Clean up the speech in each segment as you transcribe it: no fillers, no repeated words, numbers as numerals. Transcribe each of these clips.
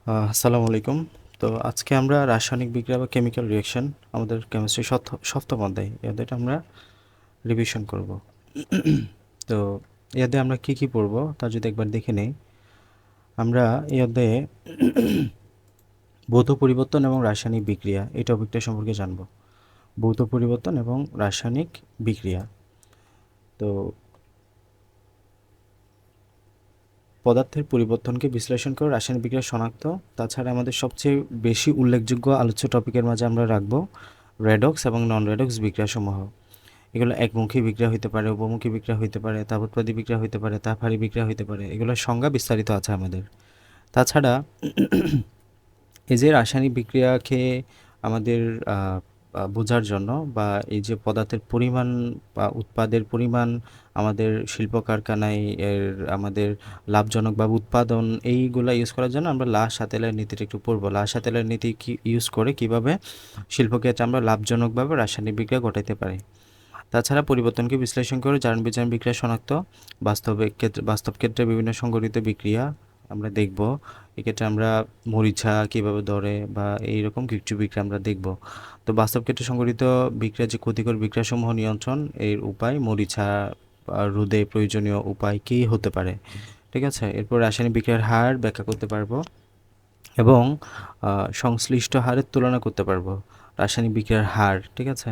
আসসালামু আলাইকুম। তো আজকে আমরা রাসায়নিক বিক্রিয়া বা কেমিক্যাল রিঅ্যাকশন আমাদের কেমিস্ট্রি সপ্তম অধ্যায় এই অধ্যায়টা আমরা রিভিশন করব। তো এই অধ্যায়ে আমরা কি কি পড়ব তা যদি একবার দেখে নেই। আমরা এই অধ্যায়ে ভৌত পরিবর্তন এবং রাসায়নিক বিক্রিয়া এই টপিকটা সম্পর্কে জানব। ভৌত পরিবর্তন এবং রাসায়নিক বিক্রিয়া। তো পদার্থের পরিবর্তনকে বিশ্লেষণ করে রাসায়নিক বিক্রিয়া শনাক্ত। তাছাড়া আমাদের সবচেয়ে বেশি উল্লেখযোগ্য আলোচ্য টপিকের মাঝে আমরা রাখব রেডক্স এবং নন রেডক্স বিক্রিয়াসমূহ। এগুলো একমুখী বিক্রিয়া হইতে পারে, বহুমুখী বিক্রিয়া হইতে পারে, তাপোৎপাদী বিক্রিয়া হইতে পারে, তাপহারী বিক্রিয়া হইতে পারে। এগুলোর সংজ্ঞা বিস্তারিত আছে আমাদের। তাছাড়া এই যে রাসায়নিক বিক্রিয়াকে আমাদের বোঝার জন্য বা এই যে পদার্থের পরিমাণ বা উৎপাদের পরিমাণ আমাদের শিল্প কারখানায় আমাদের লাভজনকভাবে উৎপাদন এইগুলা ইউজ করার জন্য আমরা লা শাতেলের নীতিটা একটু পড়বো। লা শাতেলের নীতি কি ইউজ করে কিভাবে শিল্পক্ষেত্রে আমরা লাভজনকভাবে রাসায়নিক বিক্রিয়া ঘটাইতে পারি। তাছাড়া পরিবর্তনকে বিশ্লেষণ করে জারণ বিজারণ বিক্রিয়া শনাক্ত, বাস্তব ক্ষেত্রে বিভিন্ন সংঘটিত বিক্রিয়া আমরা দেখব। এক্ষেত্রে আমরা মরিচা কীভাবে ধরে বা এইরকম কিছু বিক্রিয়া আমরা দেখব। তো বাস্তব ক্ষেত্রে সংঘটিত বিক্রিয়া যে ক্ষতিকর বিক্রিয়াসমূহ নিয়ন্ত্রণ এর উপায়, মরিচা রোধে প্রয়োজনীয় উপায় কী হতে পারে, ঠিক আছে। এরপর রাসায়নিক বিক্রিয়ার হার ব্যাখ্যা করতে পারবো এবং সংশ্লিষ্ট হারের তুলনা করতে পারবো। রাসায়নিক বিক্রিয়ার হার, ঠিক আছে।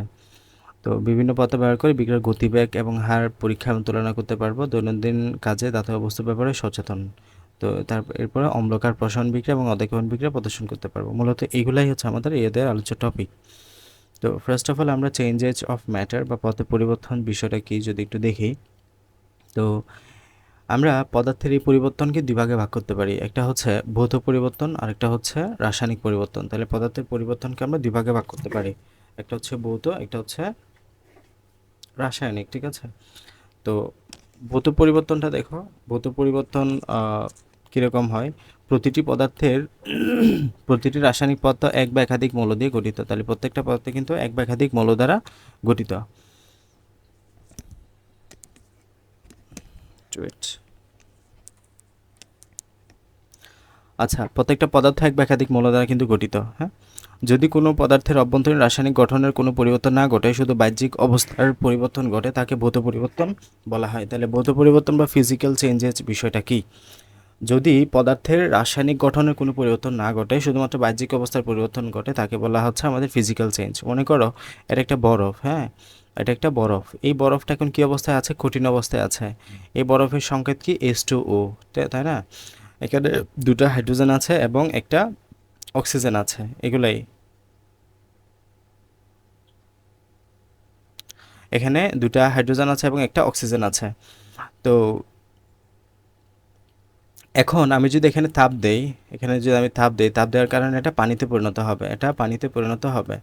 তো বিভিন্ন পদ্ধতি ব্যবহার করে বিক্রিয়ার গতিবেগ এবং হার পরীক্ষা এবং তুলনা করতে পারবো। দৈনন্দিন কাজে ধাতব বস্তুর ব্যাপারে সচেতন। তো এরপরে অম্লকার প্রসারণ বিক্রিয়া এবং অদেক্ষণ বিক্রিয়া প্রদর্শন করতে পারবো। মূলত এগুলাই হচ্ছে আমাদের এদের আলোচ্য টপিক। তো ফার্স্ট অফ অল আমরা চেঞ্জেস অফ ম্যাটার বা পথে পরিবর্তন বিষয়টা কি যদি একটু দেখি। তো আমরা পদার্থের এই পরিবর্তনকে দুই ভাগে ভাগ করতে পারি। একটা হচ্ছে ভৌত পরিবর্তন আর একটা হচ্ছে রাসায়নিক পরিবর্তন। তাহলে পদার্থের পরিবর্তনকে আমরা দুই ভাগে ভাগ করতে পারি। একটা হচ্ছে ভৌত, একটা হচ্ছে রাসায়নিক, ঠিক আছে। তো ভৌত পরিবর্তনটা দেখো, ভৌত পরিবর্তন কীরকম হয়। প্রতিটি পদার্থের প্রতিটি রাসায়নিক পদার্থ এক বা একাধিক মৌল দিয়ে গঠিত। তাহলে প্রত্যেকটা পদার্থ কিন্তু এক বা একাধিক মৌল দ্বারা গঠিত। আচ্ছা, প্রত্যেকটা পদার্থ এক বা একাধিক মৌল দ্বারা কিন্তু গঠিত। হ্যাঁ, যদি কোনো পদার্থের অভ্যন্তরীণ রাসায়নিক গঠনের কোনো পরিবর্তন না ঘটে, শুধু বাহ্যিক অবস্থার পরিবর্তন ঘটে, তাকে ভৌত পরিবর্তন বলা হয়। তাহলে ভৌত পরিবর্তন বা ফিজিক্যাল চেঞ্জেস বিষয়টা কি। যদি পদার্থের রাসায়নিক গঠনের কোনো পরিবর্তন না ঘটে, শুধুমাত্র বাহ্যিক অবস্থার পরিবর্তন ঘটে, তাকে বলা হচ্ছে আমাদের ফিজিক্যাল চেঞ্জ। মনে করো এটা একটা বরফ, হ্যাঁ, এটা একটা বরফ। এই বরফটা এখন কী অবস্থায় আছে? কঠিন অবস্থায় আছে। এই বরফের সংকেত কি? H2O, তাই না? এখানে দুটো হাইড্রোজেন আছে এবং একটা অক্সিজেন আছে। এগুলাই এখানে দুটা হাইড্রোজেন আছে এবং একটা অক্সিজেন আছে। তো এখন আমি যদি এখানে তাপ দেই, এখানে যদি আমি তাপ দেই, তাপ দেওয়ার কারণে এটা পানিতে পরিণত হবে। এটা পানিতে পরিণত হবে।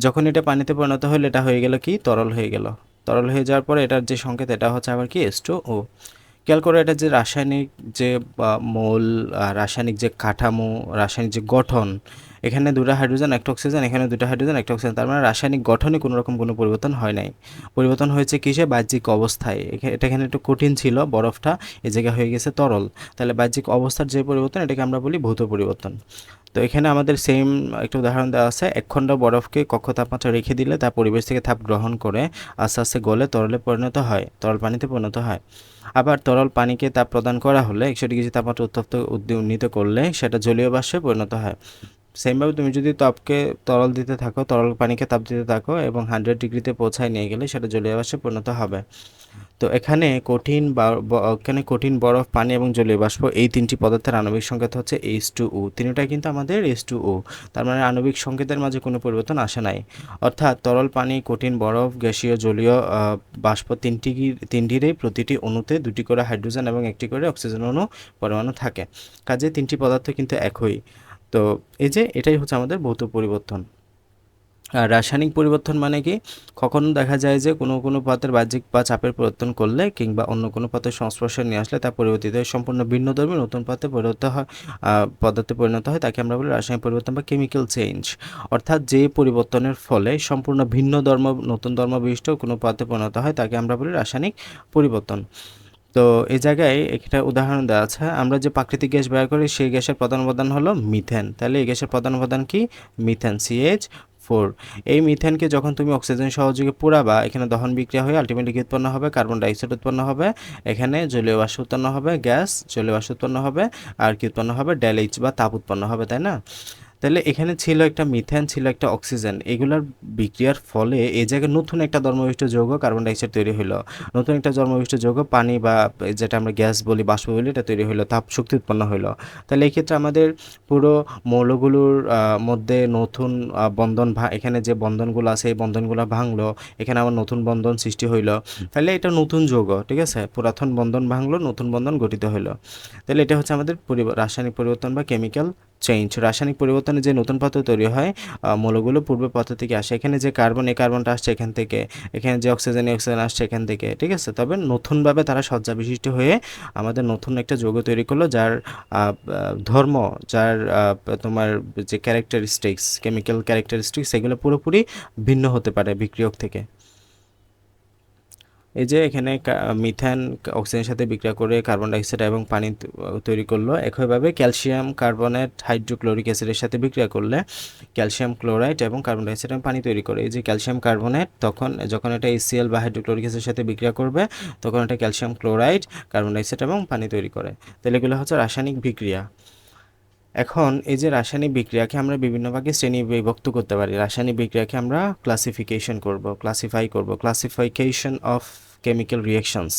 যখন এটা পানিতে পরিণত হলে এটা হয়ে গেল কি? তরল হয়ে গেল। তরল হয়ে যাওয়ার পরে এটার যে সংকেত এটা হচ্ছে আবার কি? H2O। খেয়াল করে এটা যে রাসায়নিক যে মৌল, রাসায়নিক যে কাঠামো, রাসায়নিক যে গঠন, এখানে দুটো হাইড্রোজেন একটা অক্সিজেন, এখানে দুটো হাইড্রোজেন একটা অক্সিজেন। তার মানে রাসায়নিক গঠনে কোনো রকম কোনো পরিবর্তন হয় নাই। পরিবর্তন হয়েছে কিসে? বাহ্যিক অবস্থায়। এটা এখানে একটু কঠিন ছিল বরফটা, এই জায়গায় হয়ে গেছে তরল। তাহলে বাহ্যিক অবস্থার যে পরিবর্তন এটাকে আমরা বলি ভৌত পরিবর্তন। তো এখানে আমাদের সেম একটা উদাহরণ দেওয়া আছে। একখণ্ড বরফকে কক্ষ তাপমাত্রা রেখে দিলে তা পরিবেশ থেকে তাপ গ্রহণ করে আস্তে আস্তে গলে তরলে পরিণত হয়, তরল পানিতে পরিণত হয়। আবার তরল পানিকে তাপ প্রদান করা হলে 100 ডিগ্রি তাপমাত্রা উত্তপ্ত উন্নীত করলে সেটা জলীয় বাষ্পে পরিণত হয়। সেমভাবে তুমি যদি তাপকে তরল দিতে থাকো, তরল পানিকে তাপ দিতে থাকো এবং 100 ডিগ্রিতে পৌঁছায় নিয়ে গেলে সেটা জলীয় বাষ্পে পরিণত হবে। তো এখানে কঠিন বরফ, পানি এবং জলীয় বাষ্প এই তিনটি পদার্থের আণবিক সংকেত হচ্ছে H2O। তিনটাই কিন্তু আমাদের H2O। তার মানে আণবিক সংকেতের মাঝে কোনো পরিবর্তন আসে নাই। অর্থাৎ তরল পানি, কঠিন বরফ, গ্যাসীয়, জলীয় বাষ্প তিনটিরই প্রতিটি অণুতে দুটি করে হাইড্রোজেন এবং একটি করে অক্সিজেন অণু পরমাণু থাকে। কাজে তিনটি পদার্থ কিন্তু একই। তো এই যে এটাই হচ্ছে আমাদের ভৌত পরিবর্তন। আর রাসায়নিক পরিবর্তন মানে কি? কখনো দেখা যায় যে কোনো কোনো পদার্থের বাহ্যিক বা চাপের পরিবর্তন করলে কিংবা অন্য কোনো পদার্থের সংস্পর্শে নিয়ে আসলে তা পরিবর্তিত হয়ে সম্পূর্ণ ভিন্নধর্মী নতুন পদার্থে পরিণত হয়, তাকে আমরা বলি রাসায়নিক পরিবর্তন বা কেমিক্যাল চেঞ্জ। অর্থাৎ যে পরিবর্তনের ফলে সম্পূর্ণ ভিন্ন নতুন ধর্ম বিশিষ্ট কোনো পদার্থে পরিণত হয় তাকে আমরা বলি রাসায়নিক পরিবর্তন। তো এই জায়গায় একটা উদাহরণ দেওয়া আছে, আমরা যে প্রাকৃতিক গ্যাস ব্যবহার করি সেই গ্যাসের প্রধান উপাদান হলো মিথেন। তাহলে এই গ্যাসের প্রধান উপাদান কি? Methane, CH4। এই মিথেনকে যখন তুমি অক্সিজেন সহযোগে পোড়াবা, এখানে দহন বিক্রিয়া হয়ে আলটিমেটলি কি উৎপন্ন হবে? কার্বন ডাইঅক্সাইড উৎপন্ন হবে, এখানে জলীয় বাষ্প উৎপন্ন হবে, গ্যাস জলীয় বাষ্প উৎপন্ন হবে, আর কি উৎপন্ন হবে? ডেলএইচ বা তাপ উৎপন্ন হবে, তাই না? তাহলে এখানে ছিল একটা মিথেন, ছিল একটা অক্সিজেন, এগুলার বিক্রিয়ার ফলে এই জায়গায় নতুন একটা ধর্মবিষ্ট যৌগ কার্বন ডাইঅক্সাইড তৈরি হলো, নতুন একটা ধর্মবিষ্ট যৌগ পানি বা যেটা আমরা গ্যাস বলি, বাষ্প বলি, এটা তৈরি হলো, তাপ শক্তি উৎপন্ন হলো। তাহলে এই ক্ষেত্রে আমাদের পুরো মৌলগুলোর মধ্যে নতুন বন্ধন এখানে যে বন্ধনগুলো আছে এই বন্ধনগুলো ভাঙলো, এখানে আবার নতুন বন্ধন সৃষ্টি হইলো। তাহলে এটা নতুন যৌগ, ঠিক আছে? পুরাতন বন্ধন ভাঙলো, নতুন বন্ধন গঠিত হলো। তাহলে এটা হচ্ছে আমাদের রাসায়নিক পরিবর্তন বা কেমিক্যাল চেঞ্জ। রাসায়নিক পরিবর্তনে যে নতুন পদার্থ তৈরি হয়, মৌলগুলো পূর্বের পদার্থ থেকে আসে। এখানে যে কার্বন, এই কার্বনটা আসছে এখান থেকে, এখানে যে অক্সিজেন, এই অক্সিজেন আসছে এখান থেকে, ঠিক আছে? তবে নতুনভাবে তারা সজ্জা বিশিষ্ট হয়ে আমাদের নতুন একটা যৌগ তৈরি করলো, যার ধর্ম, যার তোমার যে ক্যারেক্টারিস্টিক্স, কেমিক্যাল ক্যারেক্টারিস্টিক্স, এগুলো পুরোপুরি ভিন্ন হতে পারে বিক্রিয়ক থেকে। এই যে এখানে মিথেন অক্সিজেনের সাথে বিক্রিয়া করে কার্বন ডাইঅক্সাইড এবং পানি তৈরি করলো। একইভাবে ক্যালসিয়াম কার্বনেট হাইড্রোক্লোরিক অ্যাসিডের সাথে বিক্রিয়া করলে ক্যালসিয়াম ক্লোরাইড এবং কার্বন ডাইঅক্সাইড এবং পানি তৈরি করে। এই যে ক্যালসিয়াম কার্বনেট, যখন এটা HCl বা হাইড্রোক্লোরিক অ্যাসিডের সাথে বিক্রিয়া করবে, তখন এটা ক্যালসিয়াম ক্লোরাইড, কার্বন ডাইঅক্সাইড এবং পানি তৈরি করে। তাহলে এগুলো হচ্ছে রাসায়নিক বিক্রিয়া। এখন এই যে রাসায়নিক বিক্রিয়াকে আমরা বিভিন্ন ভাগে শ্রেণী বিভক্ত করতে পারি। রাসায়নিক বিক্রিয়াকে আমরা ক্লাসিফিকেশন অফ কেমিক্যাল রিয়াকশনস।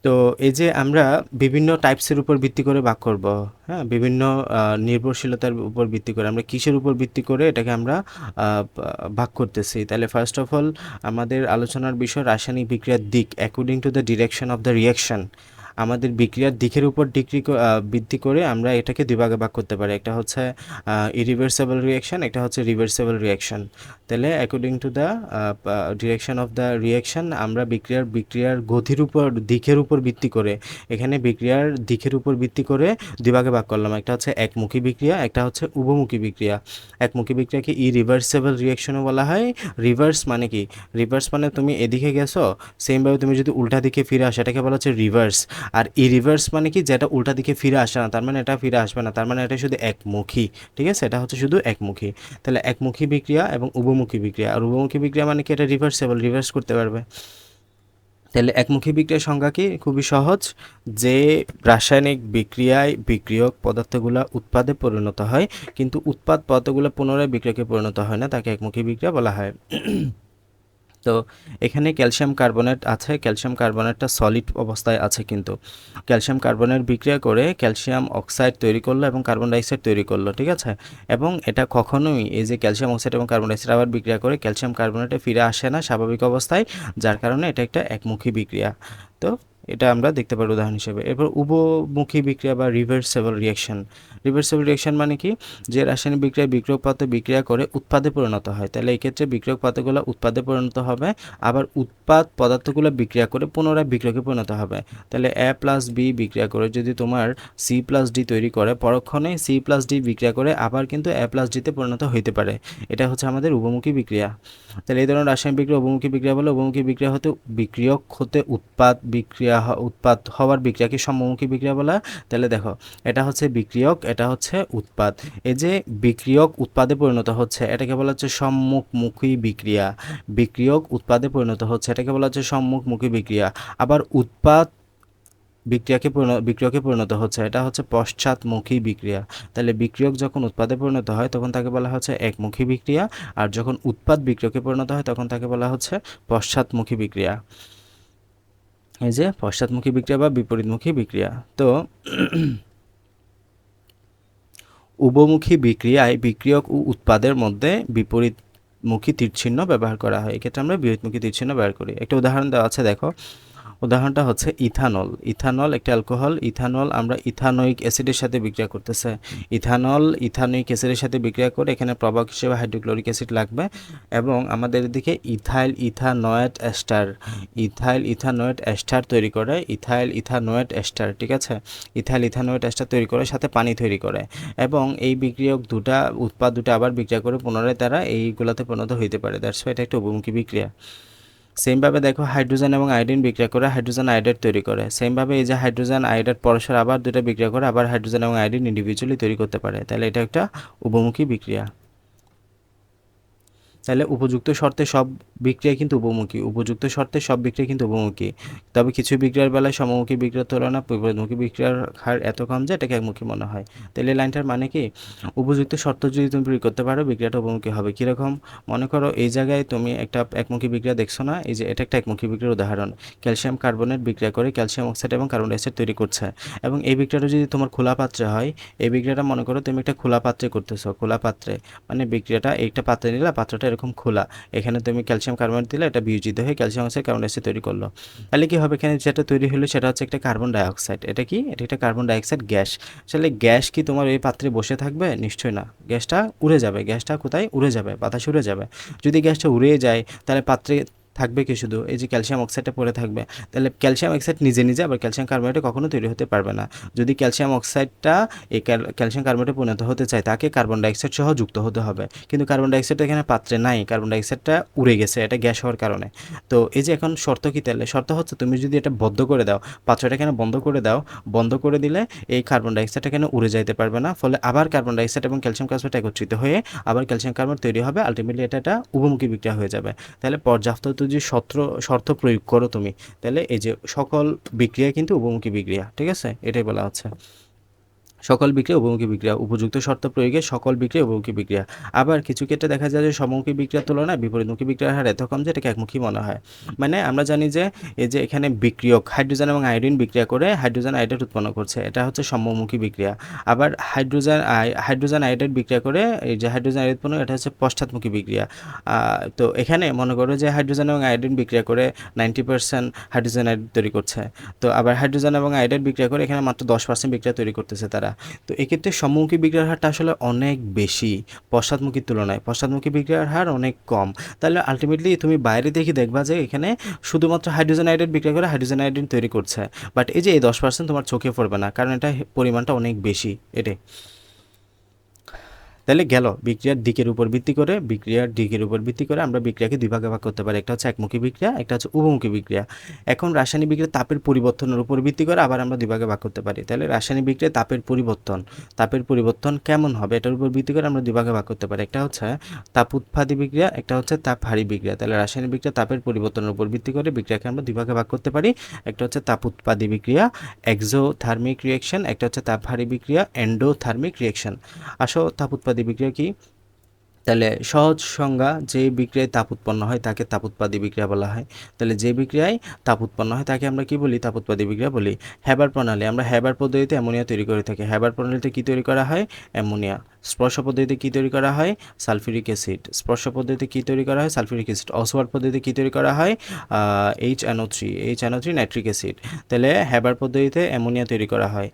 তো এই যে আমরা বিভিন্ন টাইপসের উপর ভিত্তি করে ভাগ করব, হ্যাঁ, বিভিন্ন নির্ভরশীলতার উপর ভিত্তি করে আমরা কিসের উপর ভিত্তি করে এটাকে আমরা ভাগ করতেছি। তাহলে ফার্স্ট অফ অল আমাদের আলোচনার বিষয় রাসায়নিক বিক্রিয়ার দিক, according to the direction of the reaction. আমাদের বিক্রিয়ার দিকের উপর ভিত্তি করে আমরা এটাকে দুই ভাগে ভাগ করতে পারি। একটা হচ্ছে ইরিভার্সেবল রিয়াকশন, একটা হচ্ছে রিভার্সেবল রিয়াকশন। তাহলে according to the direction of the reaction আমরা বিক্রিয়ার গতির উপর, দিকের উপর ভিত্তি করে, এখানে বিক্রিয়ার দিকের উপর ভিত্তি করে দুই ভাগে ভাগ করলাম। একটা হচ্ছে একমুখী বিক্রিয়া, একটা হচ্ছে উভমুখী বিক্রিয়া। একমুখী বিক্রিয়াকে ইরিভার্সেবল রিয়াকশনও বলা হয়। রিভার্স মানে কি? রিভার্স মানে তুমি এদিকে গেছো, সেমভাবে তুমি যদি উল্টা দিকে ফিরে আসো, এটাকে বলা হচ্ছে রিভার্স। আর রিভার্স মানে কি? যেটা উল্টা দিকে ফিরে আসে না, তার মানে এটা ফিরে আসবে না, তার মানে এটা শুধু একমুখী, ঠিক আছে? এটা হচ্ছে শুধু একমুখী। তাহলে একমুখী বিক্রিয়া এবং উভমুখী বিক্রিয়া। আর উভমুখী বিক্রিয়া মানে কি? এটা রিভার্সেবল, রিভার্স করতে পারবে। তাহলে একমুখী বিক্রিয়ার সংজ্ঞা কি? খুবই সহজ, যে রাসায়নিক বিক্রিয়ায় বিক্রিয়ক পদার্থগুলো উৎপাদে পরিণত হয়, কিন্তু উৎপাদ পদার্থগুলো পুনরায় বিক্রিয়কে পরিণত হয় না, তাকে একমুখী বিক্রিয়া বলা হয়। তো এখানে ক্যালসিয়াম কার্বনেট আছে, ক্যালসিয়াম কার্বনেটটা সলিড অবস্থায় আছে, কিন্তু ক্যালসিয়াম কার্বনেট বিক্রিয়া করে ক্যালসিয়াম অক্সাইড তৈরি করলো এবং কার্বন ডাইঅক্সাইড তৈরি করলো, ঠিক আছে? এবং এটা কখনোই, এই যে ক্যালসিয়াম অক্সাইড এবং কার্বন ডাইঅক্সাইড আবার বিক্রিয়া করে ক্যালসিয়াম কার্বনেটে ফিরে আসে না স্বাভাবিক অবস্থায়, যার কারণে এটা একটা একমুখী বিক্রিয়া। তো এটা আমরা দেখতে পারি উদাহরণ হিসেবে। এরপর উভমুখী বিক্রিয়া বা রিভার্সেবল রিয়াকশন। রিভার্সেবল রিয়াকশন মানে কি? যে রাসায়নিক বিক্রিয়ায় বিক্রিয়ক পদার্থ বিক্রিয়া করে উৎপাদে পরিণত হয়। তাহলে এই ক্ষেত্রে বিক্রিয়ক পদার্থগুলো উৎপাদে পরিণত হবে, আবার উৎপাদ পদার্থগুলো বিক্রিয়া করে পুনরায় বিক্রিয়কে পরিণত হবে। তাহলে A+B বিক্রিয়া করে যদি তোমার C+D তৈরি করে, পরক্ষণে C+D বিক্রিয়া করে আবার কিন্তু A+Dতে পরিণত হইতে পারে। এটা হচ্ছে আমাদের উভমুখী বিক্রিয়া। তাহলে এই ধরনের রাসায়নিক বিক্রিয়া উভমুখী বিক্রিয়া বলে। উভমুখী বিক্রিয়া হতে বিক্রিয়ক হতে উৎপাদ হওয়ার বিক্রিয়াকে সম্মুখী বিক্রিয়া বলা। তাহলে দেখো, এটা হচ্ছে বিক্রিয়ক, এটা হচ্ছে উৎপাদ। এই যে বিক্রিয়ক উৎপাদে পরিণত হচ্ছে, এটাকে বলা হচ্ছে সম্মুখমুখী বিক্রিয়া। বিক্রিয়ক উৎপাদে পরিণত হচ্ছে, এটাকে বলা হচ্ছে সম্মুখমুখী বিক্রিয়া। আবার উৎপাদ বিক্রিয়কে পরিণত হচ্ছে, এটা হচ্ছে পশ্চাৎমুখী বিক্রিয়া। তাহলে বিক্রিয়ক যখন উৎপাদে পরিণত হয় তখন তাকে বলা হচ্ছে একমুখী বিক্রিয়া, আর যখন উৎপাদ বিক্রিয়কে পরিণত হয় তখন তাকে বলা হচ্ছে পশ্চাৎমুখী বিক্রিয়া। এই যে পশ্চাৎমুখী বিক্রিয়া বা বিপরীতমুখী বিক্রিয়া। তো উভমুখী বিক্রিয়ায় বিক্রিয়ক ও উৎপাদের মধ্যে বিপরীতমুখী তীরচিহ্ন ব্যবহার করা হয়। এক্ষেত্রে আমরা বিপরীতমুখী তীরচিহ্ন ব্যবহার করি। একটা উদাহরণ দেওয়া আছে, দেখো। উদাহরণটা হচ্ছে ইথানল। ইথানল একটা অ্যালকোহল। ইথানল আমরা ইথানোয়িক অ্যাসিডের সাথে বিক্রিয়া করতেছে। ইথানোয়িক অ্যাসিডের সাথে বিক্রিয়া করে এখানে প্রভাবক হিসেবে হাইড্রোক্লোরিক অ্যাসিড লাগবে, এবং আমাদের এদিকে ইথাইল ইথানোয়েট এস্টার তৈরি করে। ঠিক আছে? ইথাইল ইথানোয়েট এস্টার তৈরি করে, সাথে পানি তৈরি করে, এবং এই বিক্রিয়ক উৎপাদ দুটা আবার বিক্রিয়া করে পুনরায় তারা এইগুলাতে পরিণত হইতে পারে। দ্যাটস ওয়াই এটা একটা উভমুখী বিক্রিয়া। সেমভাবে দেখো হাইড্রোজেন এবং আয়োডিন বিক্রিয়া করে হাইড্রোজেন আয়োডাইড তৈরি করে। সেমভাবে এই যে হাইড্রোজেন আয়োডাইড পরস্পর আবার দুটো বিক্রিয়া করে আবার হাইড্রোজেন এবং আয়োডিন ইন্ডিভিজুয়ালি তৈরি করতে পারে। তাহলে এটা একটা উভমুখী বিক্রিয়া। তাহলে উপযুক্ত শর্তে সব বিক্রিয়া কিন্তু উপমুখী, উপযুক্ত শর্তে সব বিক্রিয়া কিন্তু উপমুখী। তবে কিছু বিক্রিয়ার বেলায় সমমুখী বিক্রিয়ার তুলনায় বিপরীতমুখী বিক্রিয়ার হার এত কম যে এটাকে একমুখী মনে হয়। তাহলে লাইনটার মানে কি, উপযুক্ত শর্ত যদি তুমি প্রয়োগ করতে পারো বিক্রিয়াটা উপমুখী হবে। কীরকম, মনে করো এই জায়গায় তুমি একটা একমুখী বিক্রিয়া দেখছো না, এই যে এটা একটা একমুখী বিক্রিয়ার উদাহরণ। ক্যালসিয়াম কার্বনেট বিক্রিয়া করে ক্যালসিয়াম অক্সাইড এবং কার্বন ডাইঅক্সাইড তৈরি করছে, এবং এই বিক্রিয়াটা যদি তোমার খোলা পাত্রে হয়, এই বিক্রিয়াটা মনে করো তুমি একটা খোলা পাত্রে করতেছো, খোলা পাত্রে মানে বিক্রিয়াটা একটা পাত্রে নিলে, পাত্রটা এরকম খোলা, এখানে তুমি ক্যালসিয়াম কার্বনেট দিলে এটা বিয়োজিত হয়ে ক্যালসিয়াম অক্সাইড কার্বন ডাইঅক্সাইড তৈরি করলো। তাহলে কি হবে, এখানে যেটা তৈরি হলো সেটা হচ্ছে একটা কার্বন ডাইঅক্সাইড। এটা কি, এটা একটা কার্বন ডাইঅক্সাইড গ্যাস। আসলে গ্যাস কি তোমার এই পাত্রে বসে থাকবে? নিশ্চয়ই না, গ্যাসটা উড়ে যাবে। গ্যাসটা কোথায় উড়ে যাবে? বাতাসে উড়ে যাবে। যদি গ্যাসটা উড়ে যায় তাহলে পাত্রে থাকবে কি, শুধু এই যে ক্যালসিয়াম অক্সাইডটা পড়ে থাকবে। তাহলে ক্যালসিয়াম অক্সাইড নিজে নিজে আবার ক্যালসিয়াম কার্বনেটে কখনো তৈরি হতে পারবে না। যদি ক্যালসিয়াম অক্সাইডটা এই ক্যালসিয়াম কার্বনেটে পরিণত হতে চায়, তাকে কার্বন ডাইঅক্সাইড সহ যুক্ত হতে হবে। কিন্তু কার্বন ডাইঅক্সাইডটা এখানে পাত্রে নাই, কার্বন ডাইঅক্সাইডটা উড়ে গেছে, এটা গ্যাস হওয়ার কারণে। তো এই যে এখন শর্ত কি, তাহলে শর্ত হচ্ছে তুমি যদি এটা বদ্ধ করে দাও, পাত্রটা এখানে বন্ধ করে দাও, বন্ধ করে দিলে এই কার্বন ডাইঅক্সাইডটা এখানে উড়ে যাইতে পারবে না, ফলে আবার কার্বন ডাইঅক্সাইড এবং ক্যালসিয়াম কার্বনেট একত্রিত হয়ে আবার ক্যালসিয়াম কার্বনেট তৈরি হবে। আলটিমেটলি এটা একটা উভমুখী বিক্রিয়া হয়ে যাবে। তাহলে পর্যাপ্ত যদি শর্ত প্রয়োগ করো তুমি, তাহলে এই যে সকল বিক্রিয়া কিন্তু উভমুখী বিক্রিয়া। ঠিক আছে, এটাই বলা হচ্ছে সকল বিক্রিয়া উভমুখী বিক্রিয়া, উপযুক্ত শর্ত প্রয়োগে সকল বিক্রিয়া উভমুখী বিক্রিয়া। আবার কিছু ক্ষেত্রে দেখা যায় যে সমমুখী বিক্রিয়ার তুলনায় বিপরীতমুখী বিক্রিয়ার হার এত কম যে এটাকে একমুখী মনে হয়। মানে আমরা জানি যে এই যে এখানে বিক্রিয়ক হাইড্রোজেন এবং আয়োডিন বিক্রিয়া করে হাইড্রোজেন আয়োডাইড উৎপন্ন করছে, এটা হচ্ছে সমমুখী বিক্রিয়া। আবার হাইড্রোজেন আয়োডাইড বিক্রিয়া করে এই যে হাইড্রোজেন আয়োডাইড উৎপন্ন, এটা হচ্ছে পশ্চাৎমুখী বিক্রিয়া। তো এখানে মনে করো যে হাইড্রোজেন এবং আয়োডিন বিক্রিয়া করে 90% হাইড্রোজেন আয়োডাইড তৈরি করছে, তো আবার হাইড্রোজেন এবং আয়োডাইড বিক্রিয়া করে এখানে মাত্র 10% বিক্রিয়া তৈরি করতেছে তারা। তো এক্ষেত্রে সম্মুখী বিক্রিয়ার হারটা আসলে অনেক বেশি পশ্চাৎমুখীর তুলনায়, পশ্চাৎমুখী বিক্রিয়ার হার অনেক কম। তাহলে আলটিমেটলি তুমি বাইরে দেখে দেখবা যে এখানে শুধুমাত্র হাইড্রোজেন আয়োডাইড বিক্রিয়া করে হাইড্রোজেন আয়োডিন তৈরি করছে, বাট এই যে এই 10% তোমার চোখে পড়বে না, কারণ এটা পরিমাণটা অনেক বেশি। এটাই তাহলে গেল বিক্রিয়ার দিকের উপর ভিত্তি করে আমরা বিক্রিয়াকে দুই ভাগে ভাগ করতে পারি, একটা হচ্ছে একমুখী বিক্রিয়া, একটা হচ্ছে উভমুখী বিক্রিয়া। এখন রাসায়নিক বিক্রিয়া তাপের পরিবর্তনের উপর ভিত্তি করে আবার আমরা দুই ভাগে ভাগ করতে পারি। তাহলে রাসায়নিক বিক্রিয়া তাপের পরিবর্তন কেমন হবে এটার উপর ভিত্তি করে আমরা দুই ভাগে ভাগ করতে পারি, একটা হচ্ছে তাপ উৎপাদী বিক্রিয়া, একটা হচ্ছে তাপহারী বিক্রিয়া। তাহলে রাসায়নিক বিক্রিয়া তাপের পরিবর্তনের উপর ভিত্তি করে বিক্রিয়াকে আমরা দুই ভাগে ভাগ করতে পারি, একটা হচ্ছে তাপ উৎপাদী বিক্রিয়া এক্সোথার্মিক রিঅ্যাকশন, একটা হচ্ছে তাপহারী বিক্রিয়া এন্ডোথার্মিক রিঅ্যাকশন। আসো তাপ উৎপাদী বিক্রিয়া কি, তাহলে সহজ সংজ্ঞা, যে বিক্রিয়ায় তাপ উৎপন্ন হয় তাকে তাপ উৎপাদী বিক্রিয়া বলা হয়। তাহলে যে বিক্রিয়ায় তাপ উৎপন্ন হয় তাকে আমরা কি বলি, তাপ উৎপাদী বিক্রিয়া বলি। হ্যাবার প্রণালী, আমরা হ্যাবার পদ্ধতিতে অ্যামোনিয়া তৈরি করে থাকি। হ্যাবার প্রণালীতে কি তৈরি করা হয়, অ্যামোনিয়া। স্পর্শ পদ্ধতিতে কি তৈরি করা হয়, সালফিউরিক অ্যাসিড। স্পর্শ পদ্ধতিতে কি তৈরি করা হয়, সালফিউরিক অ্যাসিড। অসওয়াল্ড পদ্ধতিতে কি তৈরি করা হয়, HNO3 নাইট্রিক অ্যাসিড। তাহলে হ্যাবার পদ্ধতিতে অ্যামোনিয়া তৈরি করা হয়।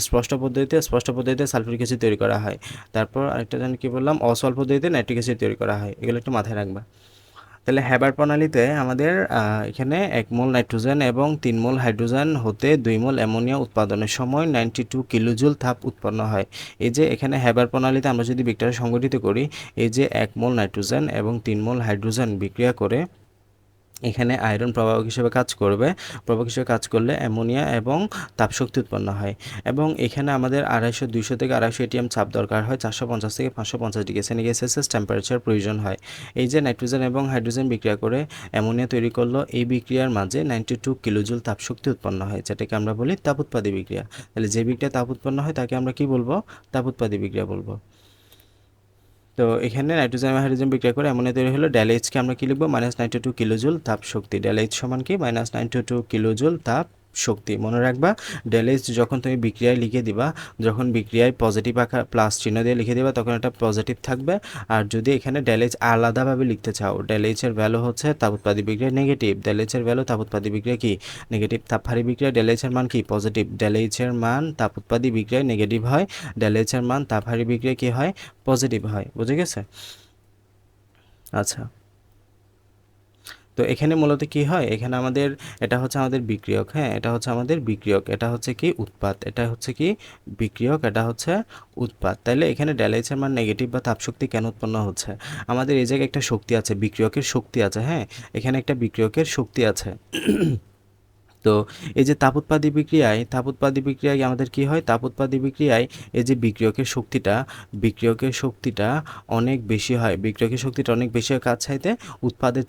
স্পষ্ট পদ্ধতিতে সালফিউরিক অ্যাসিড তৈরি করা হয়। তারপর আরেকটা জানি কি বললাম, অসওয়াল্ড পদ্ধতিতে নাইট্রিক অ্যাসিড তৈরি করা হয়। এগুলো একটু মাথায় রাখবা। তাহলে হ্যাবার প্রণালীতে আমাদের এখানে 1 মোল নাইট্রোজেন এবং 3 মোল হাইড্রোজেন হতে 2 মোল অ্যামোনিয়া উৎপাদনের সময় 92 কিলোজুল তাপ উৎপন্ন হয়। এই যে এখানে হ্যাবার প্রণালীতে আমরা যদি বিক্রিয়া সংগঠিত করি, এই যে 1 মোল নাইট্রোজেন এবং 3 মোল হাইড্রোজেন বিক্রিয়া করে এখানে আয়রন প্রভাবক হিসেবে কাজ করলে অ্যামোনিয়া এবং তাপশক্তি উৎপন্ন হয়। এবং এখানে আমাদের 200 থেকে 250 ATM চাপ দরকার হয়, 450 থেকে 550 ডিগ্রি সেলসিয়াস টেম্পারেচার প্রয়োজন হয়। এই যে নাইট্রোজেন এবং হাইড্রোজেন বিক্রিয়া করে অ্যামোনিয়া তৈরি করলো, এই বিক্রিয়ার মাঝে 92 কিলোজুল তাপশক্তি উৎপন্ন হয়, যেটাকে আমরা বলি তাপ উৎপাদী বিক্রিয়া। তাহলে যে বিক্রিয়া তাপ উৎপন্ন হয় তাকে আমরা কি বলবো, তাপ উৎপাদী বিক্রিয়া বলবো। তো এখানে নাইট্রোজেন এবং হাইড্রোজেন বিক্রিয়া করে অ্যামোনিয়া তৈরি হলো। ডেল এইচকে আমরা কি লিখবো, -92 কিলোজুল তাপ শক্তি। ডেল এইচ সমান কি, -92 কিলোজুল তাপ শক্তি। মনে রাখবা, ডেল এইচ যখন তুমি বিক্রিয়ায় লিখে দিবা, যখন বিক্রিয়ায় পজিটিভ আকার প্লাস চিহ্ন দিয়ে লিখে দিবা তখন এটা পজিটিভ থাকবে। আর যদি এখানে ডেল এইচ আলাদাভাবে লিখতে চাও, ডেল এইচের ভ্যালু হচ্ছে তাপ উৎপাদী বিক্রিয়া নেগেটিভ, ডেল এইচের ভ্যালু তাপ উৎপাদী বিক্রিয়া কি নেগেটিভ। তাপহারী বিক্রিয়া ডেল এইচের মান কি পজিটিভ, ডেল এইচের মান তাপ উৎপাদী বিক্রিয়ায় নেগেটিভ হয়, ডেল এইচের মান তাপহারী বিক্রিয়া কি হয়, পজিটিভ হয়। বুঝে গেছে? আচ্ছা, তো এখানে মূলত কি হয়, এখানে আমাদের এটা হচ্ছে আমাদের বিক্রিয়ক, হ্যাঁ এটা হচ্ছে আমাদের বিক্রিয়ক, এটা হচ্ছে কি উৎপাদ, এটা হচ্ছে কি বিক্রিয়ক, এটা হচ্ছে উৎপাদ। তাইলে এখানে ডেল এইচ এর মান নেগেটিভ বা তাপশক্তি কেন উৎপন্ন হচ্ছে? আমাদের এই জায়গায় একটা শক্তি আছে, বিক্রিয়কের শক্তি আছে, হ্যাঁ এখানে একটা বিক্রিয়কের শক্তি আছে। তো এই যে তাপ উৎপাদী বিক্রিয়ায় আমাদের কি হয়, তাপ উৎপাদী বিক্রিয়ায় এই যে বিক্রিয়কের শক্তিটা অনেক বেশি হয়, বিক্রিয়কের শক্তিটা অনেক বেশি হয় কার চাইতে, উৎপাদের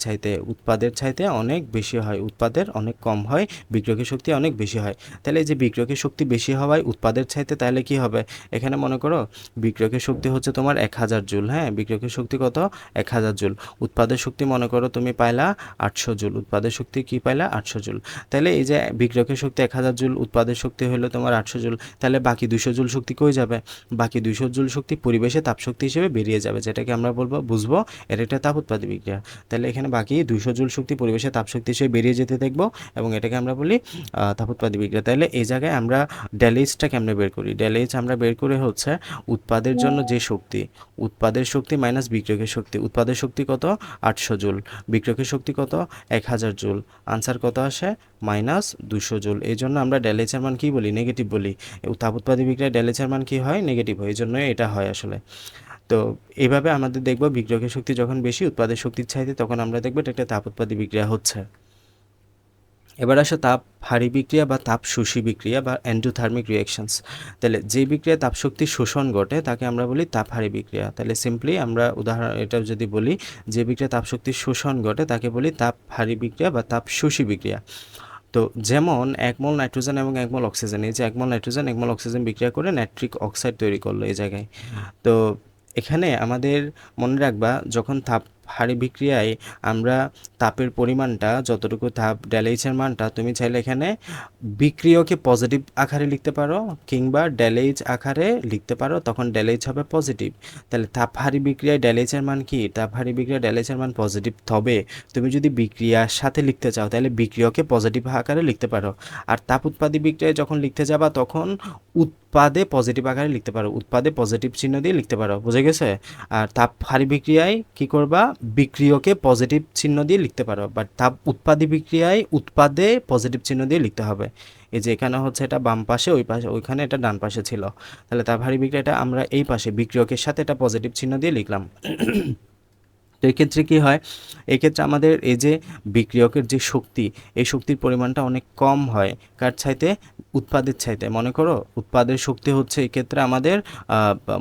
চাইতে অনেক বেশি হয়, উৎপাদের অনেক কম হয়, বিক্রিয়কের শক্তি অনেক বেশি হয়। তাহলে এই যে বিক্রিয়কের শক্তি বেশি হওয়ায় উৎপাদের চাইতে, তাহলে কি হবে, এখানে মনে করো বিক্রিয়কের শক্তি হচ্ছে তোমার 1000 জুল, হ্যাঁ বিক্রিয়কের শক্তি কত, 1000 জুল, উৎপাদের শক্তি মনে করো তুমি পাইলা 800 জুল, উৎপাদের শক্তি কি পাইলা 800 জুল। তাহলে এই যে বিক্রিয়কের শক্তি 1000 জুল, উৎপাদের শক্তি হলো তোমার 800 জুল, তাহলে বাকি 200 জুল শক্তি কই যাবে, বাকি 200 জুল শক্তি পরিবেশে তাপশক্তি হিসেবে বেরিয়ে যাবে, যেটাকে আমরা বুঝবো এটা একটা তাপ উৎপাদী বিক্রিয়া। তাহলে এখানে বাকি 200 জুল শক্তি পরিবেশে তাপশক্তি হিসেবে বেরিয়ে যেতে দেখবো, এবং এটাকে আমরা বলি তাপ উৎপাদী বিক্রিয়া। তাহলে এই জায়গায় আমরা ডেল এইচটা কেমনে বের করি, ডেল এইচ আমরা বের করে হচ্ছে উৎপাদের জন্য যে শক্তি, উৎপাদের শক্তি মাইনাস বিক্রিয়কের শক্তি, উৎপাদের শক্তি কত 800 জুল, বিক্রিয়কের শক্তি কত 1000 জুল, আনসার কত আসে -200 জুল। এই জন্য আমরা ডেল এইচ এর মান কি বলি, নেগেটিভ বলি। তাপ উৎপাদী বিক্রিয়ায় ডেল এইচ এর মান কি হয়, নেগেটিভ হয়, এই জন্যই এটা হয় আসলে। তো এইভাবে আমাদের দেখব বিক্রিয়কের শক্তি যখন বেশি উৎপাদের শক্তির চাইতে, তখন আমরা দেখব এটা একটা তাপ উৎপাদী বিক্রিয়া হচ্ছে। এবার আসে তাপ হারি বিক্রিয়া বা তাপ শোষী বিক্রিয়া বা এন্ডোথার্মিক রিঅ্যাকশনস। তাহলে যে বিক্রিয়ায় তাপশক্তি শোষণ ঘটে তাকে আমরা বলি তাপ হারি বিক্রিয়া। তাহলে সিম্পলি আমরা উদাহরণ এটা যদি বলি, যে বিক্রিয়ায় তাপশক্তি শোষণ ঘটে তাকে বলি তাপ হারি বিক্রিয়া বা তাপ শোষী বিক্রিয়া। তো যেমন 1 মোল নাইট্রোজেন এবং 1 মোল অক্সিজেন, এই যে 1 মোল নাইট্রোজেন 1 মোল অক্সিজেন বিক্রিয়া করে নাইট্রিক অক্সাইড তৈরি করলো এই জায়গায়। তো এখানে আমাদের মনে রাখবা, যখন তাপ হারি বিক্রিয়ায় আমরা তাপের পরিমাণটা যতটুকু তাপ ডেল এইচ এর মানটা তুমি চাইলে এখানে বিক্রিয়কে পজিটিভ আকারে লিখতে পারো কিংবা ডেল এইচ আকারে লিখতে পারো, তখন ডেল এইচ হবে পজিটিভ। তাহলে তাপ হারি বিক্রিয়ায় ডেল এইচ এর মান কি, তাপ হারি বিক্রিয়ায় ডেল এইচ এর মান পজিটিভ। তবে তুমি যদি বিক্রিয়ার সাথে লিখতে চাও তাহলে বিক্রিয়কে পজিটিভ আকারে লিখতে পারো। আর তাপ উৎপাদী বিক্রিয়ায় যখন লিখতে যাবা তখন উৎপাদে পজিটিভ আকারে লিখতে পারো, উৎপাদে পজিটিভ চিহ্ন দিয়ে লিখতে পারো, বুঝে গেছে? আর তাপ হারি বিক্রিয়ায় কি করবা, বিক্রিয়কে পজিটিভ চিহ্ন দিয়ে লিখতে পারো, বাট তাপ উৎপাদী বিক্রিয়ায় উৎপাদে পজিটিভ চিহ্ন দিয়ে লিখতে হবে। এই যে এখানে হচ্ছে এটা বাম পাশে, ওই পাশে ওইখানে এটা ডান পাশে ছিল, তাহলে তাপ হারি বিক্রিয়াটা আমরা এই পাশে বিক্রিয়কের সাথে এটা পজিটিভ চিহ্ন দিয়ে লিখলাম। তো এক্ষেত্রে কী হয়, এক্ষেত্রে আমাদের এই যে বিক্রিয়কের যে শক্তি, এই শক্তির পরিমাণটা অনেক কম হয় কার চাইতে, উৎপাদের চাইতে। মনে করো উৎপাদের শক্তি হচ্ছে এক্ষেত্রে আমাদের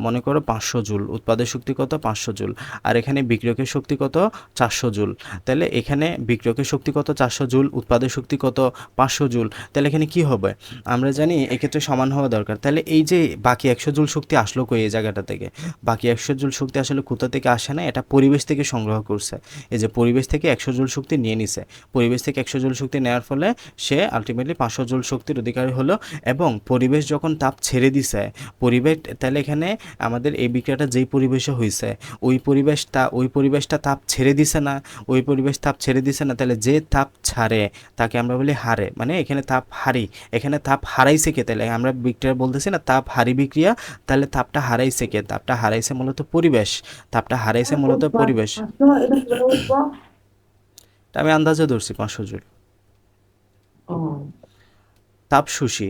মনে করো 500 জুল, উৎপাদের শক্তি কত 500 জুল, আর এখানে বিক্রিয়কের শক্তি কত 400 জুল। তাহলে এখানে বিক্রিয়কের শক্তি কত 400 জুল, উৎপাদের শক্তি কত 500 জুল। তাহলে এখানে কি হবে, আমরা জানি এক্ষেত্রে সমান হওয়া দরকার। তাহলে এই যে বাকি 100 জুল শক্তি আসলো কই এই জায়গাটা থেকে, বাকি 100 জুল শক্তি আসলে কোথা থেকে আসে না, এটা পরিবেশ থেকে সংগ্রহ করছে। এই যে পরিবেশ থেকে 100 জুল শক্তি নিয়ে নিছে, পরিবেশ থেকে 100 জুল শক্তি নেওয়ার ফলে সে আলটিমেটলি 500 জুল শক্তির অধিকারী হলো। এবং পরিবেশ যখন তাপ ছেড়ে দিছে, পরিবেশ, তাহলে এখানে আমাদের এই বিক্রিয়াটা যেই পরিবেশে হয়েছে ওই পরিবেশটা তাপ ছেড়ে দিছে না, ওই পরিবেশ তাপ ছেড়ে দিছে না, তাহলে যে তাপ ছাড়ে তাকে আমরা বলি হারে, মানে এখানে তাপ হারি, এখানে তাপ হারাইছে কে, তাহলে আমরা বিক্রিয়া বলতেছি না তাপ হারি বিক্রিয়া, তাহলে তাপটা হারাইছে কে, তাপটা হারাইছে মূলত পরিবেশ, তাপটা হারাইছে মূলত পরিবেশ। তা আমি আন্দাজে ধরছি 500 জুল। তাপ শোষী,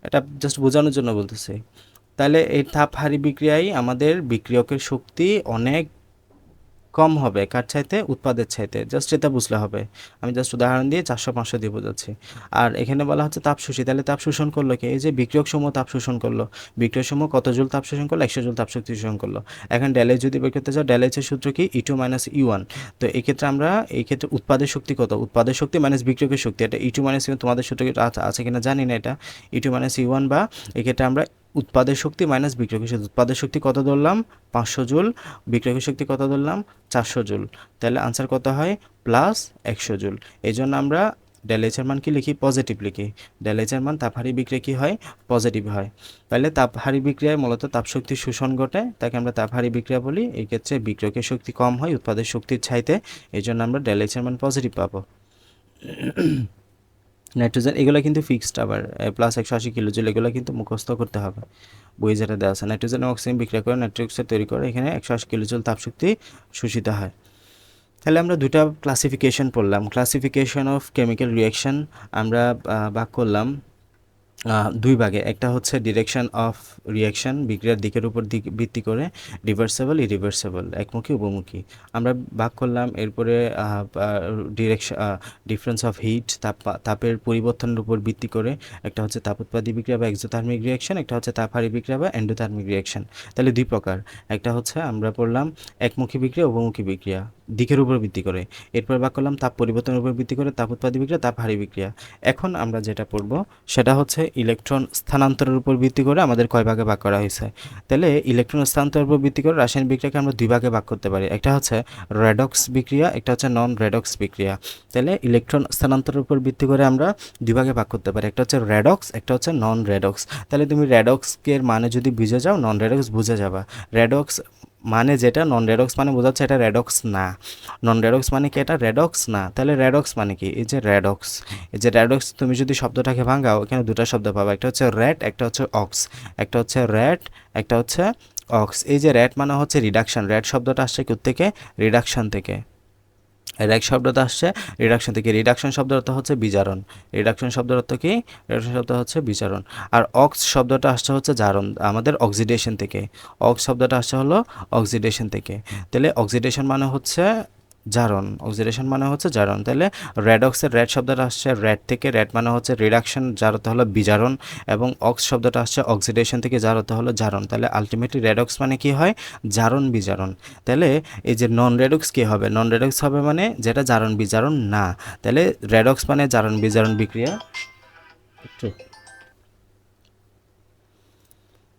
এটা জাস্ট বোঝানোর জন্য বলতেছি। তাহলে এই তাপ হারি বিক্রিয়ায় আমাদের বিক্রিয়কের শক্তি অনেক কম হবে কার চাইতে, উৎপাদের চাইতে। জাস্ট এটা বুঝলে হবে, আমি জাস্ট উদাহরণ দিয়ে 400-500 দিয়ে বোঝাচ্ছি। আর এখানে বলা হচ্ছে তাপ শোষী, তাহলে তাপ শোষণ করলো কি, এই যে বিক্রিয়ক সমূহ তাপ শোষণ করলো, বিক্রিয়ক সমূহ কত জুল তাপ শোষণ করলো, 100 জুল তাপ শক্তি শোষণ করলো। এখন ডেল যদি বের করতে চাও, ডেল এর সূত্র কি E2 - E1। তো এই ক্ষেত্রে আমরা এই ক্ষেত্রে উৎপাদের শক্তি কত, উৎপাদের শক্তি মাইনাস বিক্রিয়কের শক্তি, এটা E2 - E1 তোমাদের সূত্র আছে কিনা জানি না, এটা E2 - E1, বা এক্ষেত্রে আমরা উৎপাদের শক্তি মাইনাস বিক্রিয়কের শক্তি, উৎপাদের শক্তি কত ধরলাম 500 জুল, বিক্রিয়কের শক্তি কত ধরলাম 400 জুল। তাহলে আনসার কত হয় +100 জুল। এই জন্য আমরা ডেল এইচ এর মান কি লিখি, পজিটিভ লিখি। ডেল এইচ এর মান তাপহারী বিক্রিয়া কি হয়, পজিটিভ হয়। তাহলে তাপহারী বিক্রিয়ায় মূলত তাপশক্তি শোষণ ঘটে, তাকে আমরা তাপহারী বিক্রিয়া বলি। এই ক্ষেত্রে বিক্রিয়কের শক্তি কম হয় উৎপাদের শক্তির চাইতে, এই জন্য আমরা ডেল এইচ এর মান পজিটিভ পাবো। নাইট্রোজেন এগুলো কিন্তু ফিক্সড, আবার +180 কিলোজুল, এগুলো কিন্তু মুখস্থ করতে হবে, বই যেটা দেওয়া আছে। নাইট্রোজেন এবং অক্সিজেন বিক্রিয়া করে নাইট্রিক অক্সাইড তৈরি করে, এখানে 180 কিলোজুল তাপশক্তি শোষিত হয়। তাহলে আমরা দুটা ক্লাসিফিকেশন পড়লাম। ক্লাসিফিকেশন অফ কেমিক্যাল রিয়াকশন আমরা ভাগ করলাম দুই ভাগে। একটা হচ্ছে ডিরেকশন অফ রিয়াকশন, বিক্রিয়ার দিকের উপর ভিত্তি করে, রিভার্সেবল ইরিভার্সেবল, একমুখী উভমুখী আমরা ভাগ করলাম। এরপরে ডিরেকশন ডিফারেন্স অফ হিট, তাপের পরিবর্তনের উপর ভিত্তি করে, একটা হচ্ছে তাপোৎপাদী বিক্রিয়া বা এক্সোথার্মিক রিয়াকশন, একটা হচ্ছে তাপহারী বিক্রিয়া বা এন্ডোথার্মিক রিয়াকশন। তাহলে দুই প্রকার। একটা হচ্ছে আমরা পড়লাম একমুখী বিক্রিয়া, উভমুখী বিক্রিয়া দিকের উপর ভিত্তি করে। এরপর ভাগ করলাম তাপ পরিবর্তনের উপর ভিত্তি করে তাপোৎপাদী বিক্রিয়া, তাপহারী বিক্রিয়া। এখন আমরা যেটা পড়ব সেটা হচ্ছে ইলেকট্রন স্থানান্তরের উপর ভিত্তি করে আমাদের কয় ভাগে ভাগ করা হয়েছে। তাহলে ইলেকট্রন স্থানান্তরের উপর ভিত্তি করে রাসায়নিক বিক্রিয়াকে আমরা দুই ভাগে ভাগ করতে পারি। একটা হচ্ছে রেডক্স বিক্রিয়া, একটা হচ্ছে নন রেডক্স বিক্রিয়া। তাহলে ইলেকট্রন স্থানান্তরের উপর ভিত্তি করে আমরা দুই ভাগে ভাগ করতে পারি, একটা হচ্ছে রেডক্স, একটা হচ্ছে নন রেডক্স। তাহলে তুমি রেডক্সের মানে যদি বুঝে যাও, নন রেডক্স বুঝে যাবা। রেডক্স মানে যেটা, নন রেডক্স মানে বোঝাচ্ছে এটা রেডক্স না। নন রেডক্স মানে কি এটা রেডক্স না। তাহলে রেডক্স মানে কি, এই যে রেডক্স, এই যে রেডক্স তুমি যদি শব্দটাকে ভাঙাও এখানে দুটো শব্দ পাবা, একটা হচ্ছে র্যাট, একটা হচ্ছে অক্স। একটা হচ্ছে র্যাট, একটা হচ্ছে অক্স। এই যে র্যাট মানে হচ্ছে রিডাকশন, র্যাট শব্দটা আসছে কোত্থেকে, রিডাকশন থেকে। র্যাক শব্দটা আসছে রিডাকশন থেকে। রিডাকশন শব্দের অর্থ হচ্ছে বিজারণ। রিডাকশন শব্দের অর্থ কি, রিডাকশন শব্দ হচ্ছে বিজারণ। আর অক্স শব্দটা আসছে হচ্ছে জারণ, আমাদের অক্সিডেশন থেকে। অক্স শব্দটা আসছে হলো অক্সিডেশন থেকে। তাহলে অক্সিডেশন মানে হচ্ছে জারণ, অক্সিডেশন মানে হচ্ছে জারণ। তাহলে রেডক্সের রেড শব্দটা আসছে রেড থেকে, রেড মানে হচ্ছে রিডাকশন, যার অর্থ হলো বিজারণ। এবং অক্স শব্দটা আসছে অক্সিডেশন থেকে, যার অর্থ হলো জারণ। তাহলে আলটিমেটলি রেডক্স মানে কি হয়, জারণ বিজারণ। তাহলে এই যে নন রেডক্স কী হবে, নন রেডক্স হবে মানে যেটা জারণ বিজারণ না। তাহলে রেডক্স মানে জারণ বিজারণ বিক্রিয়া। একটু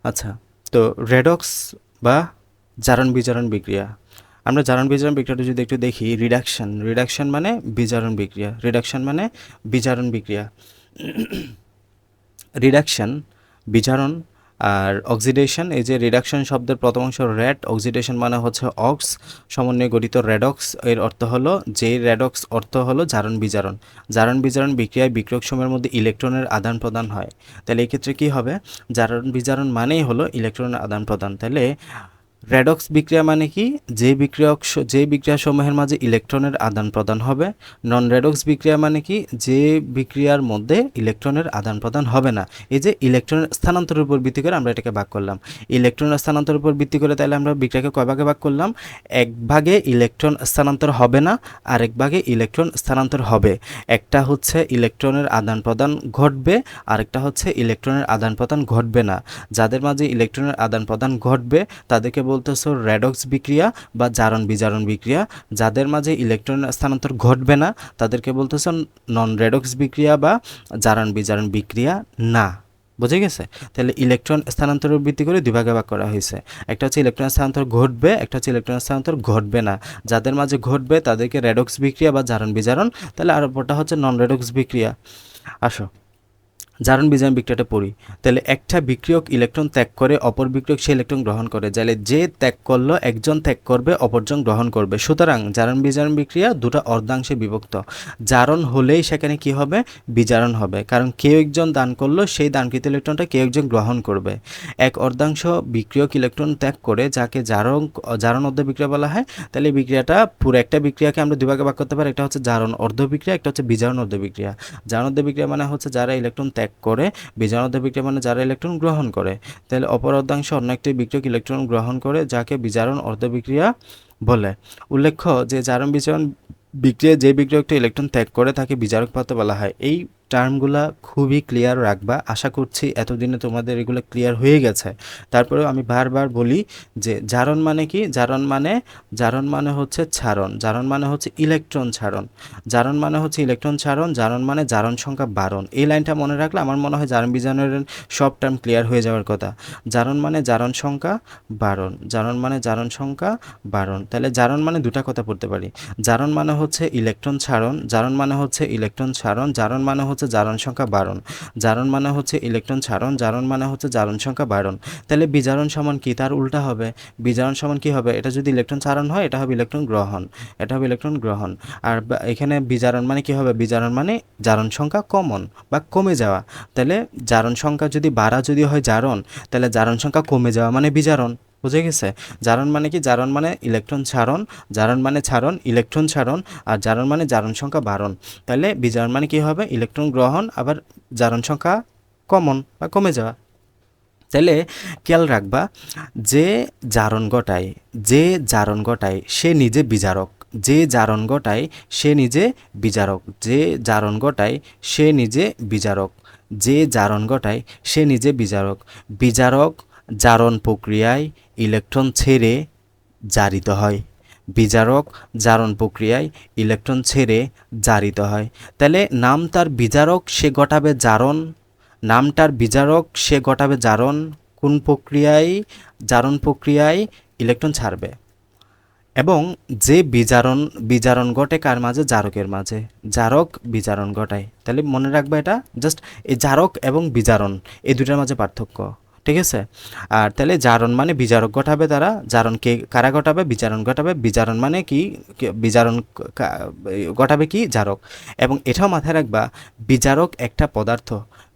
আচ্ছা, তো রেডক্স বা জারণ বিজারণ বিক্রিয়া, আমরা জারণ বিজারণ বিক্রিয়াটা যদি একটু দেখি, রিডাকশন, রিডাকশন মানে বিজারণ বিক্রিয়া, রিডাকশন মানে বিজারণ বিক্রিয়া। রিডাকশন, বিজারণ আর অক্সিডেশন। এই যে রিডাকশন শব্দের প্রথম অংশ রেড, অক্সিডেশন মানে হচ্ছে অক্স, সমন্বয়ে গঠিত রেডক্স। এর অর্থ হলো, যে রেডক্স অর্থ হলো জারণ বিজারণ। জারণ বিজারণ বিক্রিয়ায় বিক্রিয়ক সমূহের মধ্যে ইলেকট্রনের আদান প্রদান হয়। তাহলে এই ক্ষেত্রে কী হবে, জারণ বিজারণ মানেই হলো ইলেকট্রনের আদান প্রদান। তাহলে রেডক্স বিক্রিয়া মানে কি, যে বিক্রিয়া সমূহের মাঝে ইলেকট্রনের আদান প্রদান হবে। নন রেডক্স বিক্রিয়া মানে কি, যে বিক্রিয়ার মধ্যে ইলেকট্রনের আদান প্রদান হবে না। এই যে ইলেকট্রনের স্থানান্তরের উপর ভিত্তি করে আমরা এটাকে ভাগ করলাম। ইলেকট্রনের স্থানান্তরের উপর ভিত্তি করে তাহলে আমরা বিক্রিয়াকে কয় ভাগে ভাগ করলাম, এক ভাগে ইলেকট্রন স্থানান্তর হবে না, আরেক ভাগে ইলেকট্রন স্থানান্তর হবে। একটা হচ্ছে ইলেকট্রনের আদান প্রদান ঘটবে, আরেকটা হচ্ছে ইলেকট্রনের আদান প্রদান ঘটবে না। যাদের মাঝে ইলেকট্রনের আদান প্রদান ঘটবে তাদেরকে বলতেছো রেডক্স বিক্রিয়া বা জারণ বিজারণ বিক্রিয়া। যাদের মাঝে ইলেকট্রন স্থানান্তর ঘটবে না তাদেরকে বলতেছো নন রেডক্স বিক্রিয়া বা জারণ বিজারণ বিক্রিয়া না। বুঝে গেছে? তাহলে ইলেকট্রন স্থানান্তরের ভিত্তি করে দুই ভাগে ভাগ করা হয়েছে। একটা হচ্ছে ইলেকট্রন স্থানান্তর ঘটবে, একটা হচ্ছে ইলেকট্রন স্থানান্তর ঘটবে না। যাদের মাঝে ঘটবে তাদেরকে রেডক্স বিক্রিয়া বা জারণ বিজারণ। তাহলে আর ওটা হচ্ছে নন রেডক্স বিক্রিয়া। আসো জারণ বিজারণ বিক্রিয়াটা পড়ি। তাহলে একটা বিক্রিয়ক ইলেকট্রন ত্যাগ করে, অপর বিক্রিয়ক সে ইলেকট্রন গ্রহণ করে। তাহলে যে ত্যাগ করলো একজন ত্যাগ করবে, অপরজন গ্রহণ করবে। সুতরাং জারণ বিজারণ বিক্রিয়া দুটো অর্ধাংশে বিভক্ত। জারণ হলেই সেখানে কি হবে, বিজারণ হবে, কারণ কেউ একজন দান করলো, সেই দানকৃত ইলেকট্রনটা কেউ একজন গ্রহণ করবে। এক অর্ধাংশ বিক্রিয়ক ইলেকট্রন ত্যাগ করে, যাকে জারণ অর্ধ বিক্রিয়া বলা হয়। তাহলে এই বিক্রিয়াটা, পুরো একটা বিক্রিয়াকে আমরা দুই ভাগে ভাগ করতে পারি, একটা হচ্ছে জারণ অর্ধ বিক্রিয়া, একটা হচ্ছে বিজারণ অর্ধ বিক্রিয়া। জারণ অর্ধ বিক্রিয়া মানে হচ্ছে যারা ইলেকট্রন ত্যাগ করে, বিজারণ অর্ধ বিক্রিয়া মানে যারা ইলেকট্রন গ্রহণ করে। তাহলে অপর অর্ধাংশ অন্য একটি বিক্রিয়ক ইলেকট্রন গ্রহণ করে, যাকে বিজারণ অর্ধ বিক্রিয়া বলে। উল্লেখ্য যে জারণ বিজারণ বিক্রিয়া যে বিক্রিয়কটি ইলেকট্রন ত্যাগ করে তাকে বিজারক পদার্থ বলা হয়। এই টার্মগুলা খুবই ক্লিয়ার রাখবা। আশা করছি এতদিনে তোমাদের এগুলো ক্লিয়ার হয়ে গেছে। তারপরেও আমি বারবার বলি যে জারণ মানে কি, জারণ মানে হচ্ছে ছাড়ন, জারণ মানে হচ্ছে ইলেকট্রন ছাড়ন, জারণ মানে হচ্ছে ইলেকট্রন ছাড়ন, জারণ মানে জারণ সংখ্যা বারণ। এই লাইনটা মনে রাখলে আমার মনে হয় জারণ বিজারণের সব টার্ম ক্লিয়ার হয়ে যাওয়ার কথা। জারণ মানে জারণ সংখ্যা বারণ, জারণ মানে জারণ সংখ্যা বারণ। তাহলে জারণ মানে দুটা কথা পড়তে পারি। জারণ মানে হচ্ছে ইলেকট্রন ছাড়ন, জারণ মানে হচ্ছে ইলেকট্রন ছাড়ন, জারণ মানে হচ্ছে জারণ সংখ্যা বারণ, জারণ মানে হচ্ছে ইলেকট্রন ছাড়ন, জারণ মানে হচ্ছে জারণ সংখ্যা বারণ। তাহলে বিজারণ সমান কি, তার উল্টা হবে। বিজারণ সমান কি হবে, এটা যদি ইলেকট্রন ছাড়ন হয় এটা হবে ইলেকট্রন গ্রহণ, এটা হবে ইলেকট্রন গ্রহণ। আর এখানে বিজারণ মানে কি হবে, বিজারণ মানে জারণ সংখ্যা কমন বা কমে যাওয়া। তাহলে জারণ সংখ্যা যদি বাড়া যদি হয় জারণ, তাহলে জারণ সংখ্যা কমে যাওয়া মানে বিজারণ। বুঝে গেছে? জারণ মানে কি? জারণ মানে ইলেকট্রন ছাড়ন, জারণ মানে ছাড়ন, ইলেকট্রন ছাড়ন, আর জারণ মানে জারণ সংখ্যা বাড়ন। তাহলে বিজারণ মানে কি হবে? ইলেকট্রন গ্রহণ, আবার জারণ সংখ্যা কমন বা কমে যাওয়া। তাহলে খেয়াল রাখবা, যে জারণ ঘটায়, যে জারণ ঘটায় সে নিজে বিজারক, যে জারণ ঘটায় সে নিজে বিজারক, যে জারণ ঘটায় সে নিজে বিজারক, যে জারণ ঘটায় সে নিজে বিজারক। বিজারক জারণ প্রক্রিয়ায় ইলেকট্রন ছেড়ে জারিত হয়, বিজারক জারণ প্রক্রিয়ায় ইলেকট্রন ছেড়ে জারিত হয়। তাহলে নাম তার বিজারক, সে ঘটাবে জারণ, নামটার বিজারক, সে ঘটাবে জারণ। কোন প্রক্রিয়ায়? জারণ প্রক্রিয়ায় ইলেকট্রন ছাড়বে। এবং যে বিজারণ, বিজারণ ঘটে কার মাঝে? জারকের মাঝে। জারক বিজারণ ঘটায়। তাহলে মনে রাখবা এটা, জাস্ট এই জারক এবং বিজারণ এই দুটার মাঝে পার্থক্য, ঠিক আছে? আর তাহলে জারণ মানে বিজারক ঘটাবে তারা, জারণ কে কারা ঘটাবে? বিজারণ ঘটাবে। বিজারণ মানে কি? বিজারণ ঘটাবে কি? জারক। এবং এটাও মাথায় রাখবা, বিজারক একটা পদার্থ,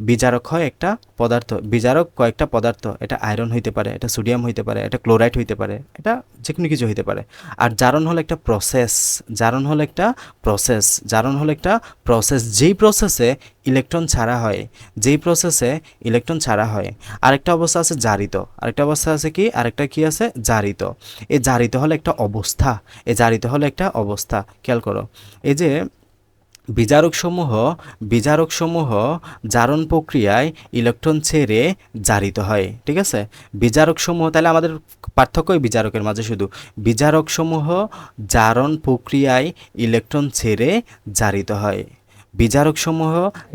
বিজারক হয় একটা পদার্থ, বিজারক কয়েকটা পদার্থ, এটা আয়রন হইতে পারে, এটা সোডিয়াম হইতে পারে, এটা ক্লোরাইড হইতে পারে, এটা যে কোনো কিছু হইতে পারে। আর জারণ হলো একটা প্রসেস, জারণ হলো একটা প্রসেস, জারণ হলো একটা প্রসেস, যেই প্রসেসে ইলেকট্রন ছাড়া হয়, যেই প্রসেসে ইলেকট্রন ছাড়া হয়। আরেকটা অবস্থা আছে জারিত, আরেকটা অবস্থা আছে কি? আরেকটা কি আছে? জারিত। এই জারিত হলো একটা অবস্থা, এই জারিত হলো একটা অবস্থা। খেয়াল করো, এই যে বিজারকসমূহ, বিজারকসমূহ জারণ প্রক্রিয়ায় ইলেকট্রন ছেড়ে জারিত হয়, ঠিক আছে? বিজারকসমূহ, তাহলে আমাদের পার্থক্যই বিজারকের মাঝে শুধু, বিজারকসমূহ জারণ প্রক্রিয়ায় ইলেকট্রন ছেড়ে জারিত হয়, বিজারকসমূহ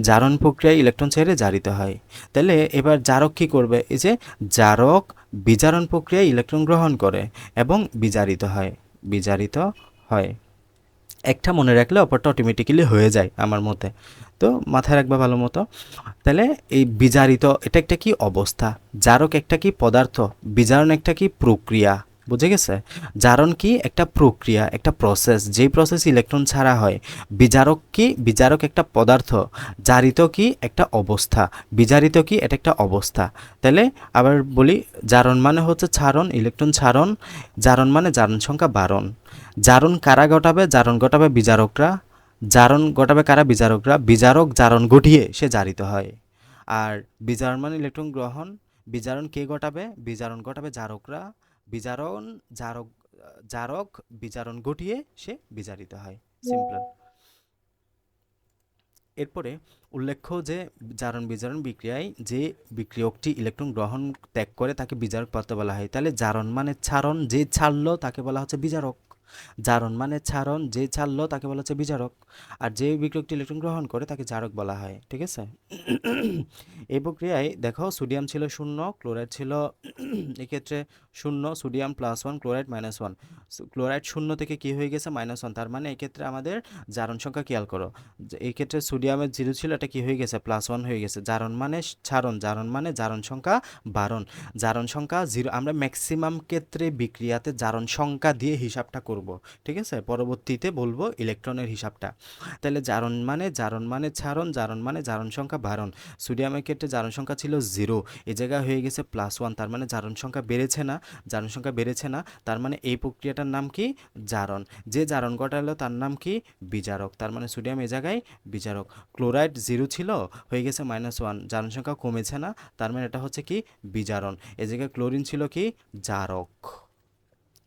জারণ প্রক্রিয়ায় ইলেকট্রন ছেড়ে জারিত হয়। তাহলে এবার জারক কি করবে? এই যে জারক বিজারণ প্রক্রিয়ায় ইলেকট্রন গ্রহণ করে এবং বিজারিত হয়, বিজারিত হয়। একটা মনে রাখলে অপরটা অটোমেটিক্যালি হয়ে যায় আমার মতে, তো মাথায় রাখবা ভালো মতো। তাহলে এই বিজারিত এটা একটা কি অবস্থা, জারক একটা কি পদার্থ, বিজারণ একটা কি প্রক্রিয়া। বুঝে গেছে? জারণ কি? একটা প্রক্রিয়া, একটা প্রসেস, যেই প্রসেস ইলেকট্রন ছাড়া হয়। বিজারক কি? বিজারক একটা পদার্থ। জারিত কি? একটা অবস্থা। বিজারিত কি? এটা একটা অবস্থা। তাহলে আবার বলি, জারণ মানে হচ্ছে ছাড়ন, ইলেকট্রন ছাড়ন, জারণ মানে জারণ সংখ্যা বাড়ন। জারণ কারা ঘটাবে? জারণ ঘটাবে বিজারকরা, জারণ ঘটাবে কারা? বিজারকরা। বিজারক জারণ ঘটিয়ে সে জারিত হয়। আর বিজারণ মানে ইলেকট্রন গ্রহণ, বিজারণ কে ঘটাবে? বিজারণ ঘটাবে জারকরা, বিজারণ জারক, জারক বিজারণ ঘটিয়ে সে বিজারিত হয়। সিম্পল। এরপরে উল্লেখ্য যে জারণ বিজারণ বিক্রিয়ায় যে বিক্রিয়কটি ইলেকট্রন গ্রহণ ত্যাগ করে তাকে বিজারক পদার্থ বলা হয়। তাহলে জারণ মানে ছাড়ন, যে ছাড়লো তাকে বলা হচ্ছে বিজারক। জারণ মানে ছাড়ন, যে ছাড়লো তাকে বলা হচ্ছে বিজারক। আর যে বিক্রিয়কটি ইলেকট্রন গ্রহণ করে তাকে জারক বলা হয়, ঠিক আছে? এই প্রক্রিয়ায় দেখো, সোডিয়াম ছিল 0, ক্লোরাইড ছিল এক্ষেত্রে 0, সোডিয়াম +1, ক্লোরাইড -1। ক্লোরাইড 0 থেকে কি হয়ে গেছে? -1। তার মানে এক্ষেত্রে আমাদের জারণ সংখ্যা খেয়াল করো, যে এই ক্ষেত্রে সোডিয়ামের 0 ছিল, এটা কি হয়ে গেছে? +1 হয়ে গেছে। জারণ মানে ছাড়ন, জারণ মানে জারণ সংখ্যা বাড়ন, জারণ সংখ্যা 0। আমরা ম্যাক্সিমাম ক্ষেত্রে বিক্রিয়াতে জারণ সংখ্যা দিয়ে হিসাবটা করব, ঠিক আছে? পরবর্তীতে বলবো ইলেকট্রনের হিসাবটা। তাহলে জারণ মানে ছাড়ন, জারণ মানে জারণ সংখ্যা বাড়ন। সোডিয়ামের ক্ষেত্রে জারণ সংখ্যা ছিল 0, এ জায়গায় হয়ে গেছে +1, তার মানে জারণ সংখ্যা বেড়েছে না, জারণ সংখ্যা বেড়েছে না, তার মানে এই প্রক্রিয়াটার নাম কি? জারণ। যে জারণ ঘটালো তার নাম কি? বিজারক। তার মানে সোডিয়াম এ জায়গায় বিজারক। ক্লোরাইড 0 ছিল, হয়ে গেছে -1, জারণ সংখ্যা কমেছে না, তার মানে এটা হচ্ছে কি? বিজারণ। এ জায়গায় ক্লোরিন ছিল কি? জারক।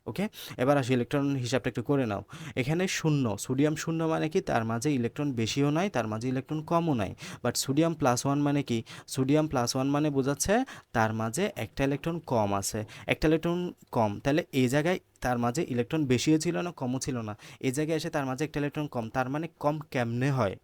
ওকে, এবার আসি ইলেকট্রন হিসাবটা একটু করে নাও। এখানে 0, সোডিয়াম 0 মানে কি? তার মাঝে ইলেকট্রন বেশিও নাই, তার মাঝে ইলেকট্রন কমও নাই। বাট সোডিয়াম +1 মানে কি? সোডিয়াম +1 মানে বোঝাচ্ছে তার মাঝে একটা ইলেকট্রন কম আছে, একটা ইলেকট্রন কম। তাহলে এই জায়গায় তার মাঝে ইলেকট্রন বেশিও ছিল না, কমও ছিল না, এই জায়গায় এসে তার মাঝে একটা ইলেকট্রন কম। তার মানে কম কেমনে হয়?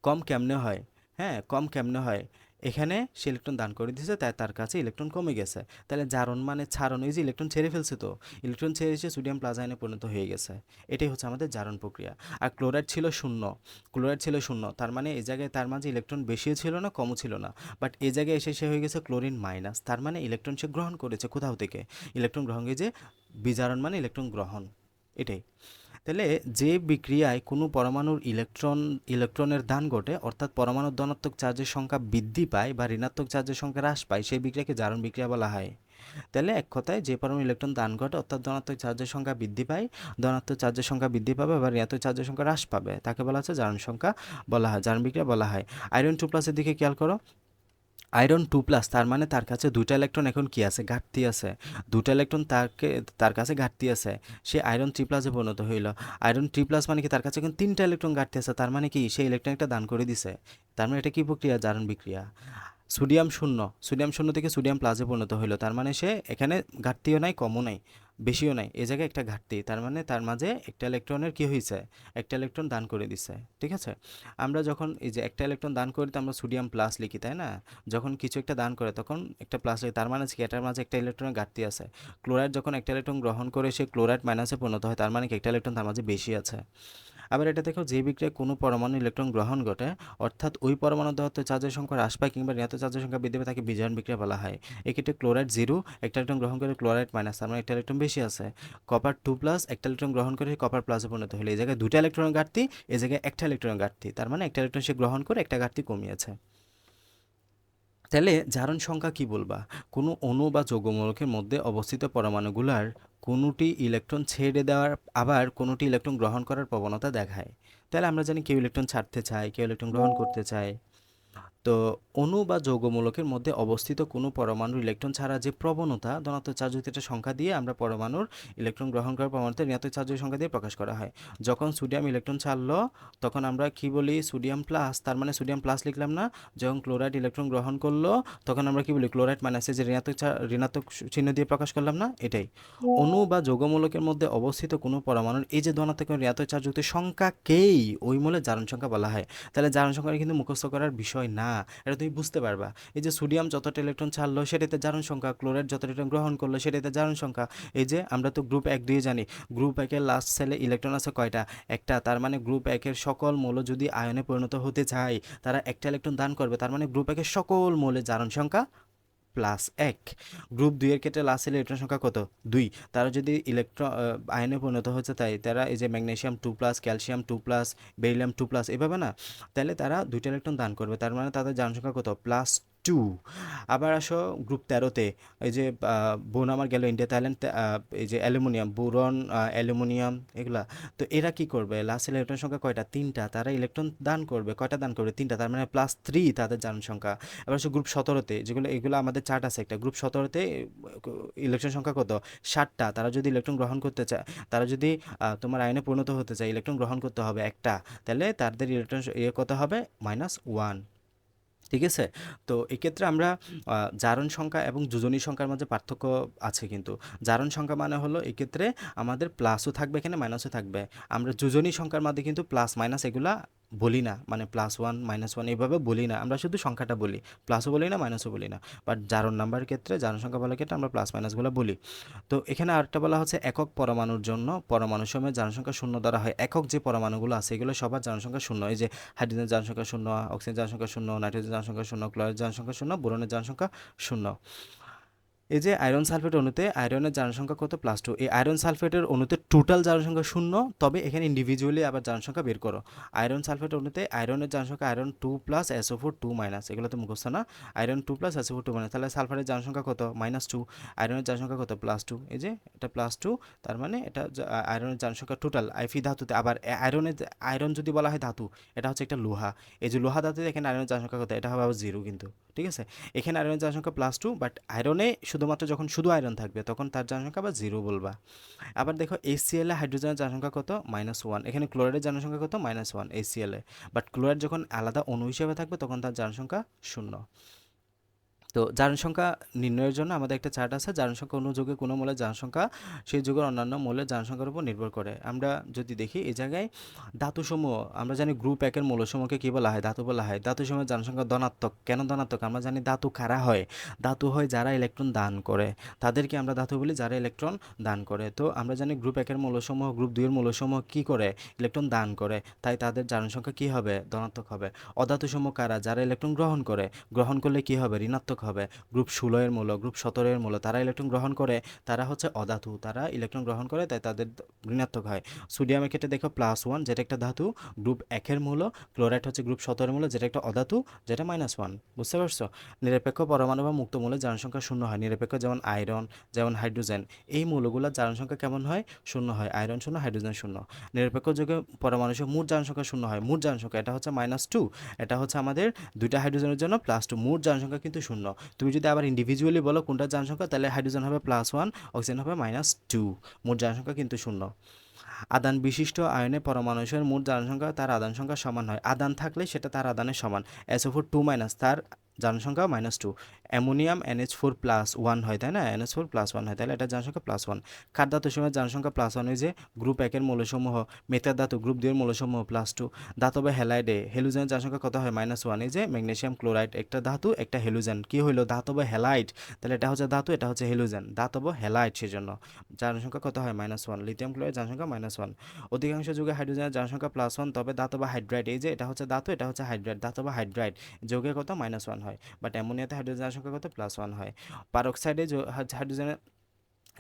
কম কেমনে হয়? হ্যাঁ, কম কেমনে হয়? এখানে সে ইলেকট্রন দান করে দিয়েছে, তাই তার কাছে ইলেকট্রন কমে গেছে। তাহলে জারণ মানে ছাড়ন, এই যে ইলেকট্রন ছেড়ে ফেলছে, তো ইলেকট্রন ছেড়ে এসে সোডিয়াম প্লাস আয়নে পরিণত হয়ে গেছে। এটাই হচ্ছে আমাদের জারণ প্রক্রিয়া। আর ক্লোরাইড ছিল 0, ক্লোরাইড ছিল 0, তার মানে এই জায়গায় তার মাঝে ইলেকট্রন বেশিও ছিল না, কমও ছিল না। বাট এই জায়গায় এসে সে হয়ে গেছে ক্লোরিন মাইনাস, তার মানে ইলেকট্রন সে গ্রহণ করেছে কোথাও থেকে। ইলেকট্রন গ্রহণ, এই যে বিজারণ মানে ইলেকট্রন গ্রহণ, এটাই। তাহলে যে বিক্রিয়ায় কোনো পরমাণুর ইলেকট্রনের দান ঘটে, অর্থাৎ পরমাণুর ধনাত্মক চার্জের সংখ্যা বৃদ্ধি পায় বা ঋণাত্মক চার্জের সংখ্যা হ্রাস পায়, সেই বিক্রিয়াকে জারণ বিক্রিয়া বলা হয়। তাহলে এক কথায় যে পরমাণু ইলেকট্রন দান ঘটে অর্থাৎ ধনাত্মক চার্জের সংখ্যা বৃদ্ধি পায়, ধনাত্মক চার্জের সংখ্যা বৃদ্ধি পাবে, আবার ঋণাত্মক চার্জের সংখ্যা হ্রাস পাবে, তাকে বলা হচ্ছে জারণ সংখ্যা বলা হয়, জারণ বিক্রিয়া বলা হয়। আয়রন 2+ দিকে খেয়াল করো, আয়রন 2+, তার মানে তার কাছে দুইটা ইলেকট্রন এখন কি আছে, ঘাটতি আছে, দুটা ইলেকট্রন তার কাছে ঘাটতি আছে, সে আয়রন 3+-এ পরিণত হইল। আয়রন 3+ মানে কি, তার কাছে এখন 3টা ইলেকট্রন ঘাটতি আছে, তার মানে কি সে ইলেকট্রন একটা দান করে দিছে, তার মানে এটা কি প্রক্রিয়া, জারণ বিক্রিয়া। সোডিয়াম শূন্য থেকে সোডিয়াম প্লাসে পরিণত হইলো, তার মানে সে এখানে ঘাটতিও নাই, কমও নাই, বেশিও নাই, এই জায়গায় একটা ঘাটতি, তার মানে তার মাঝে একটা ইলেকট্রনের কি হয়েছে, একটা ইলেকট্রন দান করে দিছে। ঠিক আছে, আমরা যখন এই যে একটা ইলেকট্রন দান করি তো আমরা সোডিয়াম প্লাস লিখি, তাই না? যখন কিছু একটা দান করে তখন একটা প্লাস লিখি, তার মানে কি এটার মাঝে একটা ইলেকট্রনের ঘাটতি আছে। ক্লোরাইড যখন একটা ইলেকট্রন গ্রহণ করে সে ক্লোরাইড মাইনাসে পরিণত হয়, তার মানে কি একটা ইলেকট্রন তার মাঝে বেশি আছে। আবার এটা দেখো, যে বিক্রিয়ায় কোনো পরমাণু ইলেকট্রন গ্রহণ ঘটে অর্থাৎ ওই পরমাণু ধনাত্মক চার্জের সংখ্যা হ্রাস পায় কিংবা ঋণাত্মক চার্জের সংখ্যা বৃদ্ধি পায় তাকে বিজারণ বিক্রিয়া বলা হয়। এক্ষেত্রে ক্লোরাইড 0 একটা ইলেকট্রন গ্রহণ করে ক্লোরাইড মাইনাস, তার মানে একটা ইলেকট্রন বেশি আছে। কপার 2+ একটা ইলেকট্রন গ্রহণ করে কপার প্লাসে পরিণত হলে এই জায়গায় দুটা ইলেকট্রনের ঘাটতি, এই জায়গায় একটা ইলেকট্রনের ঘাটতি, তার মানে একটা ইলেকট্রন সে গ্রহণ করে একটা ঘাটতি কমিয়েছে। তাহলে জারণ সংখ্যা কি বলবা, কোনো অণু বা যৌগমূলকের মধ্যে অবস্থিত পরমাণুগুলার কোনোটি ইলেকট্রন ছেড়ে দেওয়ার আবার কোনোটি ইলেকট্রন গ্রহণ করার প্রবণতা দেখায়। তাহলে আমরা জানি কেউ ইলেকট্রন ছাড়তে চায়, কেউ ইলেকট্রন গ্রহণ করতে চায়। তো অণু বা যৌগমূলকের মধ্যে অবস্থিত কোনো পরমাণুর ইলেকট্রন ছাড়া যে প্রবণতা, ধনাত্মক চার্জযুক্ত একটা সংখ্যা দিয়ে আমরা পরমাণুর ইলেকট্রন গ্রহণ করার প্রবণতা ঋণাত্মক চার্জের সংখ্যা দিয়ে প্রকাশ করা হয়। যখন সোডিয়াম ইলেকট্রন ছাড়লো তখন আমরা কি বলি, সোডিয়াম প্লাস, তার মানে সোডিয়াম প্লাস লিখলাম না। যখন ক্লোরাইড ইলেকট্রন গ্রহণ করলো তখন আমরা কি বলি, ক্লোরাইড মাইনাসে যে ঋণাত্মক চিহ্ন দিয়ে প্রকাশ করলাম না, এটাই। অণু বা যৌগমূলকের মধ্যে অবস্থিত কোনো পরমাণুর এই যে ধনাত্মক এবং ঋণাত্মক চার্জযুক্ত সংখ্যাকেই ওই মূলের জারণ সংখ্যা বলা হয়। তাহলে জারণ সংখ্যা কিন্তু মুখস্থ করার বিষয় না, এটা তুমি বুঝতে পারবা। এই যে সোডিয়াম যতটা ইলেকট্রন ছাড়লো সেটাতে জারণ সংখ্যা, ক্লোরাইড যতটা ইলেকট্রন গ্রহণ করলো সেটাতে জারণ সংখ্যা। এই যে আমরা তো গ্রুপ 1 দিয়ে জানি, গ্রুপ 1-এর লাস্ট সেলে ইলেকট্রন আছে কয়টা, একটা, তার মানে গ্রুপ 1-এর সকল মৌল যদি আয়নে পরিণত হতে চায় তারা একটা ইলেকট্রন দান করবে, তার মানে গ্রুপ 1-এর সকল মৌলের জারণ সংখ্যা +1। গ্রুপ 2-এর ক্ষেত্রে লাস্ট সেলে ইলেকট্রন সংখ্যা কত, 2, তারা যদি ইলেকট্রন আয়নে পরিণত হচ্ছে তাই তারা এই যে ম্যাগনেসিয়াম 2+, ক্যালসিয়াম 2+, বেরিলিয়াম 2+, এভাবে না, তাহলে তারা দুইটা ইলেকট্রন দান করবে, তার মানে তাদের জারণ সংখ্যা কত, +2। আবার আসো গ্রুপ 13-তে, এই যে বোন আমার গেল ইন্ডিয়া, থাইল্যান্ড, এই যে অ্যালুমিনিয়াম, বোরন, অ্যালুমিনিয়াম, এগুলা, তো এরা কি করবে, লাস্ট ইলেকট্রন সংখ্যা কয়টা, 3টা, তারা ইলেকট্রন দান করবে, কয়টা দান করবে, 3টা, তার মানে +3 তাদের জারণ সংখ্যা। এবার আসো গ্রুপ 17-তে, যেগুলো এগুলো আমাদের চার্ট আছে একটা, গ্রুপ 17-তে ইলেকট্রন সংখ্যা কত, 7টা, তারা যদি ইলেকট্রন গ্রহণ করতে চায়, তারা যদি তোমার আয়নে পরিণত হতে চায় ইলেকট্রন গ্রহণ করতে হবে একটা, তাহলে তাদের ইলেকট্রন কত হবে, -1। ঠিক আছে, তো এক্ষেত্রে আমরা জারণ সংখ্যা এবং যোজনী সংখ্যার মাঝে পার্থক্য আছে কিন্তু। জারণ সংখ্যা মানে হলো এক্ষেত্রে আমাদের প্লাসও থাকবে এখানে, মাইনাসও থাকবে। আমরা যোজনী সংখ্যার মধ্যে কিন্তু প্লাস মাইনাস এগুলা বলি না, মানে +1 -1 এইভাবে বলি না, আমরা শুধু সংখ্যাটা বলি, প্লাসও বলি না মাইনাসও বলি না। বাট জারণ নাম্বারের ক্ষেত্রে, জারণ সংখ্যা বলার ক্ষেত্রে আমরা প্লাস মাইনাসগুলো বলি। তো এখানে আরেকটা বলা হচ্ছে একক পরমাণুর জন্য পরমাণুর সময় জারণ সংখ্যা 0 ধরা হয়। একক যে পরমাণুগুলো আছে এগুলো সবার জারণ সংখ্যা 0, এই যে হাইড্রোজেনের জারণ সংখ্যা 0, অক্সিজেনের জারণ সংখ্যা 0, নাইট্রোজেনের জারণ সংখ্যা 0, ক্লোরাইডের জারণ সংখ্যা 0, বোরনের জারণ সংখ্যা 0। এই যে আয়রন সালফেট অণুতে আয়রনের জারণ সংখ্যা কত, +2। এই আয়রন সালফেটের অণুতে টোটাল জারণ সংখ্যা 0, তবে এখানে ইন্ডিভিজুয়ালি আবার জারণ সংখ্যা বের করো। আয়রন সালফেট অণুতে আয়রনের জারণ সংখ্যা আয়রন 2+ SO4 2-, এগুলো তো মুখস্থ না, আয়রন 2+ SO4 2-, তাহলে সালফারের জারণ সংখ্যা কত, -2, আয়রনের জারণ সংখ্যা কত, +2, এই যে এটা +2, তার মানে এটা আয়রনের জারণ সংখ্যা টোটাল। Fe ধাতুতে আবার আয়রন যদি বলা হয় ধাতু, এটা হচ্ছে একটা লোহা, এই যে লোহা ধাতুতে এখানে আয়রনের জারণ সংখ্যা কত, এটা হবে আবার 0 কিন্তু। ঠিক আছে, এখানে আয়রনের জারণ সংখ্যা +2, বাট আয়রনে শুধুমাত্র যখন শুধু আয়রন থাকবে তখন তার জারণ সংখ্যা আবার 0 বলবা। আবার দেখো HCl এ হাইড্রোজেনের জারণ সংখ্যা কত, -1, এখানে ক্লোরাইডের জারণ সংখ্যা কত, -1 HCl এ, বাট ক্লোরাইড যখন আলাদা অণু হিসেবে থাকবে তখন তার জারণ সংখ্যা 0। তো জারণ সংখ্যা নির্ণয়ের জন্য আমাদের একটা চার্ট আছে, জারণ সংখ্যা অন্য যৌগের কোনো মৌলের জারণ সংখ্যা সেই যৌগের অন্যান্য মৌলের জারণ সংখ্যার উপর নির্ভর করে। আমরা যদি দেখি এই জায়গায় ধাতুসমূহ, আমরা জানি গ্রুপ 1-এর মৌলসমূহকে কী বলা হয়, ধাতু বলা হয়। ধাতুসমূহের জারণ সংখ্যা ধনাত্মক, কেন ধনাত্মক, আমরা জানি ধাতু কারা হয়, ধাতু হয় যারা ইলেকট্রন দান করে, তাদেরকে আমরা ধাতু বলি যারা ইলেকট্রন দান করে। তো আমরা জানি গ্রুপ 1-এর মৌলসমূহ গ্রুপ 2-এর মৌলসমূহ কী করে, ইলেকট্রন দান করে, তাই তাদের জারণ সংখ্যা কী হবে, ধনাত্মক হবে। অধাতুসমূহ কারা, যারা ইলেকট্রন গ্রহণ করে, গ্রহণ করলে কী হবে, ঋণাত্মক হবে। গ্রুপ 16 এর মূল, গ্রুপ 17 এর মূল, তারা ইলেকট্রন গ্রহণ করে, তারা হচ্ছে অধাতু, তারা ইলেকট্রন গ্রহণ করে, তাই তাদের ঋণাত্মক হয়। সোডিয়ামের ক্ষেত্রে দেখো +1 যেটা একটা ধাতু, গ্রুপ 1 এর মূল, ক্লোরাইড হচ্ছে গ্রুপ 17 এর মূল যেটা একটা অধাতু, যেটা -1, বুঝতে পারছো? নিরপেক্ষ পরমাণু বা মুক্ত মূলে জারণ সংখ্যা শূন্য হয়। নিরপেক্ষ যেমন আয়রন, যেমন হাইড্রোজেন, এই মূলগুলোর জারণ সংখ্যা কেমন হয়? শূন্য হয়। আয়রন শূন্য, হাইড্রোজেন শূন্য। নিরপেক্ষ যৌগে পরমাণু মোট জারণ সংখ্যা শূন্য হয়। মোট জারণ সংখ্যা এটা হচ্ছে -2, এটা হচ্ছে আমাদের দুইটা হাইড্রোজেনের জন্য +2, মোট জারণ সংখ্যা কিন্তু শূন্য। তুমি যদি আবার ইন্ডিভিজুয়ালি বলো কোনটা জারণ সংখ্যা, তাহলে হাইড্রোজেন হবে +1, অক্সিজেন হবে -2, মোট জারণ সংখ্যা কিন্তু শূন্য। আদান বিশিষ্ট আয়নে পরমাণুর মোট জারণ সংখ্যা তার আদান সংখ্যা সমান হয়। আদান থাকলে সেটা তার আদানের সমান। SO4 2- তার জারণ সংখ্যা -2। অ্যামোনিয়াম NH4+1 হয়, তাই না? NH4+1 হয়, তাহলে এটা জারণ সংখ্যা +1। কার ধাতু সময় জারণ সংখ্যা +1 হয় যে গ্রুপ 1 এর মৌলসমূহ, মেথের ধাতু গ্রুপ 2 এর মৌলসমূহ +2। ধাতবে হ্যালাইডে হেলুজেনের জারণ সংখ্যা কত হয়? -1। এই যে ম্যাগনেসিয়াম ক্লোরাইড একটা ধাতু, একটা হেলুজেন, কি হইলো? ধাতবে হ্যালাইড, তাহলে এটা হচ্ছে ধাতু, এটা হচ্ছে হেলুজেন, ধাতব হ্যালাইড, সেজন্য জারণ সংখ্যা কত হয়? -1। লিথিয়াম ক্লোরাইড জারণ সংখ্যা -1। অধিকাংশ যৌগে হাইড্রোজেনের জারণ সংখ্যা +1, তবে ধাতব হাইড্রাইড, এই যে এটা হচ্ছে ধাতু, এটা হচ্ছে হাইড্রাইড, ধাতব হাইড্রাইড যৌগে কত? -1 হয়। বাট অ্যামোনিয়াতে হাইড্রোজেন জারণ সংখ্যা কত? +1 হয়। পারক্সাইডে হাইড্রোজেনের,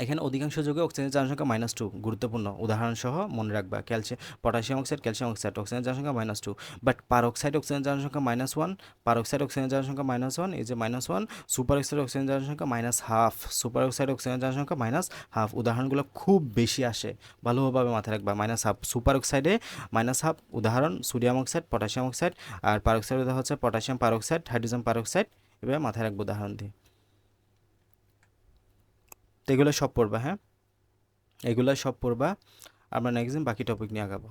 এখানে অধিকাংশ যৌগে অক্সিজেনের জারণ সংখ্যা -2, গুরুত্বপূর্ণ উদাহরণ সহ মনে রাখবা। পটাশিয়াম অক্সাইড, ক্যালসিয়াম অক্সাইড, অক্সিজেনের জারণ সংখ্যা -2। বাট পারক্সাইড অক্সিজেনের জারণ সংখ্যা -1, পারক্সাইড অক্সিজেনের জারণ সংখ্যা -1, এই যে -1। সুপার অক্সাইড অক্সিজেনের জারণ সংখ্যা -1/2, সুপার অক্সাইড অক্সিজেনের জারণ সংখ্যা -1/2। উদাহরণগুলো খুব বেশি আসে, ভালোভাবে মাথায় রাখবা। -1/2 সুপার অক্সাইডে, -1/2 উদাহরণ সোডিয়াম অক্সাইড, পটাশিয়াম অক্সাইড, আর পারক্সাইড উদাহরণ হচ্ছে পটাশিয়াম পারক্সাইড, হাইড্রোজেন পারক্সাইড, এভাবে মাথায় রাখবো উদাহরণ দিয়ে। তো এগুলো সব পড়বা, হ্যাঁ, এগুলো সব পড়বা। আমরা নেক্সট দিন বাকি টপিক নিয়ে আগাবো।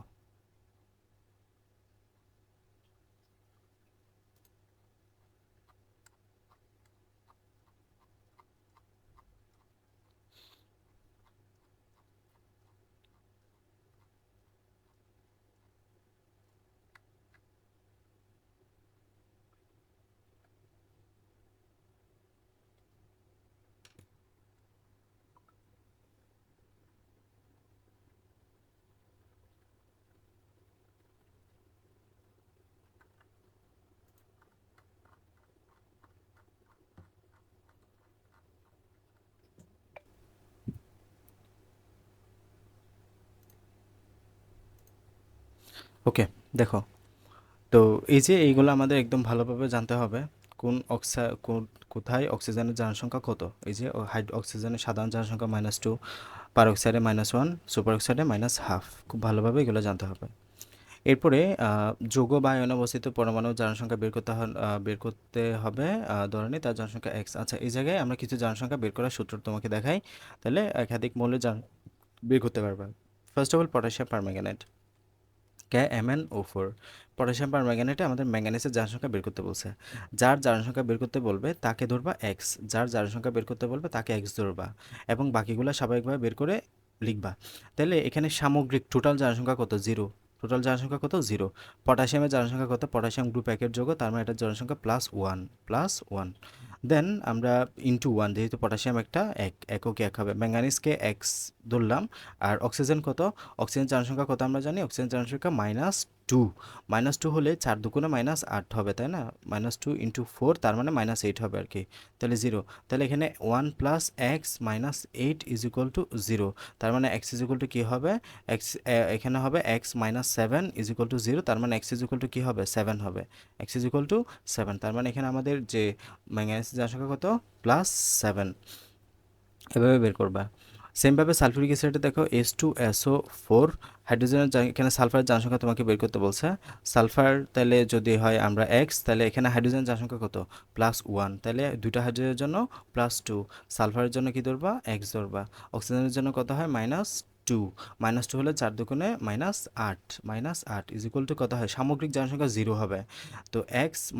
ওকে, দেখো, তো এই যে এইগুলো আমাদের একদম ভালোভাবে জানতে হবে। কোন কোথায় অক্সিজেনের জারণ সংখ্যা কত। এই যে অক্সিজেনের সাধারণ জারণ সংখ্যা -2, পারঅক্সাইডে -1, সুপার অক্সাইডে -1/2, খুব ভালোভাবে এগুলো জানতে হবে। এরপরে যৌগ বা আয়নে অবস্থিত পরমাণুর জারণ সংখ্যা বের করতে হবে। ধরে নিই তার জারণ সংখ্যা x। আচ্ছা, এই জায়গায় আমরা কিছু জারণ সংখ্যা বের করার সূত্র তোমাকে দেখাই, তাহলে একাধিক মৌলের জারণ বের করতে পারবা। First of all potassium permanganate, KMnO4। Potassium পারম্যাঙ্গানেটে আমাদের ম্যাঙ্গানিজের জারণ সংখ্যা বের করতে বলছে। যার জারণ সংখ্যা বের করতে বলবে তাকে ধরবা x, যার জারণ সংখ্যা বের করতে বলবে তাকে x ধরবা, এবং বাকিগুলো স্বাভাবিকভাবে বের করে লিখবা। তাহলে এখানে সামগ্রিক টোটাল জারণ সংখ্যা কত? 0। টোটাল জারণ সংখ্যা কত? 0। পটাশিয়ামের জারণ সংখ্যা কত? পটাশিয়াম গ্রুপ 1 এর যৌগ, তার মানে এটার জারণ সংখ্যা +1। দেন আমরা ×1, যেহেতু পটাশিয়াম একটা এককে এক হবে, ম্যাঙ্গানিজকে x ধরলাম। আর অক্সিজেন কত? অক্সিজেন জারণ সংখ্যা কত আমরা জানি? অক্সিজেন জারণ সংখ্যা -2। -2 হলে 4 দুগুণে -8 হবে, তাই না? -2 × 4, তার মানে -8 হবে আর কি, তাহলে 0। তাহলে এখানে 1 + x - 8 = 0, তার মানে x কি হবে? x এখানে হবে x - 7 = 0, তার মানে x কি হবে? 7 হবে। x 7, তার মানে এখানে আমাদের যে ম্যাঙ্গানিজ জারণ সংখ্যা কত? +7। এভাবে বের করবা। সেমভাবে সালফিউরিক অ্যাসিডে দেখো H2SO4, হাইড্রোজেনের এখানে সালফারের জারণ সংখ্যা তোমাকে বের করতে বলছে। সালফার তাহলে যদি হয় আমরা x, তাহলে এখানে হাইড্রোজেনের জারণ সংখ্যা কত? +1, তাহলে দুইটা হাইড্রোজেনের জন্য +2, সালফারের জন্য কি ধরবা? x ধরবা। অক্সিজেনের জন্য কত হয়? -2। -2 হলে 4 দুগুণে -8, -8 কত হয়? সামগ্রিক জারণ সংখ্যা 0 হবে। তো x -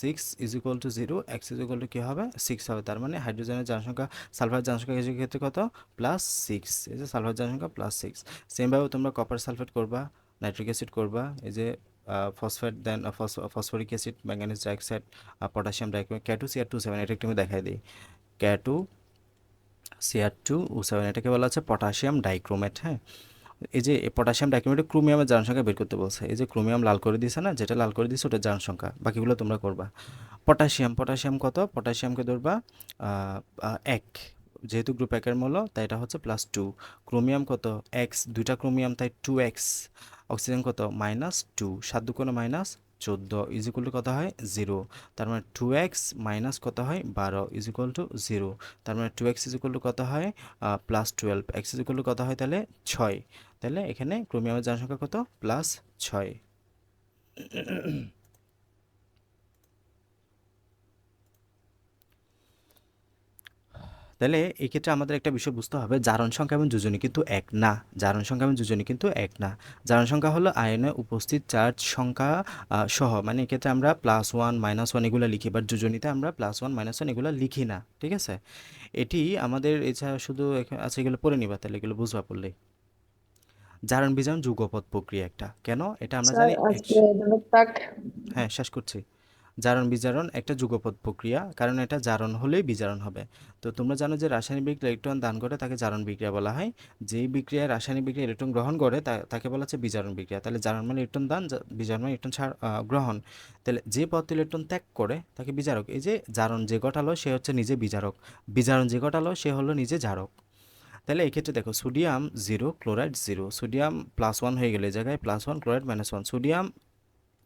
6 = 0, x কি হবে? 6 হবে, তার মানে হাইড্রোজেনের জারণ সংখ্যা, সালফারের জারণ সংখ্যা এর ক্ষেত্রে কত? +6। এই যে সালফারের জারণ সংখ্যা +6। সেমভাবে তোমরা কপার সালফেট করবা, নাইট্রিক অ্যাসিড করবা, এই যে phosphate, then phosphoric acid, manganese dioxide, potassium dichromate, K2Cr2O7, এটা একটু আমি দেখাই দিই। K2Cr2O7, এটাকে বলা হচ্ছে পটাশিয়াম ডাইক্রোমেট, হ্যাঁ। এই যে পটাশিয়াম ডাইক্রোমেটে ক্রোমিয়ামের জারণ সংখ্যা বের করতে বলছে। এই যে ক্রোমিয়াম লাল করে দিছে না, যেটা লাল করে দিছে ওটা জারণ সংখ্যা, বাকিগুলো তোমরা করবা। পটাশিয়াম কত? পটাশিয়ামকে ধরবা 1, যেহেতু গ্রুপ একের মূল্য তাই এটা হচ্ছে +2। ক্রোমিয়াম কত? এক্স, দুইটা ক্রোমিয়াম তাই 2x। অক্সিজেন কত? -2, 7 দুগুণে -14 ইজ ইকুয়াল টু কত হয়? 0। তার মানে 2x মাইনাস কত হয়? 12 ইজ ইকুয়াল টু 0। তার মানে 2x ইজ ইকুয়াল টু কত হয়? +12। x ইজ ইকুয়াল টু কত হয় তাহলে? 6। তাহলে এখানে ক্রোমিয়ামের জনসংখ্যা কত? +6। তাহলে এই ক্ষেত্রে আমাদের একটা বিষয় বুঝতে হবে, জারণ সংখ্যা এবং যোজনী কিন্তু এক না। জারণ সংখ্যা এবং যোজনী কিন্তু এক না। জারণ সংখ্যা হলো আয়নে উপস্থিত চার্জ সংখ্যা সহ, মানে এক্ষেত্রে আমরা +1 -1 এগুলো লিখি, বাট যোজনীতে আমরা +1 -1 এগুলো লিখি না, ঠিক আছে? এটি আমাদের এছাড়া শুধু আছে, এগুলো পড়ে নিবা, তাহলে এগুলো বুঝবা পড়লেই। জারণ বিজারণ যুগপৎ প্রক্রিয়া একটা, কেন এটা আমরা স্যার জানি আজকে ধন্যবাদ থাক। হ্যাঁ, শেষ করছি। জারণ বিজারণ একটা যুগপৎ প্রক্রিয়া, কারণ এটা জারণ হলেই বিজারণ হবে। তো তোমরা জানো যে রাসায়নিক বিক্রিয়া ইলেকট্রন দান করে তাকে জারণ বিক্রিয়া বলা হয়। যেই বিক্রিয়ায় রাসায়নিক বিক্রিয়া ইলেকট্রন গ্রহণ করে তাকে বলা হচ্ছে বিজারণ বিক্রিয়া। তাহলে জারণ মানে ইলেকট্রন দান, বিজারণ মানে ইলেকট্রন গ্রহণ। তাহলে যে পদার্থ ইলেকট্রন ত্যাগ করে তাকে বিজারক। এই যে জারণ যে ঘটালো সে হচ্ছে নিজে বিজারক, বিজারণ যে ঘটালো সে হলো নিজে জারক। তাহলে এই ক্ষেত্রে দেখো, সোডিয়াম 0, ক্লোরাইড 0, সোডিয়াম +1 হয়ে গেলে এই জায়গায় +1, ক্লোরাইড -1। সোডিয়াম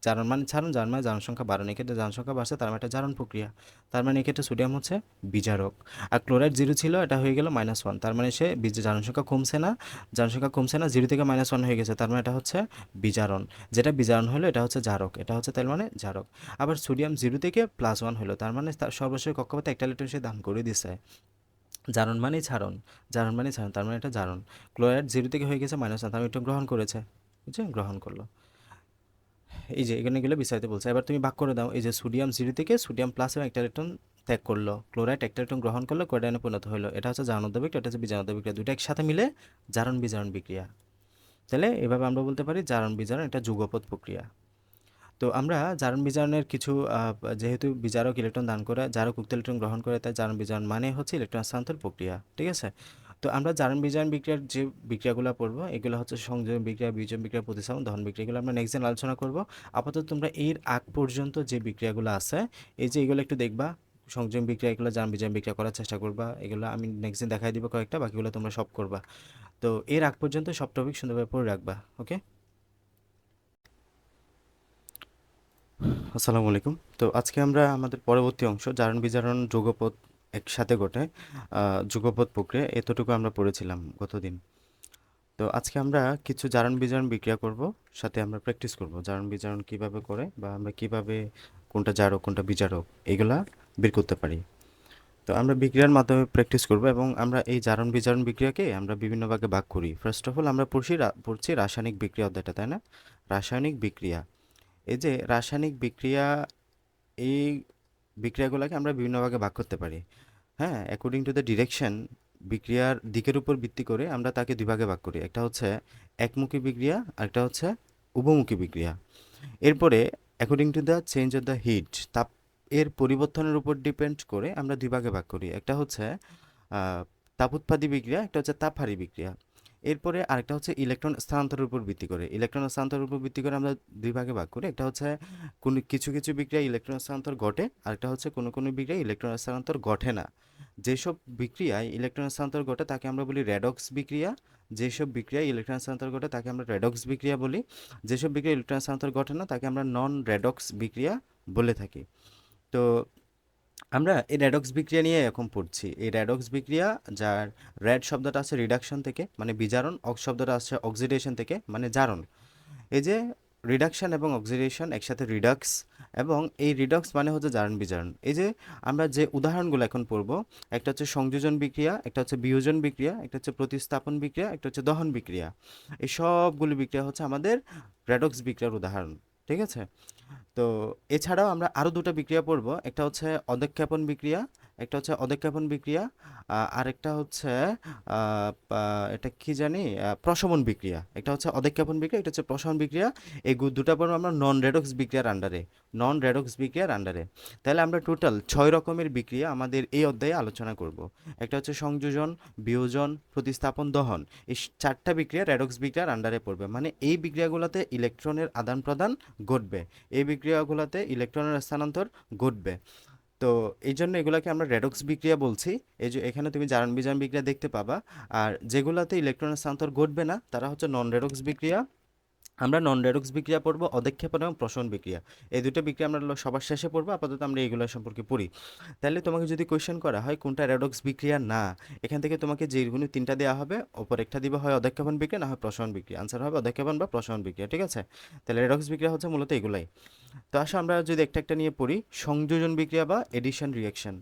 জারণ মানে ছাড়ুন, জারণ মানে জারণ সংখ্যা বাড়ানো, এক্ষেত্রে জারণ সংখ্যা বাড়ছে, তার মানে একটা জারণ প্রক্রিয়া। তার মানে এক্ষেত্রে সোডিয়াম হচ্ছে বিজারক। আর ক্লোরাইড 0 ছিল, এটা হয়ে গেল -1, তার মানে সে জারণ সংখ্যা কমছে না, জারণ সংখ্যা কমছে না, 0 থেকে -1 হয়ে গেছে, তার মানে এটা হচ্ছে বিজারণ। যেটা বিজারণ হলো এটা হচ্ছে জারক, এটা হচ্ছে তার মানে জারক। আবার সোডিয়াম 0 থেকে +1 হলো, তার মানে তার সর্বশেষ কক্ষপথে একটা ইলেকট্রন সে দান করে দিছে। জারণ মানে ছাড়ন, জারণ মানে ছাড়ন, তার মানে এটা জারণ। ক্লোরাইড 0 থেকে হয়ে গেছে -1, তার মানে একটু গ্রহণ করেছে, বুঝছে, গ্রহণ করলো। এই যে এখানে গেলে বিস্তারিত বলছে। এবার তুমি ভাগ করে দাও, এই যে সোডিয়াম 0 থেকে সোডিয়াম প্লাস এবং একটা ইলেকট্রন ত্যাগ করলো, ক্লোরাইড একটা ইলেকট্রন গ্রহণ করলো, ক্লোরাইডে পরিণত হলো। এটা হচ্ছে জারণোদ্দীপক বিক্রিয়া, এটা হচ্ছে বিজারণোদ্দীপক বিক্রিয়া, দুইটা একসাথে মিলে জারণ বিজারণ বিক্রিয়া। তাহলে এভাবে আমরা বলতে পারি জারণ বিজারণ এটা যুগপৎ প্রক্রিয়া। তো আমরা জারণ বিজারণের কিছু যেহেতু বিজারক ইলেকট্রন দান করে, জারক উক্ত ইলেকট্রন গ্রহণ করে, তাই জারণ বিজারণ মানে হচ্ছে ইলেকট্রন স্থানান্তর প্রক্রিয়া, ঠিক আছে? তো আমরা জারণ বিজারণ বিক্রিয়ার যে বিক্রিয়াগুলো পড়বো এগুলো হচ্ছে সংযোজন বিক্রিয়া, বিয়োজন বিক্রিয়া, প্রতিস্থাপন, দহন বিক্রিয়া, এগুলো আমরা নেক্সট দিন আলোচনা করব। আপাতত তোমরা এর আগ পর্যন্ত যে বিক্রিয়াগুলো আছে এই যে এগুলো একটু দেখবা, সংযোজন বিক্রিয়া, এগুলো জারণ বিজারণ বিক্রিয়া করার চেষ্টা করবা, এগুলো আমি নেক্সট দিন দেখাই দিব কয়েকটা, বাকিগুলো তোমরা সব করবা। তো এর আগ পর্যন্ত সব টপিক সুন্দরভাবে পড়ে রাখবা, ওকে? আসসালামু আলাইকুম। তো আজকে আমরা আমাদের পরবর্তী অংশ জারণ বিজারণ যুগপৎ একসাথে ঘটে, যুগপৎ প্রক্রিয়া, এতটুকু আমরা পড়েছিলাম গতদিন। তো আজকে আমরা কিছু জারণ বিজারণ বিক্রিয়া করব, সাথে আমরা প্র্যাকটিস করব জারণ বিজারণ কিভাবে করে, বা আমরা কিভাবে কোনটা জারক কোনটা বিজারক এগুলা বের করতে পারি। তো আমরা বিক্রিয়ার মাধ্যমে প্র্যাকটিস করব, এবং আমরা এই জারণ বিজারণ বিক্রিয়াকে আমরা বিভিন্ন ভাগে ভাগ করি। ফার্স্ট অফ অল আমরা পড়ছি রাসায়নিক বিক্রিয়া অধ্যায়টা, তাই না? রাসায়নিক বিক্রিয়া, এই যে রাসায়নিক বিক্রিয়া, এই বিক্রিয়াগুলোকে আমরা বিভিন্ন ভাগে ভাগ করতে পারি। হ্যাঁ, অ্যাকর্ডিং টু দ্য ডিরেকশন, বিক্রিয়ার দিকের উপর ভিত্তি করে আমরা তাকে দুই ভাগে ভাগ করি। একটা হচ্ছে একমুখী বিক্রিয়া, আরেকটা হচ্ছে উভমুখী বিক্রিয়া। এরপরে according to the change of the heat, তাপ এর পরিবর্তনের উপর ডিপেন্ড করে আমরা দুই ভাগে ভাগ করি। একটা হচ্ছে তাপোৎপাদী বিক্রিয়া, একটা হচ্ছে তাপহারী বিক্রিয়া। এরপরে আরেকটা হচ্ছে ইলেকট্রন স্থানান্তরের উপর ভিত্তি করে, ইলেকট্রন স্থানান্তরের উপর ভিত্তি করে আমরা দুই ভাগে ভাগ করি। একটা হচ্ছে কোনো কিছু কিছু বিক্রিয়া ইলেকট্রন স্থানান্তর ঘটে, আরেকটা হচ্ছে কোনো কোনো বিক্রিয়া ইলেকট্রন স্থানান্তর ঘটে না। যেসব বিক্রিয়ায় ইলেকট্রন স্থানান্তর ঘটে তাকে আমরা বলি রেডক্স বিক্রিয়া, যেসব বিক্রিয়ায় ইলেকট্রন স্থানান্তর ঘটে তাকে আমরা রেডক্স বিক্রিয়া বলি, যেসব বিক্রিয়া ইলেকট্রন স্থানান্তর ঘটে না তাকে আমরা নন রেডক্স বিক্রিয়া বলে থাকি। তো আমরা এই রেডক্স বিক্রিয়া নিয়ে এখন পড়ছি। এই রেডক্স বিক্রিয়া, যার রেড শব্দটা আছে রিডাকশন থেকে মানে বিজারণ, অক্স শব্দটা আছে অক্সিডেশন থেকে মানে জারণ। এই যে রিডাকশন এবং অক্সিডেশন একসাথে রিডাক্স, এবং এই রিডক্স মানে হচ্ছে জারণ বিজারণ। এই যে আমরা যে উদাহরণগুলো এখন পড়ব, একটা হচ্ছে সংযোজন বিক্রিয়া, একটা হচ্ছে বিয়োজন বিক্রিয়া, একটা হচ্ছে প্রতিস্থাপন বিক্রিয়া, একটা হচ্ছে দহন বিক্রিয়া। এই সবগুলো বিক্রিয়া হচ্ছে আমাদের রেডক্স বিক্রিয়ার উদাহরণ, ঠিক আছে? তো এছাড়াও আমরা আরও দুটো বিক্রিয়া পড়ব, একটা হচ্ছে অধঃক্ষেপণ বিক্রিয়া, একটা হচ্ছে অধঃক্ষেপণ বিক্রিয়া, আরেকটা হচ্ছে এটা কি জানি, প্রশমন বিক্রিয়া। একটা হচ্ছে অধঃক্ষেপণ বিক্রিয়া, এটা হচ্ছে প্রশমন বিক্রিয়া। এই দুটা পড়বো আমরা নন রেডক্স বিক্রিয়ার আন্ডারে, নন রেডক্স বিক্রিয়ার আন্ডারে। তাহলে আমরা টোটাল 6 রকমের বিক্রিয়া আমাদের এই অধ্যায়ে আলোচনা করব। একটা হচ্ছে সংযোজন, বিয়োজন, প্রতিস্থাপন, দহন। এই 4টা বিক্রিয়া রেডক্স বিক্রিয়ার আন্ডারে পড়বে, মানে এই বিক্রিয়াগুলোতে ইলেকট্রনের আদান প্রদান ঘটবে, এই বিক্রিয়াগুলোতে ইলেকট্রনের স্থানান্তর ঘটবে। তো এই জন্য এগুলোকে আমরা রেডক্স বিক্রিয়া বলছি। এই যে এখানে তুমি জারণ বিজারণ বিক্রিয়া দেখতে পাবা। আর যেগুলোতে ইলেকট্রনের স্থানান্তর ঘটবে না তারা হচ্ছে নন রেডক্স বিক্রিয়া। আমরা নন রেডক্স বিক্রিয়া পড়বো, অধঃক্ষেপণ এবং প্রশমন বিক্রিয়া। এই দুটো বিক্রিয়া আমরা সবার শেষে পড়বো, আপাতত আমরা এইগুলো সম্পর্কে পড়ি। তাহলে তোমাকে যদি কোয়েশ্চেন করা হয় কোনটা রেডক্স বিক্রিয়া না, এখান থেকে তোমাকে যেগুলো 3টা দেওয়া হবে ওপর একটা দিবে, হয় অধঃক্ষেপণ বিক্রিয়া না হয় প্রশমন বিক্রিয়া। আনসার হবে অধঃক্ষেপণ বা প্রশমন বিক্রিয়া, ঠিক আছে? তাহলে রেডক্স বিক্রিয়া হচ্ছে মূলত এগুলাই। তো আসো আমরা যদি একটা একটা নিয়ে পড়ি, সংযোজন বিক্রিয়া বা এডিশন রিয়াকশন।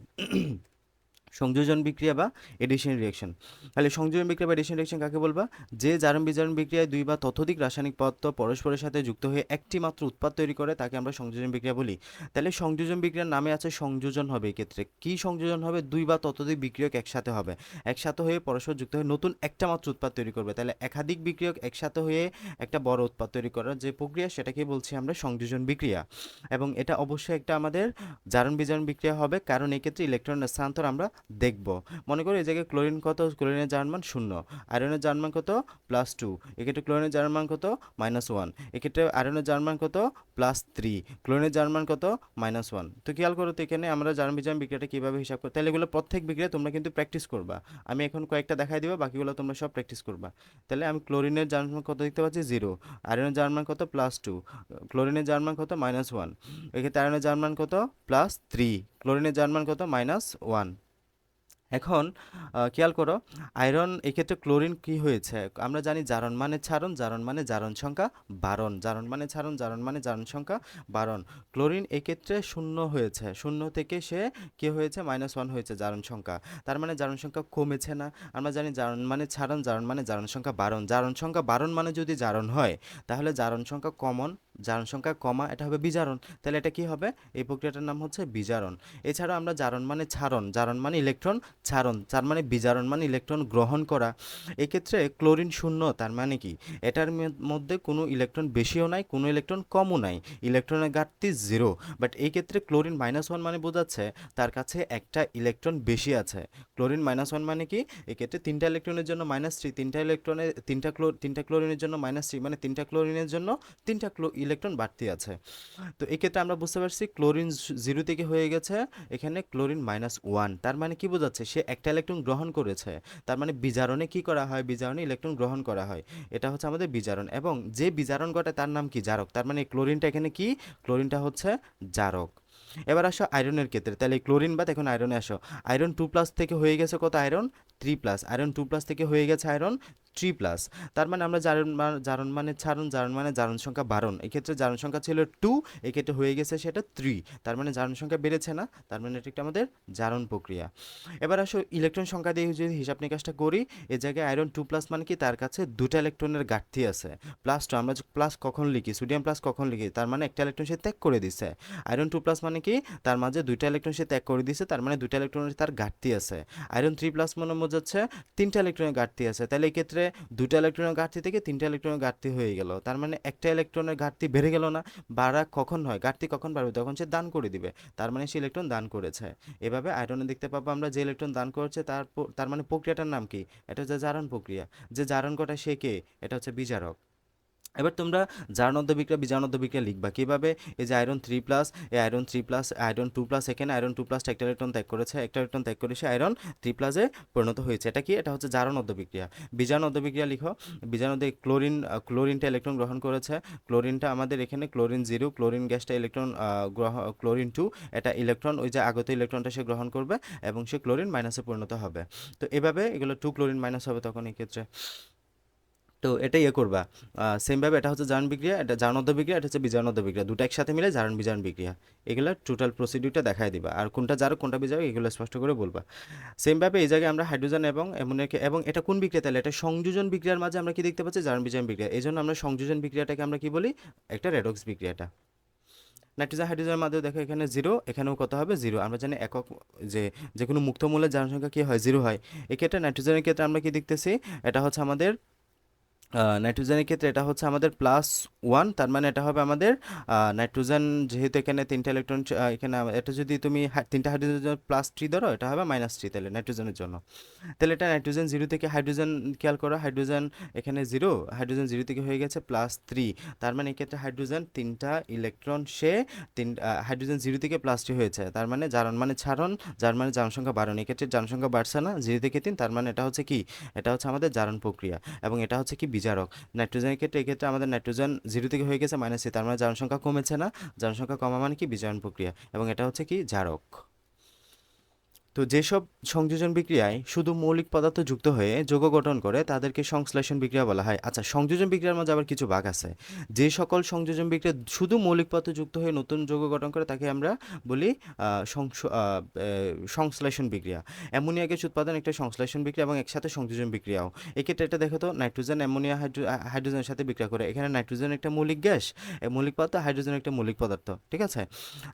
সংযোজন বিক্রিয়া বা এডিশন রিয়াকশন। তাহলে সংযোজন বিক্রিয়া বা এডিশন রিয়াকশন কাকে বলবা? যে জারণ বিজারণ বিক্রিয়ায় 2 বা ততোধিক রাসায়নিক পদার্থ পরস্পরের সাথে যুক্ত হয়ে একটি মাত্র উৎপাদ তৈরি করে তাকে আমরা সংযোজন বিক্রিয়া বলি। তাহলে সংযোজন বিক্রিয়ার নামে আছে সংযোজন হবে, এক্ষেত্রে কি সংযোজন হবে? 2 বা ততোধিক বিক্রিয়ক একসাথে হবে, একসাথে হয়ে পরস্পর যুক্ত হয়ে নতুন একটা মাত্র উৎপাদ তৈরি করবে। তাহলে একাধিক বিক্রিয়ক একসাথে হয়ে একটা বড় উৎপাদ তৈরি করার যে প্রক্রিয়া সেটাকে বলছি আমরা সংযোজন বিক্রিয়া। এবং এটা অবশ্যই একটা আমাদের জারণ বিজারণ বিক্রিয়া হবে, কারণ এক্ষেত্রে ইলেকট্রনের স্থানান্তর আমরা দেখব। মনে করি এই জায়গায় ক্লোরিন কত, ক্লোরিনের জারণ মান 0, আয়রনের জারণ মান কত +2, এক্ষেত্রে ক্লোরিনের জারণ মান কত -1, এক্ষেত্রে আয়রনের জারণ মান কত +3, ক্লোরিনের জারণ মান কত -1। তো খেয়াল করো তো এখানে আমরা জারণ বিজারণ বিক্রিয়াটা কীভাবে হিসাব করি। তাহলে এগুলো প্রত্যেক বিক্রিয়া তোমরা কিন্তু প্র্যাকটিস করবা, আমি এখন কয়েকটা দেখাই দিব, বাকিগুলো তোমরা সব প্র্যাকটিস করবা। তাহলে আমি ক্লোরিনের জারণ মান কত দেখতে পাচ্ছি 0, আয়রনের জারণ মান কত +2, ক্লোরিনের জারণ মান কত -1, এক্ষেত্রে আয়রনের জারণ মান কত +3, ক্লোরিনের জারণ মান কত -1। এখন খেয়াল করো, আয়রন এক্ষেত্রে ক্লোরিন কি হয়েছে, আমরা জানি জারণ মানে ছারণ, জারণ মানে জারণ সংখ্যা বারণ, জারণ মানে ছারণ, জারণ মানে জারণ সংখ্যা বারণ। ক্লোরিন এক্ষেত্রে 0 হয়েছে, 0 থেকে সে কি হয়েছে -1 হয়েছে জারণ সংখ্যা, তার মানে জারণ সংখ্যা কমেছে না। আমরা জানি জারণ মানে ছারণ, জারণ মানে জারণ সংখ্যা বারণ, জারণ সংখ্যা বারণ মানে যদি জারণ হয় তাহলে জারণ সংখ্যা কমন, জারণ সংখ্যা কমা, এটা হবে বিজারণ। তাহলে এটা কি হবে? এই প্রক্রিয়াটার নাম হচ্ছে বিজারণ। এছাড়া আমরা জারণ মানে ছারণ, জারণ মানে ইলেকট্রন ছারণ, তার মানে বিজারণ মানে ইলেকট্রন গ্রহণ করা। এক্ষেত্রে ক্লোরিন 0, তার মানে কি এটার মধ্যে কোনো ইলেকট্রন বেশিও নাই, কোনো ইলেকট্রন কমও নাই, ইলেকট্রনের ঘাটতি 0। বাট এই ক্ষেত্রে ক্লোরিন -1 মানে বোঝাচ্ছে তার কাছে একটা ইলেকট্রন বেশি আছে। ক্লোরিন -1 মানে কি, এক্ষেত্রে 3টা ইলেকট্রনের জন্য -3, 3টা ইলেকট্রনের 3টা ক্লোরিনের জন্য -3, মানে 3টা ক্লোরিনের জন্য 3টা ইলেকট্রন বাড়তি আছে। তো এক্ষেত্রে আমরা বুঝতে পারছি ক্লোরিন 0 থেকে হয়ে গেছে এখানে ক্লোরিন -1, তার মানে কি বোঝাচ্ছে সে একটা ইলেকট্রন গ্রহণ করেছে। তার মানে বিজারণে কি করা হয়, বিজারণে ইলেকট্রন গ্রহণ করা হয়, এটা হচ্ছে আমাদের বিজারণ। এবং যে বিজারণ ঘটায় তার নাম কি, জারক। তার মানে ক্লোরিনটা এখানে কি, ক্লোরিনটা হচ্ছে জারক। এবার আসো আয়রনের ক্ষেত্রে, তাহলে ক্লোরিন বাদ এখন আয়রনে আসো। আয়রন 2+ থেকে হয়ে গেছে কত, আয়রন 3+, আয়রন 2+ থেকে হয়ে গেছে আয়রন 3+। তার মানে আমরা জারণ মানে ছারণ, জারণ মানে জারণ সংখ্যা বারণ, এক্ষেত্রে জারণ সংখ্যা ছিল 2, এক্ষেত্রে হয়ে গেছে সেটা 3, তার মানে জারণ সংখ্যা বেড়েছে না, তার মানে এটা একটা আমাদের জারণ প্রক্রিয়া। এবার আসো ইলেকট্রন সংখ্যা দিয়ে যদি হিসাব নিকাশটা করি, এই জায়গায় আয়রন 2+ মানে কি, তার কাছে 2টা ইলেকট্রনের ঘাটতি আছে। +2 আমরা প্লাস কখন লিখি, সোডিয়াম প্লাস কখন লিখি, তার মানে একটা ইলেকট্রন সে ত্যাগ করে দিচ্ছে। আয়রন 2+ মানে কি, তার মাঝে 2টা ইলেকট্রন সে ত্যাগ করে দিচ্ছে, তার মানে 2টা ইলেকট্রনের তার ঘাটতি আছে। আয়রন 3+ মানে বোঝাচ্ছে 3টা ইলেকট্রনের ঘাটতি আছে, তাহলে এই ক্ষেত্রে 2টা ইলেকট্রনের ঘাটতি থেকে 3টা ইলেকট্রনের ঘাটতি হয়ে গেল, তার মানে একটা ইলেকট্রনের ঘাটতি বেড়ে গেল না। বাড়া কখন হয়, ঘাটতি কখন বাড়বে, তখন সে দান করে দিবে, তার মানে সে ইলেকট্রন দান করেছে। এভাবে আয়রনে দেখতে পাবো আমরা যে ইলেকট্রন দান করেছে তার মানে প্রক্রিয়াটার নাম কি, এটা হচ্ছে জারণ প্রক্রিয়া। যে জারণ ঘটায় সে কে, এটা হচ্ছে বিজারক। এবার তোমরা জারণোদ্ধ বিক্রিয়া বিজারণোদ্ধ বিক্রিয়া লিখবা কীভাবে, এই যে আয়রন 3+, এই আয়রন 3+, আয়রন 2+, এখানে আয়রন 2+ একটা ইলেকট্রন ত্যাগ করেছে, একটা ইলেকট্রন ত্যাগ করে সে আয়রন 3+-এ পরিণত হয়েছে, এটা কি, এটা হচ্ছে জারণোদ্ধ বিক্রিয়া। বিজারণোদ্ধ বিক্রিয়া লিখো, বিজারণোদ্ধে ক্লোরিনটা ইলেকট্রন গ্রহণ করেছে, ক্লোরিনটা আমাদের এখানে ক্লোরিন 0, ক্লোরিন গ্যাসটা ইলেকট্রন ক্লোরিন 2, এটা ইলেকট্রন ওই যে আগত ইলেকট্রনটা সে গ্রহণ করবে এবং সে ক্লোরিন মাইনাসে পরিণত হবে। তো এভাবে এগুলো 2 ক্লোরিন মাইনাস হবে তখন এই ক্ষেত্রে। তো এটা ইয়ে করবা, সেমভাবে এটা হচ্ছে জারণ বিক্রিয়া, এটা জারণোদ্ধ বিক্রিয়া, এটা হচ্ছে বিজারণোদ্ধ বিক্রিয়া, দুটো একসাথে মিলে জারণ বিজারণ বিক্রিয়া। এগুলো টোটাল প্রসিডিউরটা দেখায় দিবা, আর কোনটা জারক কোনটা বিজারক এগুলো স্পষ্ট করে বলবা। সেমভাবে এই জায়গায় আমরা হাইড্রোজেন এবং অ্যামোনিয়াকে, এবং এটা কোন বিক্রিয়া, তাহলে এটা সংযোজন বিক্রিয়ার মাঝে আমরা কি দেখতে পাচ্ছি, জারণ বিজারণ বিক্রিয়া। এই জন্য আমরা সংযোজন বিক্রিয়াটাকে আমরা কি বলি, একটা রেডক্স বিক্রিয়াটা। নাইট্রোজেন হাইড্রোজেনের মাঝে দেখো এখানে জিরো, এখানেও কত হবে জিরো। আমরা জানি একক যে যে কোনো মুক্ত মৌলের জারণ সংখ্যা কী হয়, জিরো হয়। এক্ষেত্রে নাইট্রোজেনের ক্ষেত্রে আমরা কি দেখতেছি, এটা হচ্ছে আমাদের নাইট্রোজেনের ক্ষেত্রে এটা হচ্ছে আমাদের +1, তার মানে এটা হবে আমাদের নাইট্রোজেন, যেহেতু এখানে তিনটা ইলেকট্রন, এখানে এটা যদি তুমি তিনটা হাইড্রোজেনের জন্য +3 ধরো, এটা হবে -3 তাহলে নাইট্রোজেনের জন্য। তাহলে এটা নাইট্রোজেন জিরো থেকে হাইড্রোজেন, খেয়াল করো হাইড্রোজেন এখানে জিরো, হাইড্রোজেন জিরো থেকে হয়ে গেছে +3, তার মানে এক্ষেত্রে হাইড্রোজেন তিনটা ইলেকট্রন সে হাইড্রোজেন জিরো থেকে +3 হয়েছে, তার মানে জারণ মানে ছাড়ন, যার মানে জারণ সংখ্যা বাড়ানো, এক্ষেত্রে জারণ সংখ্যা বাড়ছে না, জিরো থেকে 3, তার মানে এটা হচ্ছে কি, এটা হচ্ছে আমাদের জারণ প্রক্রিয়া, এবং এটা হচ্ছে কি বিজারক। নাইট্রোজেনের ক্ষেত্রে এক্ষেত্রে আমাদের নাইট্রোজেন জিরো থেকে হয়ে গেছে -3, তার মানে জারণ সংখ্যা কমেছে না, জারণ সংখ্যা কমা মানে কি বিজারণ প্রক্রিয়া, এবং এটা হচ্ছে কি জারক। তো যেসব সংযোজন বিক্রিয়ায় শুধু মৌলিক পদার্থ যুক্ত হয়ে যৌগ গঠন করে তাদেরকে সংশ্লেষণ বিক্রিয়া বলা হয়। আচ্ছা, সংযোজন বিক্রিয়ার মধ্যে আবার কিছু ভাগ আছে। যে সকল সংযোজন বিক্রিয়া শুধু মৌলিক পদার্থ যুক্ত হয়ে নতুন যৌগ গঠন করে তাকে আমরা বলি সংশ্লেষণ বিক্রিয়া। অ্যামোনিয়া গ্যাস উৎপাদন একটা সংশ্লেষণ বিক্রিয়া এবং একসাথে সংযোজন বিক্রিয়াও। এক্ষেত্রে এটা দেখো তো, নাইট্রোজেন অ্যামোনিয়া হাইড্রোজেনের সাথে বিক্রিয়া করে, এখানে নাইট্রোজেন একটা মৌলিক গ্যাস, মৌলিক পদার্থ, হাইড্রোজেন একটা মৌলিক পদার্থ, ঠিক আছে।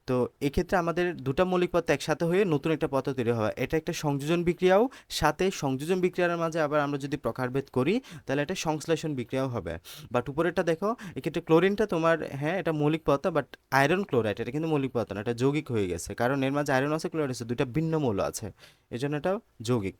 তো এক্ষেত্রে আমাদের দুটা মৌলিক পদার্থ একসাথে হয়ে নতুন একটা পদার্থ তৈরি হয়, এটা একটা সংযোজন বিক্রিয়াও। সাথে সংযোজন বিক্রিয়ার মাঝে আবার আমরা যদি প্রকারভেদ করি তাহলে এটা সংশ্লেষণ বিক্রিয়াও হবে। বাট উপরেরটা দেখো, এক্ষেত্রে ক্লোরিনটা তোমার, হ্যাঁ এটা মৌলিক পদার্থ, বাট আয়রন ক্লোরাইড এটা কিন্তু মৌলিক পদার্থ না, এটা যৌগিক হয়ে গেছে, কারণ এর মাঝে আয়রন আছে, ক্লোরাইড আছে, দুইটা ভিন্ন মৌল আছে, এই জন্য এটা যৌগিক।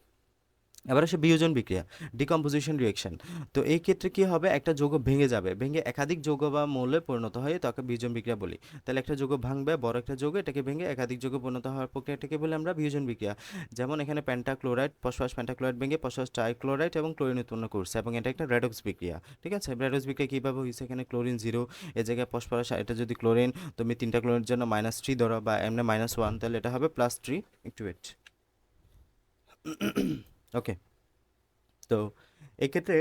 এবার আসে বিয়োজন বিক্রিয়া, ডিকম্পোজিশন রিয়েকশন। তো এই ক্ষেত্রে কি হবে, একটা যৌগ ভেঙে যাবে, ভেঙে একাধিক যৌগ বা মৌলে পরিণত হয়, তাকে বিয়োজন বিক্রিয়া বলি। তাহলে একটা যৌগ ভাঙবে, বড় একটা যৌগ, এটাকে ভেঙে একাধিক যৌগে পরিণত হওয়ার প্রক্রিয়াটাকে বলি আমরা বিয়োজন বিক্রিয়া। যেমন এখানে পেন্টাক্লোরাইড, ফসফরাস পেন্টাক্লোরাইড ভেঙে ফসফরাস ট্রাইক্লোরাইড এবং ক্লোরিন উৎপন্ন করছে, এবং এটা একটা রেডক্স বিক্রিয়া, ঠিক আছে। রেডক্স বিক্রিয়া কীভাবে হয়েছে, এখানে ক্লোরিন জিরো, এ জায়গায় ফসফরাস, এটা যদি ক্লোরিন, তুমি তিনটা ক্লোরিনের জন্য -3 ধরো বা এমনি -1, তাহলে এটা হবে +3, একটু ওয়েট। ওকে, তো এক্ষেত্রে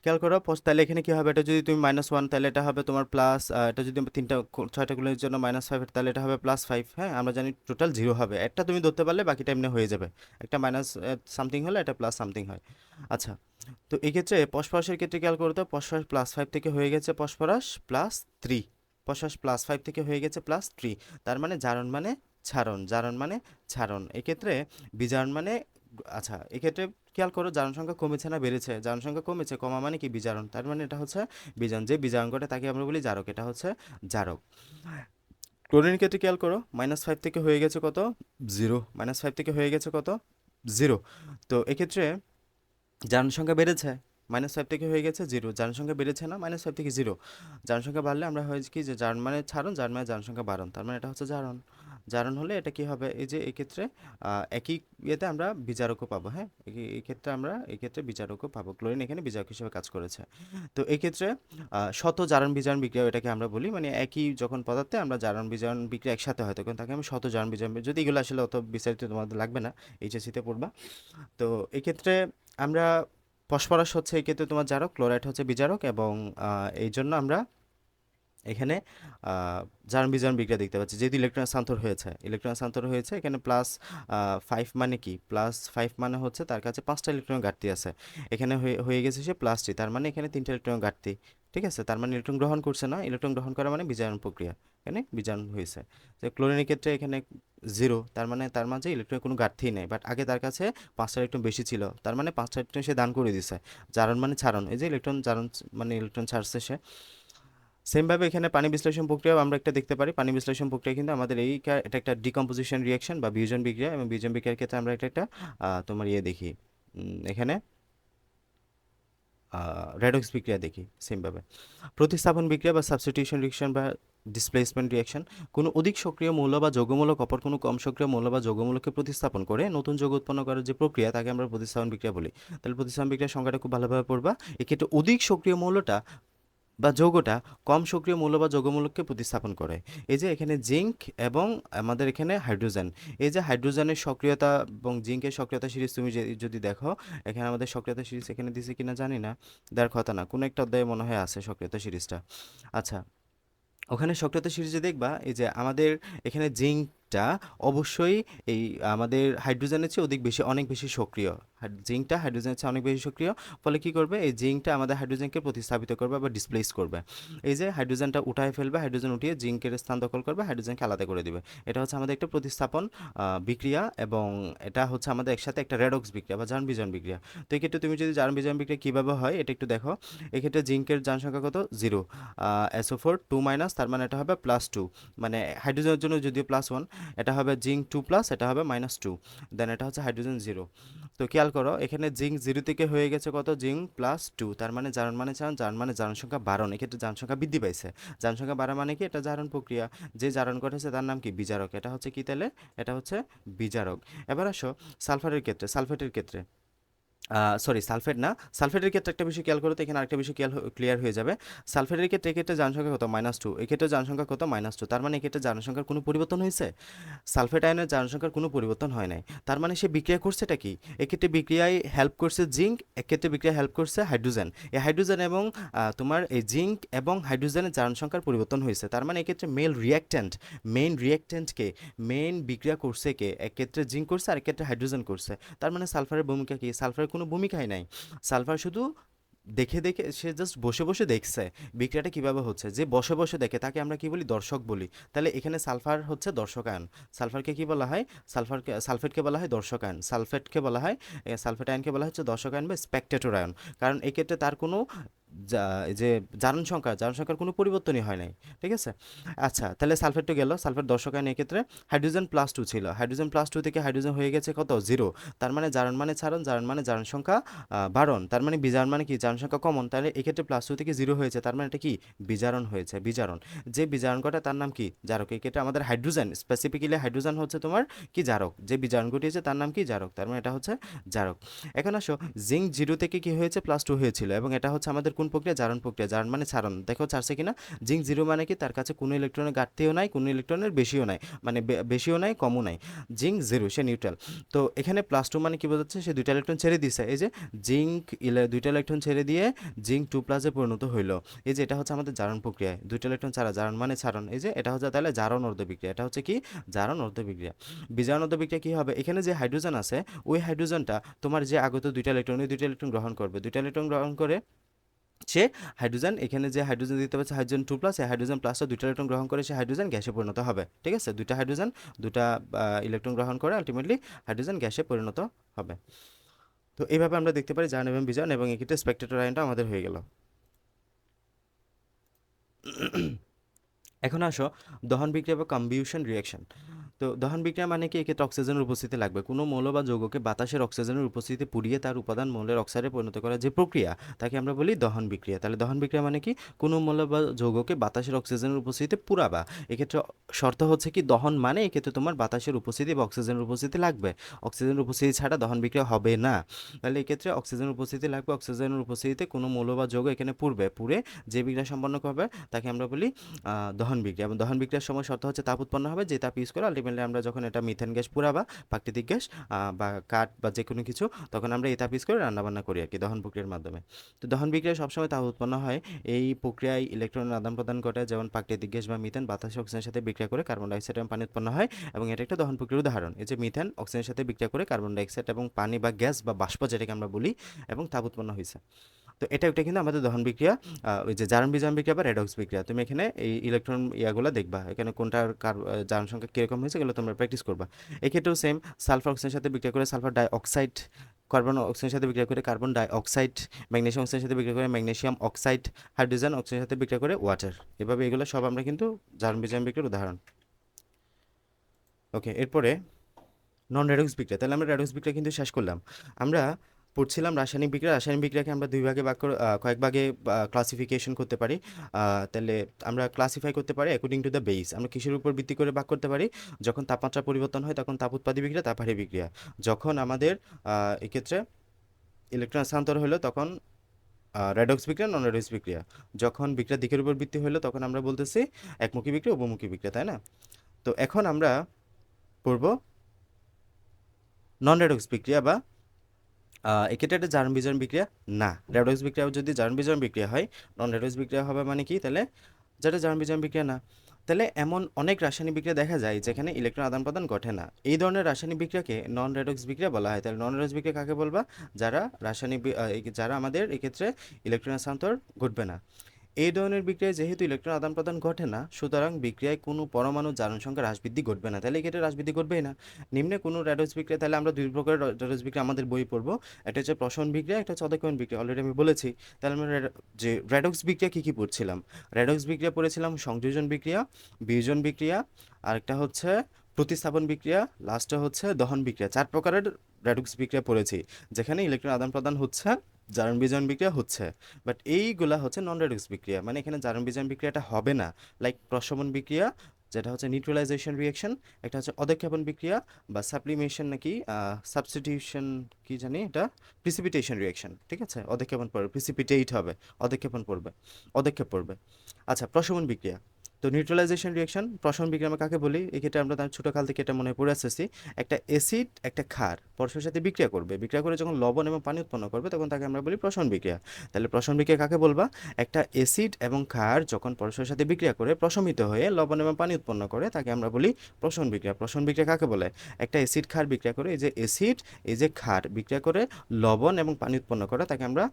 খেয়াল করো, তাহলে এখানে কি হবে, এটা যদি তুমি -1 তাহলে এটা হবে তোমার প্লাস, এটা যদি তিনটা ছয়টা গুলোর জন্য -5 তাহলে এটা হবে +5। হ্যাঁ, আমরা জানি টোটাল জিরো হবে, একটা তুমি ধরতে পারলে বাকিটা এমনি হয়ে যাবে, একটা মাইনাস সামথিং হলে এটা প্লাস সামথিং হয়। আচ্ছা, তো এই ক্ষেত্রে ফসফরাসের ক্ষেত্রে খেয়াল করো তো, ফসফরাস +5 থেকে হয়ে গেছে ফসফরাস +3, ফসফরাস +5 থেকে হয়ে গেছে +3, তার মানে জারণ মানে ছাড়ন, জারণ মানে ছাড়ন, এক্ষেত্রে বিজারণ মানে, আচ্ছা এক্ষেত্রে খেয়াল করো জারণ সংখ্যা কমেছে না বেড়েছে, জারণ সংখ্যা কমেছে, কমা মানে কি বিজারণ, তার মানে এটা হচ্ছে বিজারণ, যে বিজারণ করে তাকে আমরা বলি জারক, এটা হচ্ছে জারক। ক্লোরিনের ক্ষেত্রে খেয়াল করো, -5 থেকে হয়ে গেছে কত, জিরো, -5 থেকে হয়ে গেছে কত, জিরো। তো এক্ষেত্রে জারণ সংখ্যা বেড়েছে, -5 থেকে হয়ে গেছে জিরো, জারণ সংখ্যা বেড়েছে না, -5 থেকে জিরো, জারণ সংখ্যা বাড়লে আমরা হয় কি যে জারণ মানে ছাড়ন, জারণ মানে জারণ সংখ্যা বাড়ন, তার মানে এটা হচ্ছে জারণ। জারণ হলে এটা কি হবে, এই যে এই ক্ষেত্রে একই ইয়েতে আমরা বিজারকও পাবো। হ্যাঁ, এই ক্ষেত্রে আমরা এই ক্ষেত্রে বিজারকও পাবো, ক্লোরিন এখানে বিজারক হিসেবে কাজ করেছে। তো এই ক্ষেত্রে শত জারণ বিজারণ বিক্রিয়া এটাকে আমরা বলি, মানে একই যখন পদার্থে আমরা জারণ বিজারণ বিক্রিয়া একসাথে হয় তখন তাকে আমি শত জারণ বিজারণ, যদি এগুলো আসলে অত বিস্তারিত তোমাদের লাগবে না, এইচএসসিতে পড়বা। তো এক্ষেত্রে আমরা ফসফরাস হচ্ছে এক্ষেত্রে তোমার জারক, ক্লোরাইড হচ্ছে বিজারক, এবং এই জন্য আমরা এখানে জারণ বিজারণ বিক্রিয়া দেখতে পাচ্ছি, যেহেতু ইলেকট্রন স্থানান্তর হয়েছে, ইলেকট্রন স্থানান্তর হয়েছে এখানে +5 মানে কি, +5 মানে হচ্ছে তার কাছে 5টা ইলেকট্রন ঘাটতি আছে, এখানে হয়ে গেছে সে +3, তার মানে এখানে 3টা ইলেকট্রন ঘাটতি, ঠিক আছে। তার মানে ইলেকট্রন গ্রহণ করছে না, ইলেকট্রন গ্রহণ করা মানে বিজারণ প্রক্রিয়া, এখানে বিজারণ হয়েছে। তো ক্লোরিনের ক্ষেত্রে এখানে জিরো, তার মানে তার মাঝে ইলেকট্রনের কোনো ঘাটতি নেই, বাট আগে তার কাছে 5টা ইলেকট্রন বেশি ছিল, তার মানে 5টা ইলেকট্রন সে দান করে দিছে, জারণ মানে ছাড়ন, এই যে ইলেকট্রন জারণ মানে ইলেকট্রন ছাড়ছে সে। সেমভাবে এখানে পানি বিশ্লেষণ প্রক্রিয়াও আমরা একটা দেখতে পারি, পানি বিশ্লেষণ প্রক্রিয়া কিন্তু আমাদের এটা একটা ডিকম্পোজিশন রিয়াকশন বা বিয়োজন বিক্রিয়া, এবং বিয়োজন বিক্রিয়ার ক্ষেত্রে আমরা একটা তোমার ইয়ে দেখি, এখানে রেডক্স বিক্রিয়া দেখি। সেমভাবে প্রতিস্থাপন বিক্রিয়া বা সাবস্টিটিউশন রিয়াকশন বা ডিসপ্লেসমেন্ট রিয়াকশন, কোনো অধিক সক্রিয় মৌল বা যৌগমূলক অপর কোনো কম সক্রিয় মৌল বা যৌগমূলককে প্রতিস্থাপন করে নতুন যৌগ উৎপন্ন করার যে প্রক্রিয়া তাকে আমরা প্রতিস্থাপন বিক্রিয়া বলি। তাহলে প্রতিস্থাপন বিক্রিয়ার সংখ্যাটা খুব ভালোভাবে পড়বা। এক্ষেত্রে অধিক সক্রিয় মৌলটা বা যৌগটা কম সক্রিয় মৌল বা যৌগমূলককে প্রতিস্থাপন করে। এই যে এখানে জিঙ্ক এবং আমাদের এখানে হাইড্রোজেন, এই যে হাইড্রোজেনের সক্রিয়তা এবং জিঙ্কের সক্রিয়তা সিরিজ তুমি যদি দেখো, এখানে আমাদের সক্রিয়তা সিরিজ এখানে দিছে কিনা জানি না, দেওয়ার কথা না, কোনো একটা অধ্যায়ে মনে হয় আছে সক্রিয়তা সিরিজটা। আচ্ছা, ওখানে সক্রিয়তা সিরিজে দেখবা এই যে আমাদের এখানে জিঙ্কটা অবশ্যই এই আমাদের হাইড্রোজেনের চেয়ে অনেক বেশি সক্রিয়, জিঙ্কটা হাইড্রোজেনের চেয়ে অনেক বেশি সক্রিয়, ফলে কি করবে, এই জিঙ্কটা আমাদের হাইড্রোজেনকে প্রতিস্থাপিত করবে বা ডিসপ্লেস করবে। এই যে হাইড্রোজেনটা উঠায় ফেলবে, হাইড্রোজেন উঠিয়ে জিঙ্কের স্থান দখল করবে, হাইড্রোজেনকে আলাদা করে দিবে। এটা হচ্ছে আমাদের একটা প্রতিস্থাপন বিক্রিয়া, এবং এটা হচ্ছে আমাদের একসাথে একটা রেডক্স বিক্রিয়া বা জারণ বিজারণ বিক্রিয়া। তো এক্ষেত্রে তুমি যদি জারণ বিজারণ বিক্রিয়া কীভাবে হয় এটা একটু দেখো। এক্ষেত্রে জিঙ্কের জারণ সংখ্যা কত, 0, SO4 2 মাইনাস, তার মানে এটা হবে +2, মানে হাইড্রোজেনের জন্য যদিও +1, এটা হবে জিঙ্ক 2 প্লাস, এটা হবে -2, দেন এটা হচ্ছে হাইড্রোজেন 0। তো খেয়াল করো এখানে জিঙ্ক 0 থেকে হয়ে গেছে কত, জিঙ্ক +2, তার মানে জারণ মানে চারণ, জারণ মানে জারণ সংখ্যা বাড়ন, এক্ষেত্রে জারণ সংখ্যা বৃদ্ধি পাইছে। জারণ সংখ্যা বাড়া মানে কি, এটা জারণ প্রক্রিয়া, যে জারণ ঘটেছে তার নাম কি, বিজারক। এটা হচ্ছে কি তাহলে, এটা হচ্ছে বিজারক। এবার আসো সালফারের ক্ষেত্রে, সালফেটের ক্ষেত্রে, সরি সালফেট না, সালফেটের ক্ষেত্রে একটা বিষয় খেয়াল করো তো, এখানে আরেকটা বিষয় ক্লিয়ার হয়ে যাবে। সালফেটের ক্ষেত্রে এক্ষেত্রে জারণ সংখ্যা কত, -2, এক্ষেত্রে জারণ সংখ্যা কত, -2, তার মানে এক্ষেত্রে জারণ সংখ্যার কোনো পরিবর্তন হয়েছে, সালফেট আয়নের জারণ সংখ্যার কোনো পরিবর্তন হয় নাই। তার মানে সে বিক্রিয়া করছে এটা কি, এক্ষেত্রে বিক্রিয়ায় হেল্প করছে জিঙ্ক, এক্ষেত্রে বিক্রিয়া হেল্প করছে হাইড্রোজেন। এই হাইড্রোজেন এবং তোমার এই জিঙ্ক এবং হাইড্রোজেনের জারণ সংখ্যার পরিবর্তন হয়েছে। তার মানে এক্ষেত্রে মেইন রিয়াক্ট্যান্টকে, মেইন বিক্রিয়া করছে কে, এক্ষেত্রে জিঙ্ক করছে আর এক্ষেত্রে হাইড্রোজেন করছে। তার মানে সালফারের ভূমিকা কি, সালফারের কোনো ভূমিকাই নাই। সালফার শুধু দেখে দেখে, সে জাস্ট বসে বসে দেখছে বিক্রিয়াটা কিভাবে হচ্ছে, যে বসে বসে দেখে তাকে আমরা কি বলি, দর্শক বলি। তাহলে এখানে সালফার হচ্ছে দর্শকায়ন, সালফারকে কি বলা হয়, সালফেটকে বলা হয় দর্শকায়ন, সালফেট আয়নকে বলা হচ্ছে দর্শকায়ন বা স্পেকটেটর আয়ন। কারণ এক্ষেত্রে তার কোনো যে জারণ সংখ্যার কোনো পরিবর্তনই হয় নাই, ঠিক আছে। আচ্ছা তাহলে সালফেট তো গেল, সালফেট দর্শকায়ন। এক্ষেত্রে হাইড্রোজেন +2 ছিল, হাইড্রোজেন +2 থেকে হাইড্রোজেন হয়ে গেছে কত, 0, তার মানে জারণ মানে ছাড়ন, জারণ মানে জারণ সংখ্যা বাড়ন, তার মানে বিজারণ মানে কি, জারণ সংখ্যা কমন। তাহলে এক্ষেত্রে +2 থেকে 0 হয়েছে, তার মানে এটা কি, বিজারণ হয়েছে, বিজারণ। যে বিজারণ ঘটে তার নাম কি, জারক। এক্ষেত্রে আমাদের হাইড্রোজেন, স্পেসিফিক্যালি হাইড্রোজেন হচ্ছে তোমার কি, জারক। যে বিজারণ ঘটিয়েছে তার নাম কি, জারক, তার মানে এটা হচ্ছে জারক। এখন আসো, জিঙ্ক 0 থেকে কি হয়েছে, +2 হয়েছিল, এবং এটা হচ্ছে আমাদের কোন প্রক্রিয়া, জারণ প্রক্রিয়া, জারণ মানে ছাড়ন। দেখো ছাড়ছে কিনা, জিঙ্ক 0 মানে কি, তার কাছে কোনো ইলেকট্রনের ঘাটতিও নাই, কোনো ইলেকট্রনের বেশিও নাই, মানে বেশিও নাই কমও নাই, জিঙ্ক 0, সে নিউট্রাল। তো এখানে +2 মানে কি বোঝাচ্ছে, সে 2টা ইলেকট্রন ছেড়ে দিছে, এই যে জিঙ্ক 2টা ইলেকট্রন ছেড়ে দিয়ে জিঙ্ক 2+ পরিণত হইলো। এই যে এটা হচ্ছে আমাদের জারণ প্রক্রিয়ায় 2টা ইলেকট্রন ছাড়া, জারণ মানে ছাড়ন, এই যে এটা হচ্ছে তাহলে জারণ অর্ধ বিক্রিয়া। এটা হচ্ছে কি, জারণ অর্ধ বিক্রিয়া। বিজারণ অর্ধ বিক্রিয়া কি হবে, এখানে যে হাইড্রোজেন আছে ওই হাইড্রোজেনটা তোমার যে আগত 2টা ইলেকট্রন, ওই 2টা ইলেকট্রন গ্রহণ করবে, 2টা ইলেকট্রন গ্রহণ করে সে হাইড্রোজেন, এখানে যে হাইড্রোজেন দিতে পারছে হাইড্রোজেন 2+, এই হাইড্রোজেন প্লাসটা 2টা ইলেকট্রন গ্রহণ করে সে হাইড্রোজেন গ্যাসে পরিণত হবে, ঠিক আছে। 2টা হাইড্রোজেন 2টা ইলেকট্রন গ্রহণ করে আলটিমেটলি হাইড্রোজেন গ্যাসে পরিণত হবে। তো এইভাবে আমরা দেখতে পারি জারণ এবং বিজারণ, এবং এক্ষেত্রে স্পেকটেটর আয়নটা আমাদের হয়ে গেল। এখন আসো দহন বিক্রিয়া বা কম্বিউশন রিয়াকশন। তো দহন বিক্রিয়া মানে কি, এক্ষেত্রে অক্সিজেনের উপস্থিতি লাগবে। কোনো মৌল বা যৌগকে বাতাসের অক্সিজেনের উপস্থিতি পুড়িয়ে তার উপাদান মৌলের অক্সাইডে পরিণত করার যে প্রক্রিয়া, তাকে আমরা বলি দহন বিক্রিয়া। তাহলে দহন বিক্রিয়া মানে কি, কোনো মৌল বা যৌগকে বাতাসের অক্সিজেনের উপস্থিতিতে পুরাবা। এক্ষেত্রে শর্ত হচ্ছে কি, দহন মানে এক্ষেত্রে তোমার বাতাসের উপস্থিতি বা অক্সিজেনের উপস্থিতি লাগবে, অক্সিজেনের উপস্থিতি ছাড়া দহন বিক্রিয়া হবে না। তাহলে এক্ষেত্রে অক্সিজেনের উপস্থিতি লাগবে, অক্সিজেনের উপস্থিতিতে কোনো মৌল বা যৌগ এখানে পুড়ে যে বিক্রিয়া সম্পন্ন করবে তাকে আমরা বলি দহন বিক্রিয়া। এবং দহন বিক্রিয়ার সময় শর্ত হচ্ছে তাপ উৎপন্ন হবে, যে তাপ ইউজ করে আলটিমেটলি আমরা যখন এটা মিথেন গ্যাস পুরাবা, প্রাকৃতিক গ্যাস বা কাঠ বা যে কোনো কিছু, তখন আমরা এই তাপ ইউজ করে রান্নাবান্না করি আর কি, দহন প্রক্রিয়ার মাধ্যমে। তো দহন বিক্রিয়ায় সবসময় তাপ উৎপন্ন হয়, এই প্রক্রিয়ায় ইলেকট্রনের আদান প্রদান ঘটে, যেমন প্রাকৃতিক গ্যাস বা মিথেন বাতাসে অক্সিজেনের সাথে বিক্রিয়া করে কার্বন ডাইঅক্সাইড এবং পানি উৎপন্ন হয়, এবং এটা একটা দহন প্রক্রিয়ার উদাহরণ। এই যে মিথেন অক্সিজেনের সাথে বিক্রিয়া করে কার্বন ডাইঅক্সাইড এবং পানি বা গ্যাস বা বাষ্প যেটাকে আমরা বলি, এবং তাপ উৎপন্ন হয়েছে। তো এটা কিন্তু আমাদের দহন বিক্রিয়া। ওই যে জারণ বিজারণ বিক্রিয়া বা রেডক্স বিক্রিয়া, তুমি এখানে এই ইলেকট্রন ইয়াগুলো দেখবা, এখানে কোনটার জারণ সংখ্যা কীরকম হয়েছে এগুলো তোমরা প্র্যাকটিস করবা। এক্ষেত্রেও সেম, সালফার অক্সিজেনের সাথে বিক্রিয়া করে সালফার ডাই অক্সাইড, কার্বন অক্সিজেনের সাথে বিক্রিয়া করে কার্বন ডাই অক্সাইড, ম্যাগনেসিয়াম অক্সাইডের সাথে বিক্রিয়া করে ম্যাগনেসিয়াম অক্সাইড, হাইড্রোজেন অক্সিজেনের সাথে বিক্রিয়া করে ওয়াটার। এভাবে এগুলো সব আমরা কিন্তু জারণ বিজারণ বিক্রিয়ার উদাহরণ। ওকে, এরপরে নন রেডক্স বিক্রিয়া। তাহলে আমরা রেডক্স বিক্রিয়া কিন্তু শেষ করলাম। আমরা পড়ছিলাম রাসায়নিক বিক্রিয়া। রাসায়নিক বিক্রিয়াকে আমরা দুই ভাগে কয়েক ভাগে ক্লাসিফিকেশন করতে পারি। তাহলে আমরা ক্লাসিফাই করতে পারি অ্যাকর্ডিং টু দ্য বেস। আমরা কিসের উপর ভিত্তি করে ভাগ করতে পারি, যখন তাপমাত্রা পরিবর্তন হয় তখন তাপ উৎপাদী বিক্রিয়া, তাপহারী বিক্রিয়া। যখন আমাদের এক্ষেত্রে ইলেকট্রন স্থানান্তর হলো তখন রেডক্স বিক্রিয়া, নন রেডক্স বিক্রিয়া। যখন বিক্রিয়ার দিকের উপর ভিত্তি হলো তখন আমরা বলতেছি একমুখী বিক্রিয়া, উভমুখী বিক্রিয়া, তাই না? তো এখন আমরা পড়ব নন রেডক্স বিক্রিয়া বা এক্ষেত্রে একটা জারণ বিজারণ বিক্রিয়া না। রেডক্স বিক্রিয়া যদি জারণ বিজারণ বিক্রিয়া হয়, নন রেডক্স বিক্রিয়া হবে মানে কি, তাহলে যেটা জারণ বিজারণ বিক্রিয়া না। তাহলে এমন অনেক রাসায়নিক বিক্রিয়া দেখা যায় যেখানে ইলেকট্রন আদান প্রদান ঘটে না। এই ধরনের রাসায়নিক বিক্রিয়াকে নন রেডক্স বিক্রিয়া বলা হয়। তাহলে নন রেডক্স বিক্রিয়া কাকে বলবা? যারা যারা আমাদের এক্ষেত্রে ইলেকট্রন স্থানান্তর ঘটবে না। এই ধরনের বিক্রিয়ায় যেহেতু ইলেকট্রন আদান প্রদান ঘটে না, সুতরাং বিক্রিয়ায় কোনো পরমাণুর জারণ সংখ্যা হ্রাস বৃদ্ধি ঘটবে না। তাহলে এক্ষেত্রে হ্রাস বৃদ্ধি ঘটবেই না। নিম্নে কোনো রেডক্স বিক্রিয়া, তাহলে আমরা দুই প্রকার রেডক্স বিক্রিয়া আমাদের বই পড়বো। একটা হচ্ছে প্রশমন বিক্রিয়া, একটা হচ্ছে অধঃক্ষেপণ বিক্রিয়া, অলরেডি আমি বলেছি। তাহলে আমরা যে রেডক্স বিক্রিয়া কী কী পড়ছিলাম? রেডক্স বিক্রিয়া পড়েছিলাম সংযোজন বিক্রিয়া, বিয়োজন বিক্রিয়া, আরেকটা হচ্ছে প্রতিস্থাপন বিক্রিয়া, লাস্টে হচ্ছে দহন বিক্রিয়া। 4 প্রকারের রেডক্স বিক্রিয়া পড়েছি যেখানে ইলেকট্রন আদান প্রদান হচ্ছে, জারণ বিজারণ বিক্রিয়া হচ্ছে। বাট এইগুলা হচ্ছে নন রেডক্স বিক্রিয়া, মানে এখানে জারণ বিজারণ বিক্রিয়াটা হবে না। লাইক প্রশমন বিক্রিয়া, যেটা হচ্ছে নিউট্রালাইজেশন রিঅ্যাকশন, একটা হচ্ছে অধঃক্ষেপণ বিক্রিয়া বা সাপ্লিমেশন নাকি সাবস্টিটিউশন, কি জানি এটা, প্রিসিপিটেশন রিঅ্যাকশন। ঠিক আছে, অধঃক্ষেপণ পড়বে, প্রিসিপিটেট হবে, অধঃক্ষেপণ পড়বে, অধঃক্ষেপ পড়বে। আচ্ছা, প্রশমন বিক্রিয়া। তো নিউট্রালাইজেশন রিঅ্যাকশন, প্রশমন বিক্রিয়া আমরা কাকে বলি? এক্ষেত্রে আমরা তার ছোটোকাল থেকে এটা মনে পড়ে আসতেছি। একটা অ্যাসিড একটা ক্ষার পরস্পরের সাথে বিক্রিয়া করবে, বিক্রিয়া করে যখন লবণ এবং পানি উৎপন্ন করবে তখন তাকে আমরা বলি প্রশমন বিক্রিয়া। তাহলে প্রশমন বিক্রিয়া কাকে বলবা? একটা অ্যাসিড এবং ক্ষার যখন পরস্পরের সাথে বিক্রিয়া করে প্রশমিত হয়ে লবণ এবং পানি উৎপন্ন করে তাকে আমরা বলি প্রশমন বিক্রিয়া। প্রশমন বিক্রিয়া কাকে বলে? একটা অ্যাসিড ক্ষার বিক্রিয়া করে, এই যে অ্যাসিড এই যে ক্ষার বিক্রিয়া করে লবণ এবং পানি উৎপন্ন করে তাকে আমরা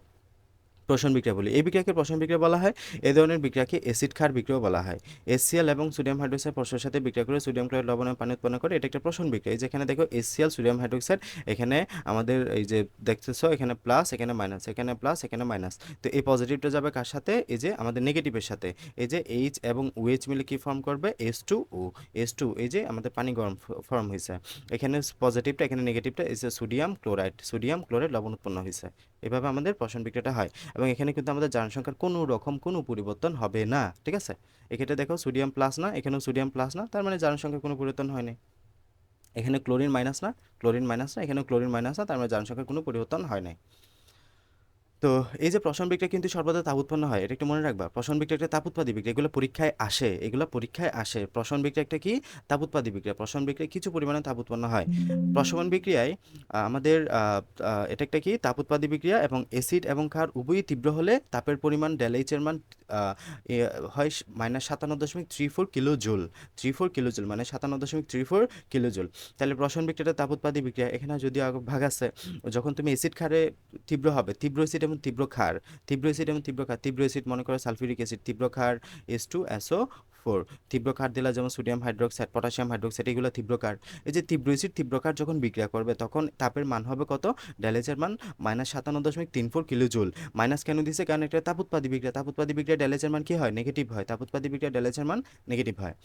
প্রশমন বিক্রিয়া বলি। এই বিক্রিয়াকে প্রশমন বিক্রিয়া বলা হয়। এই ধরনের বিক্রিয়াকে অ্যাসিড ক্ষার বিক্রিয়াও বলা হয়। HCl এবং সোডিয়াম হাইড্রোক্সাইড পরস্পরের সাথে বিক্রিয়া করে সোডিয়াম ক্লোরাইড লবণ এবং পানি উৎপন্ন করে, এটা একটা প্রশমন বিক্রিয়া। এই যেখানে দেখো HCl সোডিয়াম হাইড্রোক্সাইড, এখানে আমাদের এই যে দেখতেছো এখানে প্লাস, এখানে মাইনাস, এখানে প্লাস, এখানে মাইনাস। তো এই পজিটিভটা যাবে কার সাথে? এই যে আমাদের নেগেটিভের সাথে। এই যে H এবং OH মিলে কি ফর্ম করবে? H2O। H2, এই যে আমাদের পানি গরম ফর্ম হয়েছে। এখানে পজিটিভটা, এখানে নেগেটিভটা, এই যে সোডিয়াম ক্লোরাইড, সোডিয়াম ক্লোরাইড লবণ উৎপন্ন হয়েছে। এভাবে আমাদের প্রশমন বিক্রিয়াটা হয়। এবং এখানে কিন্তু আমাদের জারণ সংখ্যার কোনো রকম কোনো পরিবর্তন হবে না। ঠিক আছে, এক্ষেত্রে দেখো সোডিয়াম প্লাস না, এখানেও সোডিয়াম প্লাস না, তার মানে জারণ সংখ্যার কোনো পরিবর্তন হয়নি। এখানে ক্লোরিন মাইনাস না, ক্লোরিন মাইনাস না, এখানেও ক্লোরিন মাইনাস না, তার মানে জারণ সংখ্যার কোনো পরিবর্তন হয় নাই। তো এই যে প্রশমন বিক্রিয়া কিন্তু সর্বদা তাপ উৎপন্ন হয়, এটা একটু মনে রাখবা। প্রশমন বিক্রিয়া একটা তাপ উৎপাদী বিক্রিয়া, এগুলো পরীক্ষায় আসে, এগুলো পরীক্ষায় আসে। প্রশমন বিক্রিয়া একটা কি? তাপ উৎপাদী বিক্রিয়া। প্রশমন বিক্রিয়ায় কিছু পরিমাণে তাপ উৎপন্ন হয়। প্রশমন বিক্রিয়ায় আমাদের এটা একটা কি? তাপ উৎপাদী বিক্রিয়া, এবং অ্যাসিড এবং ক্ষার উভয়ই তীব্র হলে তাপের পরিমাণ ΔH এর মান হয় -57.34 কিলো জুল। 34 কিলো জুল মানে 57.34 কিলো জুল। তাহলে প্রশমন বিক্রিয়াটা তাপ উৎপাদী বিক্রিয়া। এখানে যদি ভাগ আছে, যখন তুমি অ্যাসিড ক্ষারে তীব্র হবে, তীব্র অ্যাসিড এবং তীব্র ক্ষার, তীব্র অ্যাসিড এবং তীব্র ক্ষার, তীব্র অ্যাসিড মনে করো সালফিউরিক অ্যাসিড, তীব্র ক্ষার H2SO4, তীব্র ক্ষার দিলা যেমন সোডিয়াম হাইড্রোক্সাইড, পটাশিয়াম হাইড্রোক্সাইড, এগুলো তীব্র ক্ষার। এই যে তীব্র অ্যাসিড তীব্র ক্ষার যখন বিক্রিয়া করবে তখন তাপের মান হবে কত? ΔH এর মান -57.34 কিলো জুল। মাইনাস কেন দিছে? কারণ এটা তাপ উৎপাদী বিক্রিয়া। তাপ উৎপাদী বিক্রিয়া ΔH এর মান কি হয়? নেগেটিভ হয়। তাপ উৎপাদী বিক্রিয়া ΔH এর মান নেগেটিভ হয়।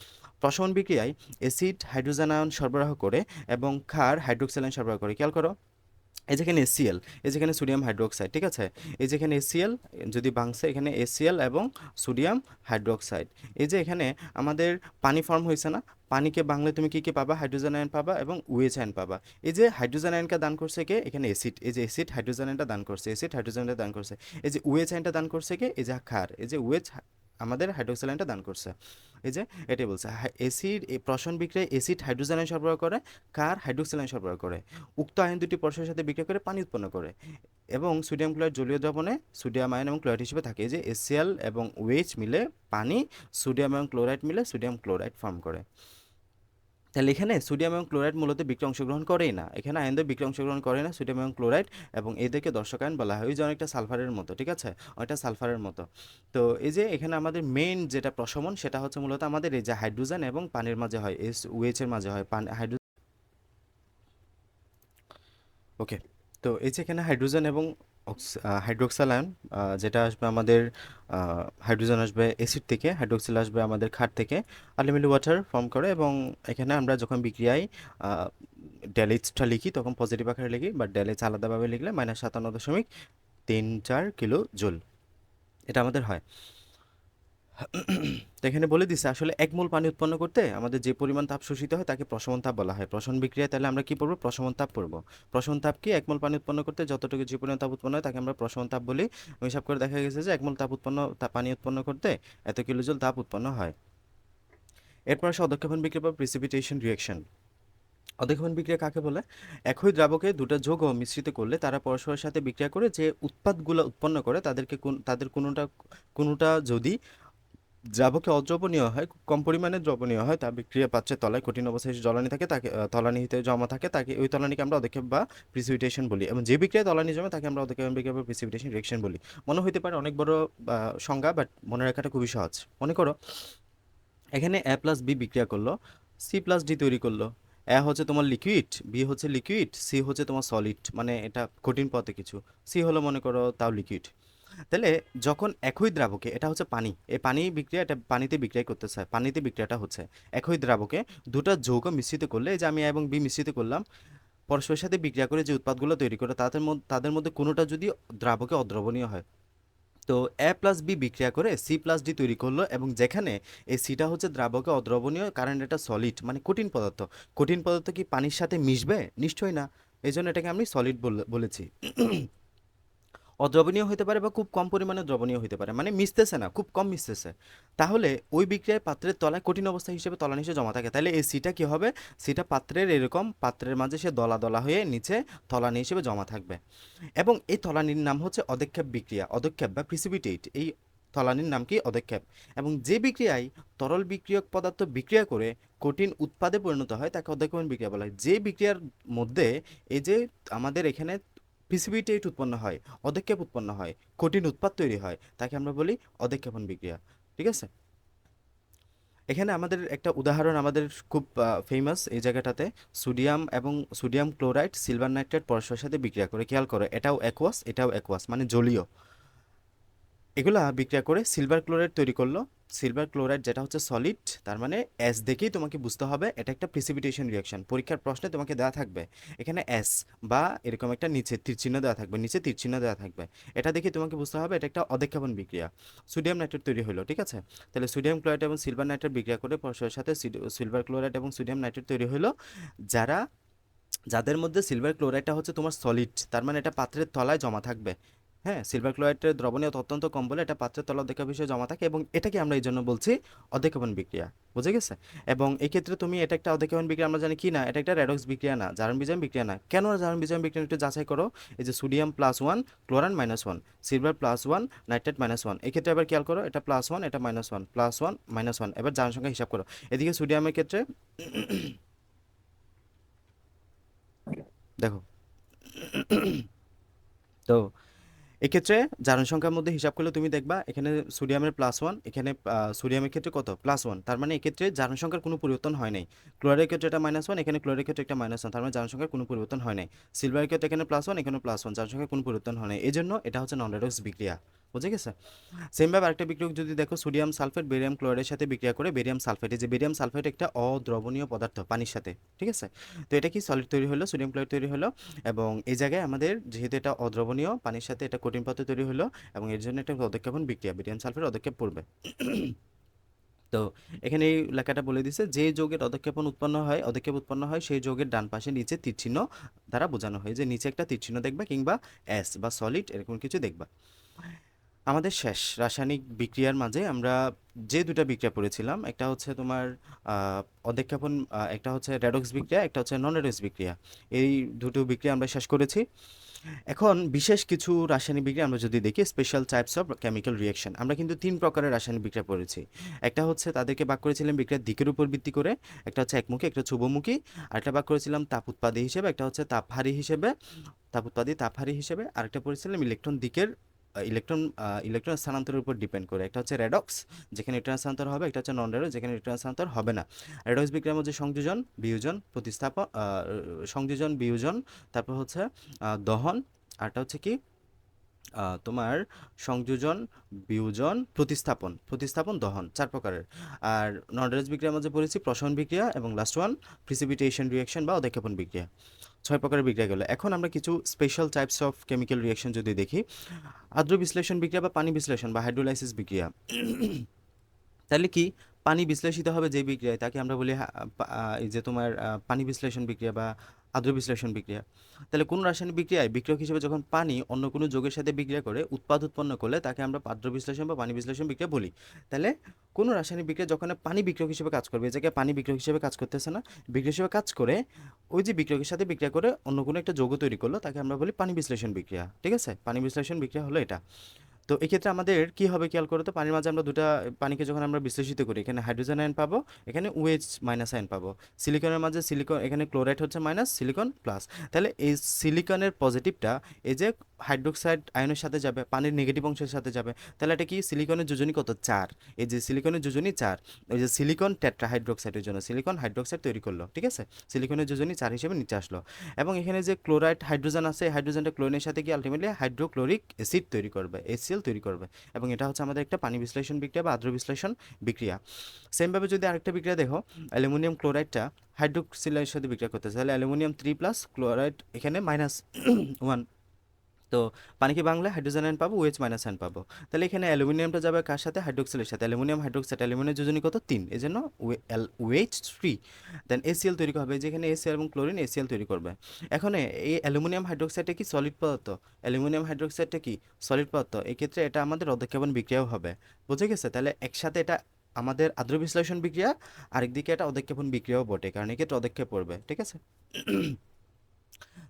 প্রশমন বিক্রিয়ায় অ্যাসিড হাইড্রোজেন আয়ন সরবরাহ করে এবং ক্ষার হাইড্রোক্সাইল আয়ন সরবরাহ করে। খেয়াল করো, এই যেখানে HCl, এই যেখানে সোডিয়াম হাইড্রোক্সাইড, ঠিক আছে, এই যেখানে HCl যদি ভাঙছে, এখানে HCl এবং সোডিয়াম হাইড্রোক্সাইড। এই যে এখানে আমাদের পানি ফর্ম হয়েছে না, পানিকে ভাঙলে তুমি কি কি পাবা? হাইড্রোজেন আয়ন পাবা এবং OH আয়ন পাবা। এই যে হাইড্রোজেন আয়নকে দান করছে কে? এখানে অ্যাসিড, এই যে অ্যাসিড হাইড্রোজেন আয়নটা দান করছে, অ্যাসিড হাইড্রোজেন আয়নটা দান করছে। এই যে OH আয়নটা দান করছে কে? এই যে ক্ষার, এই যে OH আমাদের হাইড্রোক্সাইল আয়নটা দান করছে। এই যে এটাই বলছে অ্যাসিড, এই প্রশমন বিক্রিয়ায় অ্যাসিড হাইড্রোজেন আয়ন সরবরাহ করে, ক্ষার হাইড্রোক্সাইল আয়ন সরবরাহ করে। উক্ত আয়ন দুটি পরস্পরের সাথে বিক্রিয়া করে পানি উৎপন্ন করে এবং সোডিয়াম ক্লোরাইড জলীয় দ্রবণে সোডিয়াম আয়ন এবং ক্লোরাইড হিসেবে থাকে। এই যে HCl এবং OH মিলে পানি, সোডিয়াম এবং ক্লোরাইড মিলে সোডিয়াম ক্লোরাইড ফর্ম করে। তাহলে এখানে সোডিয়াম এবং ক্লোরাইড মূলত বিক্রিয়া অংশগ্রহণ করেই না, এখানে আয়নদের বিক্রিয়া অংশগ্রহণ করে না সোডিয়াম এবং ক্লোরাইড, এবং এদেরকে দর্শক আয়ন বলা হয়। ওই যে অনেকটা সালফারের মতো, ঠিক আছে, অনেকটা সালফারের মতো। তো এই যে এখানে আমাদের মেইন যেটা প্রশমন, সেটা হচ্ছে মূলত আমাদের এই যে হাইড্রোজেন এবং পানির মাঝে হয়, OH এর মাঝে হয় হাইড্রোজেন। ওকে, তো এই যে এখানে হাইড্রোজেন এবং হাইড্রোক্সাল আয়ন, যেটা আসবে আমাদের হাইড্রোজেন আসবে অ্যাসিড থেকে, হাইড্রোক্সাল আসবে আমাদের ক্ষার থেকে, আলটিমেটলি ওয়াটার ফর্ম করে। এবং এখানে আমরা যখন বিক্রিয়ায় ডেলএইচটা লিখি তখন পজিটিভ আকারে লিখি, বাট ডেলএইচ আলাদাভাবে লিখলে -57.34 কিলো জুল, এটা আমাদের হয়। তো এখানে বলে দিছে আসলে এক মোল পানি উৎপন্ন করতে আমাদের যে পরিমাণ তাপ শোষিত হয় তাকে প্রশমন তাপ বলা হয়। প্রশমন বিক্রিয়া তাহলে আমরা কি পড়বো? প্রশমন তাপ পড়বো। প্রশমন তাপ কি? এক মোল পানি উৎপন্ন করতে যতটুকু যে পরিমাণ তাপ উৎপন্ন হয় তাকে আমরা প্রশমন তাপ বলি। হিসাব করে দেখা গেছে যে এক মোল পানি উৎপন্ন করতে এত কিলোজুল তাপ উৎপন্ন হয়। এরপর আসে অধঃক্ষেপণ বিক্রিয়া বা প্রিসিপিটেশন রিঅ্যাকশন। অধঃক্ষেপণ বিক্রিয়া কাকে বলে? একই দ্রাবকে দুটো যৌগ মিশ্রিত করলে তারা পরস্পরের সাথে বিক্রিয়া করে যে উৎপাদগুলো উৎপন্ন করে তাদের কোনোটা যদি দ্রাবকে অদ্রবণীয় হয়, খুব কম পরিমাণে দ্রবণীয় হয়, তা বিক্রিয়া পাত্রের তলায় কঠিন অবস্থায় এসে জ্বলানি থাকে, তাকে তলানিতে জমা থাকে, তাকে ওই তলানিকে আমরা অধঃক্ষেপ বা প্রিসিপিটেশন বলি। এবং যে বিক্রিয়ায় তলানি জমে তাকে আমরা অধঃক্ষেপণ বিক্রিয়া বা প্রিসিপিটেশন রিঅ্যাকশন বলি। মনে হইতে পারে অনেক বড় সংজ্ঞা, বাট মনে রাখাটা খুবই সহজ। মনে করো এখানে এ প্লাস বি বিক্রিয়া করলো, সি প্লাস ডি তৈরি করলো। এ হচ্ছে তোমার লিকুইড, বি হচ্ছে লিকুইড, সি হচ্ছে তোমার সলিড, মানে এটা কঠিন পথে কিছু, সি হলো মনে করো তাও লিকুইড। তাহলে যখন একই দ্রাবকে, এটা হচ্ছে পানি, এই পানি বিক্রিয়া, এটা পানিতে বিক্রিয়া করতেছে, পানিতে বিক্রিয়াটা হচ্ছে একই দ্রাবকে দুটো যৌগ মিশ্রিত করলে, এই যে আমি এ এবং বি মিশ্রিত করলাম, পরস্পরের সাথে বিক্রিয়া করে যে উৎপাদগুলো তৈরি করে তাদের মধ্যে কোনোটা যদি দ্রাবকে অদ্রবণীয় হয়, তো এ প্লাস বি বিক্রিয়া করে সি প্লাস ডি তৈরি করলো, এবং যেখানে এই সিটা হচ্ছে দ্রাবকে অদ্রবণীয়, কারণ এটা সলিড মানে কঠিন পদার্থ। কঠিন পদার্থ কি পানির সাথে মিশবে? নিশ্চয়ই না। এই জন্য এটাকে আমি সলিড বলেছি। অদ্রবণীয় হতে পারে বা খুব কম পরিমাণে দ্রবণীয় হতে পারে, মানে মিশতেছে না, খুব কম মিশতেছে। তাহলে ওই বিক্রিয়ায় পাত্রের তলায় কঠিন অবস্থা হিসেবে তলানি হিসেবে জমা থাকে। তাহলে এই সিটা কি হবে? সিটা পাত্রের এরকম পাত্রের মাঝে সে দলা দলা হয়ে নিচে তলানি হিসেবে জমা থাকবে, এবং এই তলানির নাম হচ্ছে অধঃক্ষেপ বিক্রিয়া, অধঃক্ষেপ বা প্রিসিপিটেট। এই তলানির নাম কি? অধঃক্ষেপ। এবং যে বিক্রিয়ায় তরল বিক্রিয়ক পদার্থ বিক্রিয়া করে কঠিন উৎপাদে পরিণত হয় তাকে অধঃক্ষেপণ বিক্রিয়া বলা হয়। যে বিক্রিয়ার মধ্যে এই যে আমাদের এখানে প্রিসিপিটেট উৎপন্ন হয়, অধঃক্ষেপ উৎপন্ন হয়, কঠিন উৎপাদ তৈরি হয়, তাকে আমরা বলি অধঃক্ষেপণ বিক্রিয়া। ঠিক আছে? এখানে আমাদের একটা উদাহরণ আমাদের খুব ফেমাস এই জায়গাটাতে, সোডিয়াম এবং সোডিয়াম ক্লোরাইড সিলভার নাইট্রেট পরস্পরের সাথে বিক্রিয়া করে, খেয়াল করো, এটাও অ্যাকুয়াস এটাও অ্যাকুয়াস, মানে জলীয়। এগুলা বিক্রিয়া করে সিলভার ক্লোরাইড তৈরি করলো। সিলভার ক্লোরাইড যেটা হচ্ছে সলিড, তার মানে এস দেখেই তোমাকে বুঝতে হবে এটা একটা প্রিসিপিটেশন রিয়াকশন। পরীক্ষার প্রশ্নে তোমাকে দেওয়া থাকবে এখানে এস, বা এরকম একটা নিচে তীরচিহ্ন দেওয়া থাকবে, নিচে তীরচিহ্ন দেওয়া থাকবে, এটা দেখে তোমাকে বুঝতে হবে এটা একটা অধঃক্ষেপণ বিক্রিয়া। সোডিয়াম নাইট্রেট তৈরি হলো, ঠিক আছে? তাহলে সোডিয়াম ক্লোরাইড এবং সিলভার নাইট্রেট বিক্রিয়া করে পরস্পরের সাথে সিলভার ক্লোরাইড এবং সোডিয়াম নাইট্রেট তৈরি হলো, যারা যাদের মধ্যে সিলভার ক্লোরাইডটা হচ্ছে তোমার সলিড, তার মানে এটা পাত্রের তলায় জমা থাকবে। হ্যাঁ, সিলভার ক্লোরাইডের দ্রবণীয়তা অত্যন্ত কম বলে এটা পাত্রের তলা অধঃক্ষেপ হিসেবে জমা থাকে, এবং এটাকে আমরা এই জন্য বলছি অধঃক্ষেপণ বিক্রিয়া। বুঝে গেছে? এবং এই ক্ষেত্রে তুমি এটা একটা অধঃক্ষেপণ বিক্রিয়া আমরা জানি কি না, এটা একটা রেডক্স বিক্রিয়া না, জারণ বিজয়ন বিক্রিয়া না। কেন জারণ বিজয়ন বিক্রিয়া একটু যাচাই করো। এই যে সোডিয়াম +1 ক্লোরান -1, সিলভার +1 নাইট্রেট -1, এই ক্ষেত্রে এবার খেয়াল করো, এটা +1 এটা -1, +1 -1, এবার জারণ সংখ্যা হিসাব করো। এদিকে সোডিয়ামের ক্ষেত্রে দেখো, তো এক্ষেত্রে জারণ সংখ্যার মধ্যে হিসাব করলে তুমি দেখবা এখানে সোডিয়ামের +1, এখানে সোডিয়ামের ক্ষেত্রে কত? +1, তার মানে এক্ষেত্রে জারণ সংখ্যার কোনো পরিবর্তন হয় নাই। ক্লোরাইডের ক্ষেত্রে এটা -1, এখানে ক্লোরাইডের ক্ষেত্রে একটা -1, তার মানে জারণ সংখ্যার কোনো পরিবর্তন হয় নাই। সিলভারের ক্ষেত্রে এখানে +1 এখানে +1, জারণ সংখ্যার কোনো পরিবর্তন হয় নাই, এই জন্য এটা হচ্ছে নন রেডক্স বিক্রিয়া। বুঝে গেছে? সেমভাবে আরেকটা বিক্রিয়ক যদি দেখো, সোডিয়াম সালফেট বেরিয়াম ক্লোরাইডের সাথে বিক্রিয়া করে বেরিয়াম সালফেট, এই যে বেরিয়াম সালফেট একটা অদ্রবণীয় পদার্থ পানির সাথে, ঠিক আছে? তো এটা কি সলিড তৈরি হলো, সোডিয়াম ক্লোরাইড তৈরি হলো, এবং এই জায়গায় আমাদের যেহেতু এটা অদ্রবণীয় পানির সাথে এটা কঠিন পদার্থ তৈরি হলো, এবং এর জন্য একটা অধঃক্ষেপণ বিক্রিয়া, বেরিয়াম সালফেট অধঃক্ষেপ পড়বে। তো এখানে এই লেখাটা বলে দিছে, যে যৌগের অধঃক্ষেপ উৎপন্ন হয় সেই যৌগের ডান পাশে নিচে তীরচিহ্ন দ্বারা বোঝানো হয়, যে নিচে একটা তীরচিহ্ন দেখবা, কিংবা এস বা সলিড এরকম কিছু দেখবা। আমাদের শেষ রাসায়নিক বিক্রিয়ার মাঝে আমরা যে দুটা বিক্রিয়া পড়েছিলাম, একটা হচ্ছে তোমার অধঃক্ষেপণ, একটা হচ্ছে রেডক্স বিক্রিয়া, একটা হচ্ছে নন রেডক্স বিক্রিয়া। এই দুটো বিক্রিয়া আমরা শেষ করেছি। এখন বিশেষ কিছু রাসায়নিক বিক্রিয়া আমরা যদি দেখি, special types of chemical reaction, আমরা কিন্তু তিন প্রকারের রাসায়নিক বিক্রিয়া পড়েছি। একটা হচ্ছে তাদেরকে ভাগ করেছিলাম বিক্রিয়ার দিকের উপর ভিত্তি করে, একটা হচ্ছে একমুখী, একটা শুভমুখী, আর একটা ভাগ করেছিলাম তাপ উৎপাদী হিসেবে, একটা হচ্ছে তাপ উৎপাদী তাপহারী হিসেবে, আরেকটা পড়েছিলাম ইলেকট্রন দিকের ইলেকট্রন স্থানান্তরের উপর ডিপেন্ড করে। একটা হচ্ছে রেডক্স, যেখানে ইলেকট্রন স্থানান্তর হবে, একটা হচ্ছে নন রেডক্স, যেখানে ইলেকট্রন স্থানান্তর হবে না। রেডক্স বিক্রিয়ার মধ্যে সংযোজন, বিয়োজন, প্রতিস্থাপন, সংযোজন, বিয়োজন, তারপর হচ্ছে দহন, আরটা হচ্ছে কি তোমার সংযোজন, বিয়োজন, প্রতিস্থাপন, দহন, চার প্রকারের। আর নন রেডক্স বিক্রিয়ার মধ্যে পড়েছি প্রসারণ বিক্রিয়া, এবং লাস্ট ওয়ান প্রিসিপিটেশন রিঅ্যাকশন বা অধঃক্ষেপণ বিক্রিয়া। ছয় প্রকারের বিক্রিয়া গেল। এখন আমরা কিছু special types of chemical reaction যদি দেখি, আর্দ্র বিশ্লেষণ বিক্রিয়া বা পানি বিশ্লেষণ বা হাইড্রোলাইসিস বিক্রিয়া। তাহলে কি? পানি বিশ্লেষিত হবে যে বিক্রিয়ায়, তাকে আমরা বলি এই যে তোমার পানি বিশ্লেষণ বিক্রিয়া বা আর্দ্র বিশ্লেষণ বিক্রিয়া। তাহলে কোন রাসায়নিক বিক্রিয়ায় বিক্রিয়ক হিসেবে যখন পানি অন্য কোনো যৌগের সাথে বিক্রিয়া করে উৎপাদ উৎপন্ন করলে তাকে আমরা আর্দ্র বিশ্লেষণ বা পানি বিশ্লেষণ বিক্রিয়া বলি। তাহলে কোনো রাসায়নিক বিক্রিয়া যখন পানি বিক্রিয়ক হিসেবে কাজ করবে, এই জায়গায় পানি বিক্রিয়ক হিসেবে কাজ করতেছে না, বিক্রিয়ক হিসেবে কাজ করে ওই যে বিক্রিয়কের সাথে বিক্রিয়া করে অন্য কোনো একটা যৌগ তৈরি করলো, তাকে আমরা বলি পানি বিশ্লেষণ বিক্রিয়া। ঠিক আছে? পানি বিশ্লেষণ বিক্রিয়া হলো এটা। তো এক্ষেত্রে আমাদের কি হবে খেয়াল করো তো, পানির মাঝে আমরা দুটা পানিকে যখন আমরা বিশ্লেষিত করি, এখানে হাইড্রোজেন আয়ন পাবো, এখানে OH মাইনাস আয়ন পাবো। সিলিকনের মাঝে সিলিকন, এখানে ক্লোরাইড হচ্ছে মাইনাস, সিলিকন প্লাস। তাহলে এই সিলিকনের পজিটিভটা এই যে হাইড্রোক্সাইড আয়নের সাথে যাবে, পানির নেগেটিভ অংশের সাথে যাবে। তাহলে এটা কি, সিলিকনের যোজনী কত, 4। এই যে সিলিকনের যোজনী 4, ওই যে সিলিকন টেট্রাহাইড্রোক্সাইডের জন্য সিলিকন হাইড্রোক্সাইড তৈরি করলো, ঠিক আছে। সিলিকনের যোজনী 4 হিসেবে নিচে আসলো। এবং এখানে যে ক্লোরাইড হাইড্রোজেন আছে, হাইড্রোজেনটা ক্লোরিনের সাথে গিয়ে আলটিমেটলি হাইড্রোক্লোরিক অ্যাসিড তৈরি করবে, HCl তৈরি করবে। এবং এটা হচ্ছে আমাদের একটা পানি বিশ্লেষণ বিক্রিয়া বা আদ্র বিশ্লেষণ বিক্রিয়া। সেমভাবে যদি আরেকটা বিক্রিয়া দেখো, অ্যালুমিনিয়াম ক্লোরাইডটা হাইড্রোক্সিলের সাথে বিক্রিয়া করতেছে, তাহলে অ্যালুমিনিয়াম 3 প্লাস ক্লোরাইড এখানে -1। তো পানিকে বাংলায় হাইড্রোজেন আয়ন পাবো, OH মাইনাস আয়ন পাবো। তাহলে এখানে অ্যালুমিনিয়ামটা যাবে কার সাথে, হাইড্রোক্সিলের সাথে। অ্যালুমিনিয়াম হাইড্রোক্সাইড, অ্যালুমিনিয়ামের যোজনী কত, 3, এই জন্য OH3। দেন HCl তৈরি হবে, যেখানে HCl এবং ক্লোরিন HCl তৈরি করবে। এখন এই অ্যালুমিনিয়াম হাইড্রোক্সাইডটা কি সলিড পদার্থ, অ্যালুমিনিয়াম হাইড্রোক্সাইডটা কি সলিড পদার্থ, এক্ষেত্রে এটা আমাদের অধঃক্ষেপণ বিক্রিয়াও হবে। বুঝে গেছে? তাহলে একসাথে এটা আমাদের আদ্র বিশ্লেষণ বিক্রিয়া, আরেকদিকে এটা অধঃক্ষেপণ বিক্রিয়াও বটে, কারণ এক্ষেত্রে অধঃক্ষেপ পড়বে, ঠিক আছে।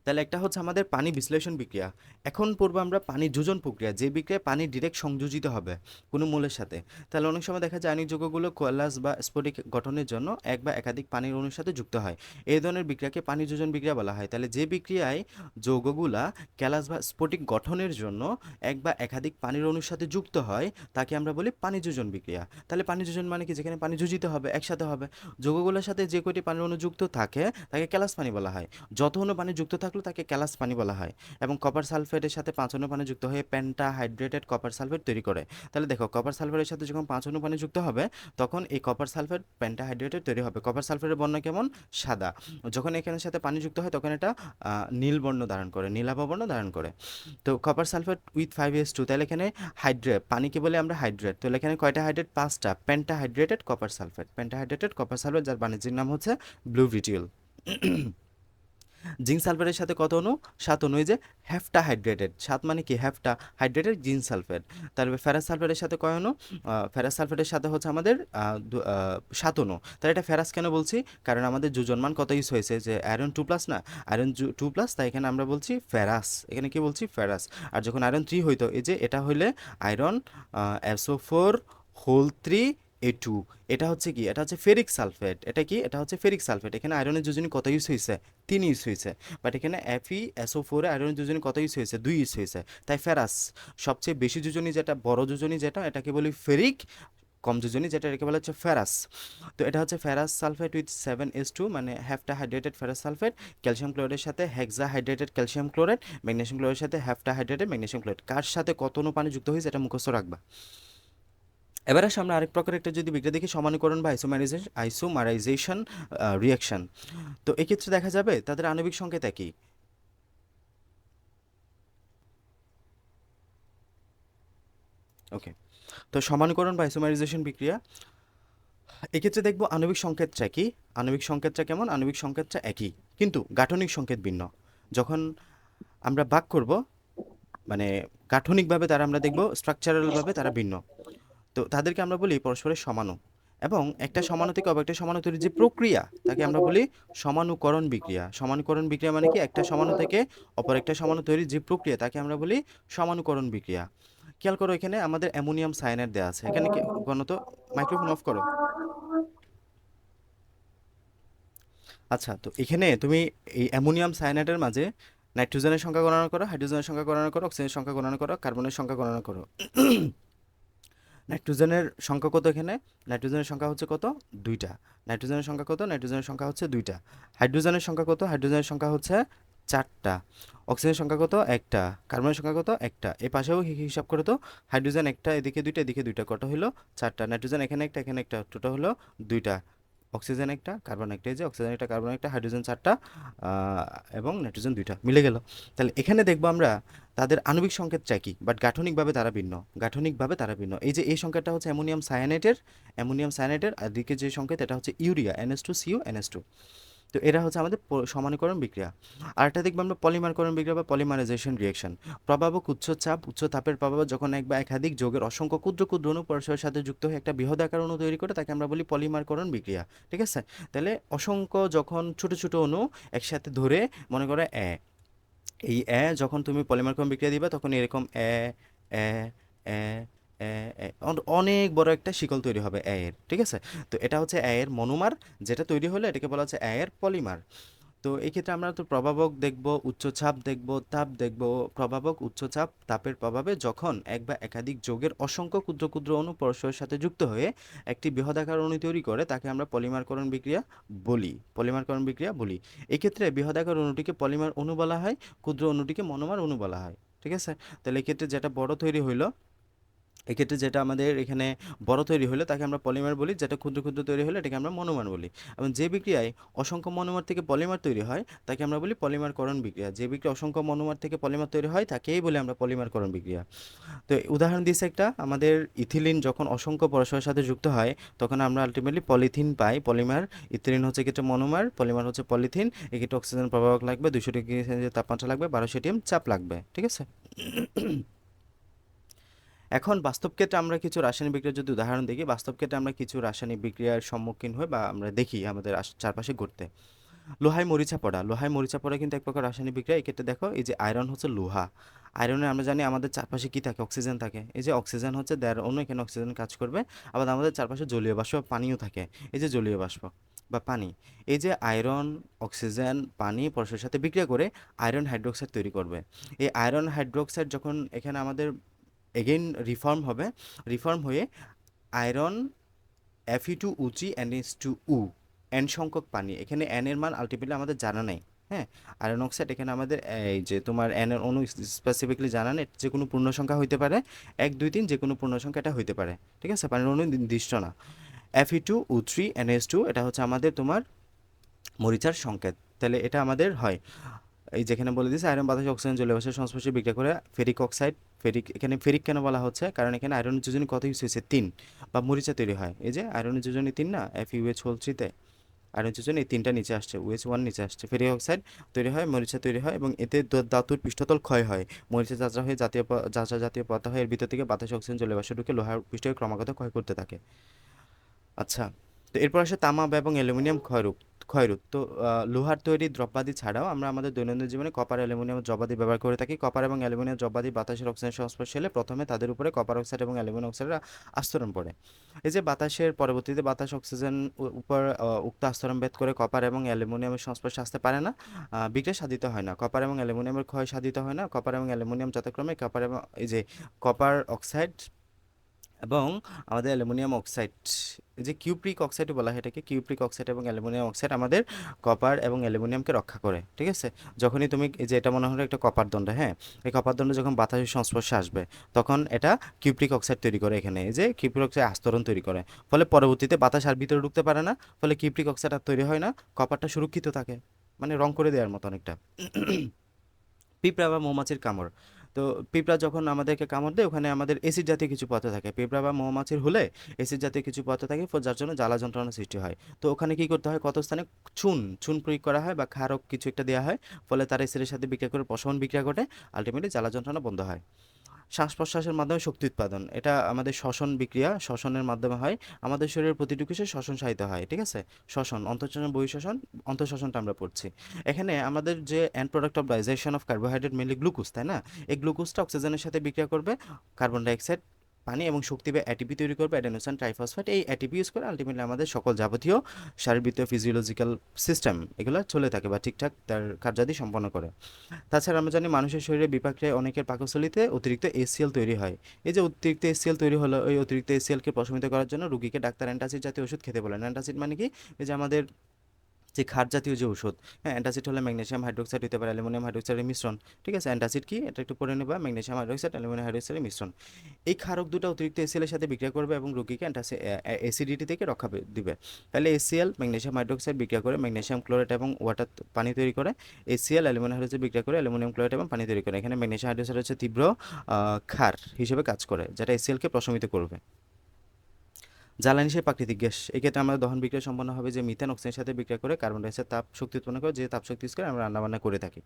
তাহলে একটা হচ্ছে আমাদের পানি বিশ্লেষণ বিক্রিয়া। এখন পড়বো আমরা পানি যোজন প্রক্রিয়া, যে বিক্রিয়ায় পানি ডিরেক্ট সংযোজিত হবে কোনো মূলের সাথে। তাহলে অনেক সময় দেখা যায় আয়নিক যৌগগুলো কোয়ালাস বা স্ফটিক গঠনের জন্য এক বা একাধিক পানির অণুর সাথে যুক্ত হয়। এই ধরনের বিক্রিয়াকে পানি যোজন বিক্রিয়া বলা হয়। তাহলে যে বিক্রিয়ায় যৌগগুলা ক্যালাস বা স্ফটিক গঠনের জন্য এক বা একাধিক পানির অণুর সাথে যুক্ত হয়, তাকে আমরা বলি পানি যোজন বিক্রিয়া। তাহলে পানি যোজন মানে কি, যেখানে পানি যোজিত হবে, একসাথে হবে। যৌগগুলোর সাথে যে কয়টি পানির অণু যুক্ত থাকে তাকে ক্যালাস পানি বলা হয়। যত অণু পানি যুক্ত থাকলে তাকে ক্যালাস পানি বলা হয়। এবং কপার সালফেটের সাথে 5 অণু পানি যুক্ত হয়ে পেন্টাহাইড্রেটেড কপার সালফেট তৈরি করে। তাহলে দেখো, কপার সালফেটের সাথে যখন 5 অণু পানি যুক্ত হবে, তখন এই কপার সালফেট পেন্টাহাইড্রেটেড তৈরি হবে। কপার সালফেটের বর্ণ কেমন, সাদা। যখন এখানের সাথে পানি যুক্ত হয় তখন এটা নীল বর্ণ ধারণ করে, নীলাভ বর্ণ ধারণ করে। তো কপার সালফেট উইথ 5s2, তাহলে এখানে হাইড্রেট, পানিকে বলে আমরা হাইড্রেট। তাহলে এখানে কয়টা হাইড্রেট, 5টা পেন্টাহাইড্রেটেড কপার সালফেট, পেন্টাহাইড্রেটেড কপার সালফেট, যার বাণিজ্যিক নাম হচ্ছে ব্লু ভিটিউল। জিঙ্ক সালফেটের সাথে কত অণু, 7 অণু। এই যে হ্যাফটা হাইড্রেটেড, 7 মানে কি, হ্যাফটা হাইড্রেটেড জিঙ্ক সালফেট। তারপরে ফেরাস সালফেটের সাথে কয় অণু, ফেরাস সালফেটের সাথে হচ্ছে আমাদের 7 অণু। তাহলে এটা ফেরাস কেন বলছি, কারণ আমাদের যোজন মান কত ইউজ হয়েছে, যে আয়রন 2 প্লাস না, আয়রন 2 প্লাস, তাই এখানে আমরা বলছি ফেরাস, এখানে কি বলছি, ফেরাস। আর যখন আয়রন 3 হইতো, এই যে এটা হইলে আয়রন SO4 3A2, এটা হচ্ছে কি, এটা হচ্ছে ফেরিক সালফেট। এটা কি, এটা হচ্ছে ফেরিক সালফেট। এখানে আয়রনের যোজনী কত ইউজ হয়েছে, 3 ইউজ হয়েছে। বাট এখানে FeSO4 আয়রনের যোজনী কত ইউজ হয়েছে, 2 ইউজ হয়েছে। তাই ফেরাস সবচেয়ে বেশি যোজনী, যেটা বড় যোজনী, যেটা এটাকে বলি ফেরিক। কম যোজনী যেটা, এটাকে বলা হচ্ছে ফেরাস। তো এটা হচ্ছে ফেরাস সালফেট উইথ 7s2, মানে হ্যাফটা হাইড্রেটেড ফেরাস সালফেট। ক্যালসিয়াম ক্লোরাইডের সাথে হেক্সা হাইড্রেটেড ক্যালসিয়াম ক্লোরাইড, ম্যাগনেসিয়াম ক্লোরাইডের সাথে হ্যাফটা হাইড্রেটেড ম্যাগনেসিয়াম ক্লোরাইড। কার সাথে কত অণু পানি যুক্ত হয়েছে, এটা মুখস্থ রাখবা। এবার আসে আমরা আরেক প্রকার একটা যদি বিক্রিয়া দেখি, সমানীকরণ বা আইসোমারাইজেশন রিয়াকশন। তো এক্ষেত্রে দেখা যাবে তাদের আণবিক সংকেত একই। ওকে, তো সমানীকরণ বা আইসোমারাইজেশন বিক্রিয়া, এক্ষেত্রে দেখবো আণবিক সংকেতটা একই। আণবিক সংকেতটা কেমন, আণবিক সংকেতটা একই, কিন্তু গাঠনিক সংকেত ভিন্ন। যখন আমরা ভাগ করব, মানে গাঠনিকভাবে তারা আমরা দেখব, স্ট্রাকচারালভাবে তারা ভিন্ন। তো তাদেরকে আমরা বলি পরস্পরের সমাণু। এবং একটা সমাণু থেকে অপর একটা সমাণু তৈরির যে প্রক্রিয়া, তাকে আমরা বলি সমানুকরণ বিক্রিয়া। সমানুকরণ বিক্রিয়া মানে কি, একটা সমাণু থেকে অপর একটা সমাণু তৈরির যে প্রক্রিয়া, তাকে আমরা বলি সমানুকরণ বিক্রিয়া। খেয়াল করো, এখানে আমাদের অ্যামোনিয়াম সায়ানাইড দেওয়া আছে। এখানে কি, গণত মাইক্রোফোন অফ করো। আচ্ছা, তো এখানে তুমি এই অ্যামোনিয়াম সায়ানাইডের মাঝে নাইট্রোজেনের সংখ্যা গণনা করো, হাইড্রোজেনের সংখ্যা গণনা করো, অক্সিজেনের সংখ্যা গণনা করো, কার্বনের সংখ্যা গণনা করো। নাইট্রোজেনের সংখ্যা কত এখানে, নাইট্রোজেনের সংখ্যা হচ্ছে কত, 2টা। নাইট্রোজেনের সংখ্যা কত, নাইট্রোজেনের সংখ্যা হচ্ছে 2টা। হাইড্রোজেনের সংখ্যা কত, হাইড্রোজেনের সংখ্যা হচ্ছে 4টা। অক্সিজেনের সংখ্যা কত, 1টা। কার্বনের সংখ্যা কত, 1টা। এ পাশেও হিসাব করে তো, হাইড্রোজেন 1টা, এদিকে 2টা, এদিকে 2টা, কত হলো, 4টা। নাইট্রোজেন এখানে 1টা, এখানে 1টা, টোটাল হলো 2টা। অক্সিজেন 1টা, কার্বন 1টা, এই যে অক্সিজেন 1টা, কার্বন 1টা, হাইড্রোজেন 4টা, এবং নাইট্রোজেন 2টা, মিলে গেল। তাহলে এখানে দেখবো আমরা তাদের আণবিক সংকেতটা একই, বাট গাঠনিকভাবে তারা ভিন্ন। গাঠনিকভাবে তারা ভিন্ন। এই যে এই সংকেতটা হচ্ছে অ্যামোনিয়াম সায়ানাইডের, অ্যামোনিয়াম সায়ানাইডের, আর দিকে যে সংকেত, এটা হচ্ছে ইউরিয়া, NH2CU NH2। তো এরা হচ্ছে আমাদের সমানীকরণ বিক্রিয়া। আর একটা দেখবো আমরা পলিমারকরণ বিক্রিয়া বা পলিমারাইজেশন রিয়াকশন। প্রভাবক উচ্চ চাপ, উচ্চ তাপের প্রভাব, যখন এক বা একাধিক যৌগের অসংখ্য ক্ষুদ্র ক্ষুদ্র অণু পরস্পরের সাথে যুক্ত হয়ে একটা বৃহদাকার অণু তৈরি করে, তাকে আমরা বলি পলিমারকরণ বিক্রিয়া, ঠিক আছে। তাহলে অসংখ্য যখন ছোট ছোট অণু একসাথে ধরে, মনে করে এই যখন তুমি পলিমারকরণ বিক্রিয়া দিবা, তখন এরকম এ এ এ অনেক বড় একটা শিকল তৈরি হবে এর, ঠিক আছে? তো এটা হচ্ছে এর মনোমার, যেটা তৈরি হলে এটাকে বলা হচ্ছে এর পলিমার। তো এই ক্ষেত্রে আমরা তো প্রভাবক দেখব, উচ্চচাপ দেখব, তাপ দেখব। প্রভাবক, উচ্চচাপ, তাপের প্রভাবে যখন এক বা একাধিক যৌগের অসংখ্য ক্ষুদ্র ক্ষুদ্র অণু পরস্পরের সাথে যুক্ত হয়ে একটি বৃহদাকার অণু তৈরি করে তাকে আমরা পলিমারকরণ বিক্রিয়া বলি। পলিমারকরণ বিক্রিয়া বলি। এক্ষেত্রে বৃহদাকার অণুটিকে পলিমার অণু বলা হয়, ক্ষুদ্র অণুটিকে মনোমার অণু বলা হয়, ঠিক আছে? তাহলে এক্ষেত্রে যেটা বড় তৈরি হইলো, এক্ষেত্রে যেটা আমাদের এখানে বড় তৈরি হলে তাকে আমরা পলিমার বলি, যেটা ক্ষুদ্র ক্ষুদ্র তৈরি হলে এটাকে আমরা মনোমার বলি। এবং যে বিক্রিয়ায় অসংখ্য মনোমার থেকে পলিমার তৈরি হয় তাকে আমরা বলি পলিমারকরণ বিক্রিয়া। যে বিক্রিয়া অসংখ্য মনোমার থেকে পলিমার তৈরি হয় তাকেই বলি আমরা পলিমারকরণ বিক্রিয়া। তো উদাহরণ দিয়েছে একটা, আমাদের ইথিলিন যখন অসংখ্য পরস্পরের সাথে যুক্ত হয় তখন আমরা আলটিমেটলি পলিথিন পাই, পলিমার। ইথিলিন হচ্ছে ক্ষেত্রে মনোমার, পলিমার হচ্ছে পলিথিন। এক্ষেত্রে অক্সিজেন প্রভাবক লাগবে, 200 ডিগ্রি সেলসিয়াস তাপমাত্রা লাগবে, 1200 atm চাপ লাগবে, ঠিক আছে? এখন বাস্তব ক্ষেত্রে আমরা কিছু রাসায়নিক বিক্রিয়ার যদি উদাহরণ দেখি, বাস্তব ক্ষেত্রে আমরা কিছু রাসায়নিক বিক্রিয়ার সম্মুখীন হই বা আমরা দেখি আমাদের চারপাশে ঘটতে। লোহায় মরিচা পড়া, লোহায় মরিচা পড়া কিন্তু এক প্রকার রাসায়নিক বিক্রিয়া। এক্ষেত্রে দেখো, এই যে আয়রন হচ্ছে লোহা, আয়রনে আমরা জানি আমাদের চারপাশে কি থাকে, অক্সিজেন থাকে। এই যে অক্সিজেন হচ্ছে দেড় অণু, এখানে অক্সিজেন কাজ করবে। আবার আমাদের চারপাশে জলীয় বাষ্প, পানিও থাকে। এই যে জলীয় বাষ্প বা পানি, এই যে আয়রন, অক্সিজেন, পানি পরস্পরের সাথে বিক্রিয়া করে আয়রন হাইড্রোক্সাইড তৈরি করবে। এই আয়রন হাইড্রোক্সাইড যখন এখানে আমাদের এগেইন রিফর্ম হবে, রিফর্ম হয়ে আয়রন Fe2O3 NH2O, এন সংখ্যক পানি, এখানে এন এর মান আলটিমেটলি আমাদের জানা নেই। হ্যাঁ, আয়রন অক্সাইড এখানে আমাদের এই যে তোমার এন এর অণু স্পেসিফিকলি জানা নেই, যে কোনো পূর্ণ সংখ্যা হইতে পারে, 1 2 3 যে কোনো পূর্ণ সংখ্যা এটা হইতে পারে, ঠিক আছে? পানির অণু নির্দিষ্ট না। Fe2O3 NH2 এটা হচ্ছে আমাদের তোমার মরিচার সংকেত। তাহলে এটা আমাদের হয়, এই যেখানে বলে দিয়েছে আয়রন বাতাসে অক্সিজেন জলীয় বাষ্পের সংস্পর্শে বিক্রিয়া করে ফেরিক অক্সাইড। ফেরিক, এখানে ফেরিক কেন বলা হচ্ছে, কারণ এখানে আয়রনের যোজনী কত ইউজ হয়েছে, 3, বা মরিচা তৈরি হয়। এই যে আয়রনের যোজনী 3 না, FeOH3 আয়রন যোজনী এই 3টা নিচে আসছে, OH1 নিচে আসছে, ফেরিক অক্সাইড তৈরি হয়, মরিচা তৈরি হয় এবং এতে ধাতুর পৃষ্ঠতল ক্ষয় হয়। মরিচা যাত্রা হয়ে যাত্রা জাতীয় পদার্থ হয়, এর ভিতর থেকে বাতাসে অক্সিজেন জলীয় বাষ্প ঢুকে লোহার পৃষ্ঠকে ক্রমাগত ক্ষয় করতে থাকে। আচ্ছা, তো এরপর আসে তামা এবং অ্যালুমিনিয়াম ক্ষয়রূপ। ক্ষয়রূপ তো লোহার তৈরি দ্রব্যাদি ছাড়াও আমরা আমাদের দৈনন্দিন জীবনে কপার, অ্যালুমিনিয়াম, দ্রব্যাদি ব্যবহার করে থাকি। কপার এবং অ্যালুমিনিয়াম দ্রব্যাদি বাতাসের অক্সিজেনের সংস্পর্শে এলে প্রথমে তাদের উপরে কপার অক্সাইড এবং অ্যালুমিনিয়াম অক্সাইডের আস্তরণ পড়ে। এই যে বাতাসের পরবর্তীতে বাতাস অক্সিজেন উপর উক্ত আস্তরণ ভেদ করে কপার এবং অ্যালুমিনিয়ামের সংস্পর্শে আসতে পারে না, বিক্রিয়া সাধিত হয় না। কপার এবং অ্যালুমিনিয়ামের ক্ষয় সাধিত হয় না। কপার এবং অ্যালুমিনিয়াম যথাক্রমে কপার এবং এই যে কপার অক্সাইড এবং আমাদের অ্যালুমিনিয়াম অক্সাইড, এই যে কিউপ্রিক অক্সাইড বলা হয় এটাকে, কিউপ্রিক অক্সাইড এবং অ্যালুমিনিয়াম অক্সাইড আমাদের কপার এবং অ্যালুমিনিয়ামকে রক্ষা করে, ঠিক আছে? যখনই তুমি, এই যে এটা মনে হলো একটা কপার দণ্ড, হ্যাঁ, এই কপার দণ্ড যখন বাতাসের সংস্পর্শে আসবে তখন এটা কিউপ্রিক অক্সাইড তৈরি করে, এখানে এই যে কিউপ্রিক অক্সাইড আস্তরণ তৈরি করে, ফলে পরবর্তীতে বাতাস আর ভিতরে ঢুকতে পারে না, ফলে কিউপ্রিক অক্সাইড আর তৈরি হয় না, কপারটা সুরক্ষিত থাকে, মানে রং করে দেওয়ার মতো অনেকটা। পিঁপড়া বা মৌমাছির কামড়, তো পিঁপড়া যখন আমাদেরকে কামড় দেয় ওখানে আমাদের অ্যাসিড জাতীয় কিছু পদার্থ থাকে, পিঁপড়া বা মৌমাছির হুলে অ্যাসিড জাতীয় কিছু পদার্থ থাকে, যার জন্য জ্বালা যন্ত্রণার সৃষ্টি হয়। তো ওখানে কি করতে হয়, কত স্থানে চুন চুন প্রয়োগ করা হয় বা ক্ষারক কিছু একটা দেওয়া হয়, ফলে তার অ্যাসিডের সাথে বিক্রিয়া করে প্রশমন বিক্রিয়া ঘটে, আলটিমেটলি জ্বালা যন্ত্রণা বন্ধ হয়। শ্বাস প্রশ্বাসের মাধ্যমে শক্তি উৎপাদন, এটা আমাদের শ্বসন বিক্রিয়া, শ্বসনের মাধ্যমে হয়। আমাদের শরীরের প্রতিটি কোষে শ্বসন সাধিত হয়, ঠিক আছে? শ্বসন, অন্তঃশ্বসন, বহিঃশ্বসন, অন্তঃশ্বসনটা আমরা পড়ছি। এখানে আমাদের যে and product of digestion of carbohydrate mainly glucose, তাই না? এই গ্লুকোজটা অক্সিজেনের সাথে বিক্রিয়া করবে, কার্বন ডাইঅক্সাইড, পানি এবং শক্তি বা এটিপি তৈরি করবে, অ্যাডেনোসাইন ট্রাইফসফেট। এই এটিপি ইউজ করে আলটিমেটলি আমাদের সকল যাবতীয় শারীরবৃত্তীয় ফিজিওলজিক্যাল সিস্টেম এগুলো চলে থাকে বা ঠিকঠাক তার কার্যাদি সম্পন্ন করে। তাছাড়া আমরা জানি মানুষের শরীরে বিপাকীয় অনেকের পাকস্থলীতে অতিরিক্ত এসিএল তৈরি হয়। এই যে অতিরিক্ত এসিএল তৈরি হলো, ওই অতিরিক্ত এসিএলকে প্রশমিত করার জন্য রুগীকে ডাক্তার অ্যান্টাসিড জাতীয় ওষুধ খেতে বলেন। অ্যান্টাসিড মানে কি, এই যে আমাদের যে ক্ষার জাতীয় যে ওষুধ, হ্যাঁ, অ্যান্টাসিড হলে ম্যাগনেসিয়াম হাইড্রোক্সাইড হতে পারে, অ্যালুমিনিয়াম হাইড্রোক্সাইডের মিশ্রণ, ঠিক আছে? অ্যান্টাসিড কি এটা একটু পড়ে নেবা, ম্যাগনেসিয়াম হাইড্রোক্সাইড, অ্যালুমিনিয়াম হাইড্রোক্সাইডের মিশ্রণ। এই ক্ষারক দুটো অতিরিক্ত এসিএলের সাথে বিক্রিয়া করবে এবং রোগীকে অ্যাসিডিটি থেকে রক্ষা দিবে। তাহলে এসিএল ম্যাগনেসিয়াম হাইড্রোক্সাইড বিক্রিয়া করে ম্যাগনেসিয়াম ক্লোরাইড এবং ওয়াটার পানি তৈরি করে। এসিএল অ্যালুমিনিয়াম হাইড্রোক্সাইড বিক্রিয়া করে অ্যালুমিনিয়াম ক্লোরাইড এবং পানি তৈরি করে। এখানে ম্যাগনেসিয়াম হাইড্রোক্সাইড হচ্ছে তীব্র ক্ষার হিসেবে কাজ করে, যেটা এসিএলকে প্রশমিত করবে। জ্বালানি হিসেবে প্রাকৃতিক গ্যাস, এক্ষেত্রে আমরা দহন বিক্রিয়া সম্পন্ন হবে যে মিথেন অক্সিজেনের সাথে বিক্রিয়া করে কার্বন ডাইঅক্সাইড তাপ শক্তি উৎপন্ন করে, যে তাপ শক্তি ইউজ করে আমরা রান্নাবান্না করে থাকি।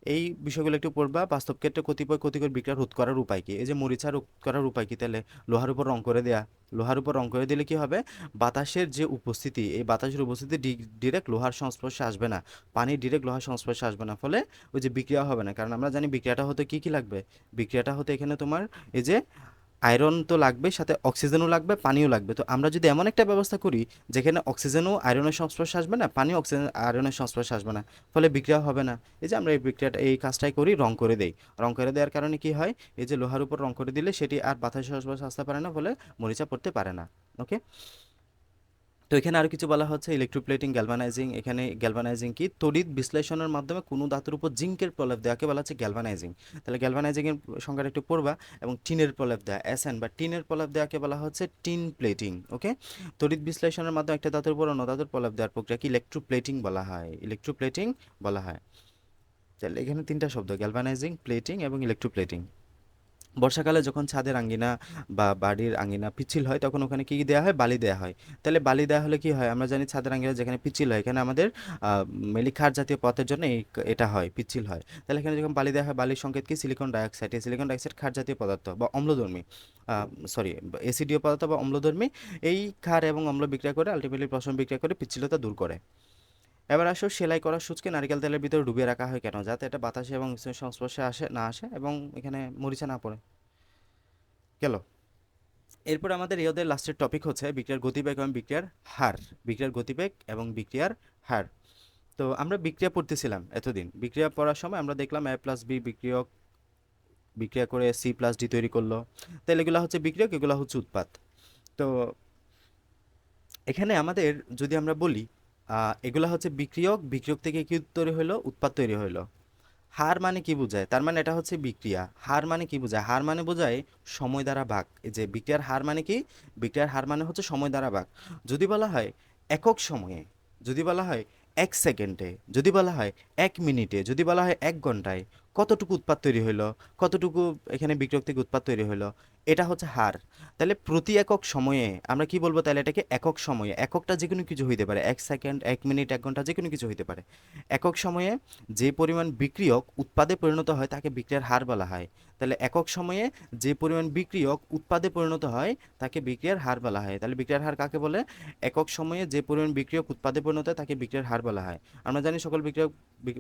এই বিষয়গুলো একটু পড়বা। বাস্তব ক্ষেত্রে কতিপয় ক্ষতিকর বিক্রিয়া রোধ করার উপায় কি? এই যে মরিচা রোধ করার উপায় কি? তাহলে লোহার উপর রং করে দেয়া। লোহার উপর রং করে দিলে কি হবে? বাতাসের যে উপস্থিতি, এই বাতাসের উপস্থিতি ডিরেক্ট লোহার সংস্পর্শে আসবে না, পানি ডিরেক্ট লোহার সংস্পর্শে আসবে না, ফলে ওই যে বিক্রিয়া হবে না। কারণ আমরা জানি বিক্রিয়াটা হতে কি কি লাগবে? বিক্রিয়াটা হতে এখানে তোমার এই যে আয়রন তো লাগবে, সাথে অক্সিজেনও লাগবে, পানিও লাগবে। তো আমরা যদি এমন একটা ব্যবস্থা করি যেখানে অক্সিজেনও আয়রনের সংস্পর্শে আসবে না, পানিও অক্সিজেন আয়রনের সংস্পর্শে আসবে না, ফলে বিক্রিয়া হবে না। এই যে আমরা এই বিক্রিয়াটা, এই কাজটাই করি, রং করে দেই। রং করে দেওয়ার কারণে কি হয়? এই যে লোহার উপর রং করে দিলে সেটি আর বাতাসের সংস্পর্শে আসতে পারে না, ফলে মরিচা পড়তে পারে না। ওকে। তো এখানে আরো কিছু বলা হচ্ছে ইলেকট্রোপ্লেটিং, গ্যালভানাইজিং। এখানে গ্যালভানাইজিং কি? তড়িৎ বিশ্লেষণের মাধ্যমে কোনো ধাতুর উপর জিঙ্কের প্রলেপ দেওয়াকে বলা হচ্ছে গ্যালভানাইজিং। তাহলে গ্যালভানাইজিং এর সংজ্ঞাটা একটু পড়বা। এবং টিনের প্রলেপ দেওয়া, এসএন বা টিনের প্রলেপ দেওয়াকে বলা হচ্ছে টিন প্লেটিং। ওকে। তড়িৎ বিশ্লেষণের মাধ্যমে একটা ধাতুর উপর অন্য ধাতুর প্রলেপ দেওয়ার প্রক্রিয়াকে ইলেকট্রোপ্লেটিং বলা হয়, ইলেকট্রোপ্লেটিং বলা হয়। তাহলে এখানে তিনটা শব্দ, গ্যালভানাইজিং, প্লেটিং এবং ইলেকট্রোপ্লেটিং। বর্ষাকালে যখন ছাদের আঙ্গিনা বা বাড়ির আঙ্গিনা পিচ্ছিল হয়, তখন ওখানে কি দেওয়া হয়? বালি দেওয়া হয়। তাহলে বালি দেওয়া হলে কি হয়? আমরা জানি ছাদের আঙ্গিনা যেখানে পিচ্ছিল হয়, এখানে আমাদের মেলি ক্ষার জাতীয় পথের জন্য এটা হয়, পিচ্ছিল হয়। তাহলে এখানে যখন বালি দেওয়া হয়, বালির সংকেত কি? Silicon dioxide. এই সিলিকন ডাইঅক্সাইড ক্ষার জাতীয় পদার্থ বা অম্লধর্মী, সরি, এসিডীয় পদার্থ বা অম্লধর্মী। এই ক্ষার এবং অম্ল বিক্রিয়া করে আলটিমেটলি পশম বিক্রিয়া করে পিচ্ছিলতা দূর করে। এবার আসো, সেলাই করা সূচকে নারকেল তেলের ভিতরে ডুবিয়ে রাখা হয় কেন? যাতে এটা বাতাসে এবং সংস্পর্শে আসে এবং এখানে মরিচা না পড়ে। গেল। এরপর আমাদের ওদের লাস্টের টপিক হচ্ছে বিক্রিয়ার গতিবেগ এবং বিক্রিয়ার হার। বিক্রিয়ার গতিবেগ এবং বিক্রিয়ার হার। তো আমরা বিক্রিয়া পড়তেছিলাম এতদিন। বিক্রিয়া পড়ার সময় আমরা দেখলাম এ প্লাস বি বিক্রিয়ক বিক্রিয়া করে সি প্লাস ডি তৈরি করলো। তাহলে এগুলো হচ্ছে বিক্রিয়ক, এগুলো হচ্ছে উৎপাদ। তো এখানে আমাদের যদি আমরা বলি এগুলা হচ্ছে বিক্রিয়ক, বিক্রিয়ক থেকে কি তৈরি হলো? উৎপাদ তৈরি হলো। হার মানে কি বোঝায়? তার মানে এটা হচ্ছে বিক্রিয়া। হার মানে কি বোঝায়? হার মানে বোঝায় সময় দ্বারা ভাগ। এই যে বিক্রিয়ার হার মানে কি? বিক্রিয়ার হার মানে হচ্ছে সময় দ্বারা ভাগ। যদি বলা হয় একক সময়ে, যদি বলা হয় 1 সেকেন্ডে, যদি বলা হয় 1 মিনিটে, যদি বলা হয় 1 ঘন্টায় কতটুকু উৎপাদ তৈরি হলো, কতটুকু এখানে বিক্রিয়ক থেকে উৎপাদ তৈরি হলো, এটা হচ্ছে হার। তাহলে প্রতি একক সময়ে আমরা কি বলবো? তাহলে এটাকে একক সময়ে, এককটা যে কোনো কিছু হইতে পারে, 1 সেকেন্ড, 1 মিনিট, 1 ঘন্টা, যে কোনো কিছু হইতে পারে। একক সময়ে যে পরিমাণ বিক্রিয়ক উৎপাদে পরিণত হয় তাকে বিক্রিয়ার হার বলা হয়। তাহলে একক সময়ে যে পরিমাণ বিক্রিয়ক উৎপাদে পরিণত হয় তাকে বিক্রিয়ার হার বলা হয়। তাহলে বিক্রিয়ার হার কাকে বলে? একক সময়ে যে পরিমাণ বিক্রিয়ক উৎপাদে পরিণত হয় তাকে বিক্রিয়ার হার বলা হয়। আমরা জানি সকল বিক্রিয়ক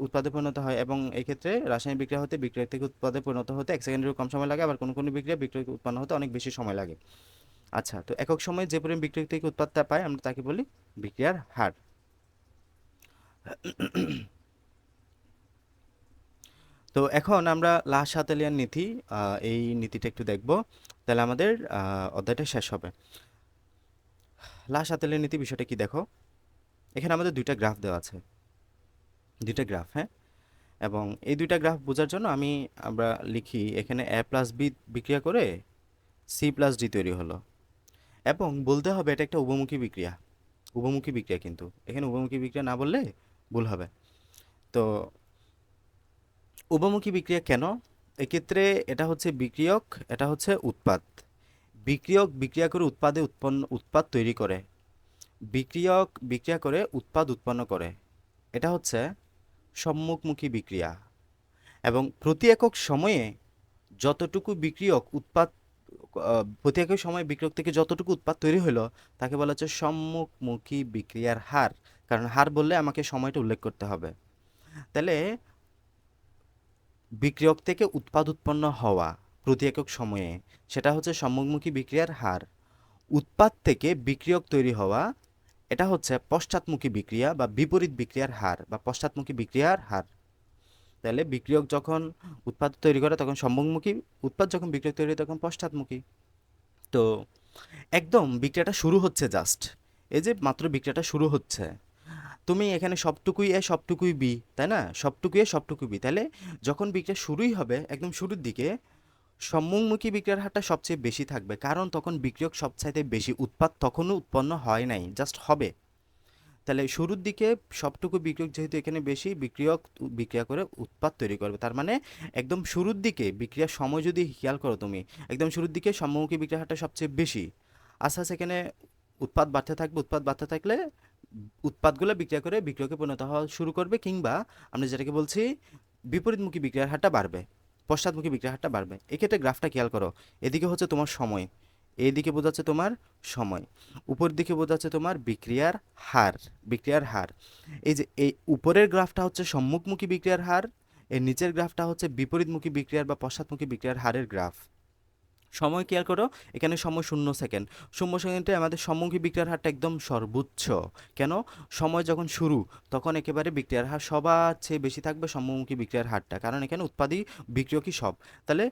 উৎপাদে পরিণত হয়, এবং এই ক্ষেত্রে রাসায়নিক বিক্রিয়া হতে বিক্রিয়ক থেকে উৎপাদে পরিণত হতে 1 সেকেন্ডেরও কম সময় লাগে, আবার কোনো কোনো বিক্রিয়া বিক্রিয়ক উৎপন্ন হতে অনেক বেশি সময় লাগে। আচ্ছা, তো একক সময়ে যে পরিমাণ বিক্রিয়ক থেকে উৎপাদটা পাই আমরা তাকে বলি বিক্রিয়ার হার। তো এখন আমরা লা শাতেলিয়ান নীতি, এই নীতিটা একটু দেখব। তাহলে আমাদের অধ্যায়টা শেষ হবে। লা শাতেলিয়ান নীতি বিষয়টা কি দেখো। এখানে আমাদের দুইটা গ্রাফ দেওয়া আছে, দুইটা গ্রাফ, হ্যাঁ। এবং এই দুইটা গ্রাফ বোঝার জন্য আমরা লিখি এখানে এ প্লাস বি বিক্রিয়া করে সি প্লাস ডি তৈরি হলো। এবং বলতে হবে এটা একটা উভমুখী বিক্রিয়া। উভমুখী বিক্রিয়া, কিন্তু এখানে উভমুখী বিক্রিয়া না বললে ভুল হবে। তো উভমুখী বিক্রিয়া কেন? এক্ষেত্রে এটা হচ্ছে বিক্রিয়ক, এটা হচ্ছে উৎপাদ। বিক্রিয়ক বিক্রিয়া করে উৎপাদ তৈরি করে, বিক্রিয়ক বিক্রিয়া করে উৎপাদ উৎপন্ন করে। এটা হচ্ছে সম্মুখমুখী বিক্রিয়া। এবং প্রতি একক সময়ে যতটুকু বিক্রিয়ক উৎপাদ প্রতি একক সময়ে বিক্রিয়ক থেকে যতটুকু উৎপাদ তৈরি হলো তাকে বলা হচ্ছে সম্মুখমুখী বিক্রিয়ার হার। কারণ হার বললে আমাকে সময়টা উল্লেখ করতে হবে। তাহলে বিক্রিয়ক থেকে উৎপাদ উৎপন্ন হওয়া প্রতি একক সময়ে, সেটা হচ্ছে সম্মুখমুখী বিক্রিয়ার হার। উৎপাদ থেকে বিক্রিয়ক তৈরি হওয়া, এটা হচ্ছে পশ্চাৎমুখী বিক্রিয়া বা বিপরীত বিক্রিয়ার হার বা পশ্চাৎমুখী বিক্রিয়ার হার। তাহলে বিক্রিয়ক যখন উৎপাদ তৈরি করে তখন সম্মুখমুখী, উৎপাদ যখন বিক্রিয়ক তৈরি হয় তখন পশ্চাৎমুখী। তো একদম বিক্রিয়াটা শুরু হচ্ছে, জাস্ট এই যে মাত্র বিক্রিয়াটা শুরু হচ্ছে, তুমি এখানে সবটুকুই এ সবটুকুই বি, তাই না? সবটুকুই এ সবটুকুই বি। তাহলে যখন বিক্রিয়া শুরুই হবে একদম শুরুর দিকে, সম্মুখমুখী বিক্রিয়ার হারটা সবচেয়ে বেশি থাকবে, কারণ তখন বিক্রিয়ক সবচাইতে বেশি, উৎপাদ তখনও উৎপন্ন হয় নাই, জাস্ট হবে। তাহলে শুরুর দিকে সবটুকু বিক্রিয়ক যেহেতু এখানে বেশি, বিক্রিয়ক বিক্রিয়া করে উৎপাদ তৈরি করবে। তার মানে একদম শুরুর দিকে বিক্রিয়ার সময় যদি খেয়াল করো তুমি, একদম শুরুর দিকে সম্মুখী বিক্রিয়ার হারটা সবচেয়ে বেশি। আস্তে আস্তে এখানে উৎপাদ বাড়তে থাকবে, উৎপাদ বাড়তে থাকলে উৎপাদগুলো বিক্রিয়া করে বিক্রিয়কে পরিণত হওয়া শুরু করবে, কিংবা আমরা যেটাকে বলছি বিপরীতমুখী বিক্রিয়ার হারটা বাড়বে, পশ্চাৎমুখী বিক্রিয়ার হারটা বাড়বে। এক্ষেত্রে গ্রাফটা খেয়াল করো, এদিকে হচ্ছে তোমার সময়, এইদিকে বোঝাচ্ছে তোমার সময়, উপরের দিকে বোঝাচ্ছে তোমার বিক্রিয়ার হার, বিক্রিয়ার হার। এই যে এই উপরের গ্রাফটা হচ্ছে সম্মুখমুখী বিক্রিয়ার হার, এর নিচের গ্রাফটা হচ্ছে বিপরীতমুখী বিক্রিয়ার বা পশ্চাৎমুখী বিক্রিয়ার হারের গ্রাফ। সময় খেয়াল করো, এখানে সময় 0 সেকেন্ড, 0 সেকেন্ডে আমাদের সম্মুখী বিক্রিয়ার হারটা একদম সর্বোচ্চ। কেন? সময় যখন শুরু তখন একেবারে বিক্রিয়ার হার সবার চেয়ে বেশি থাকবে সম্মুখী বিক্রিয়ার হারটা, কারণ এখানে উৎপাদী বিক্রিয়কই সব। তাহলে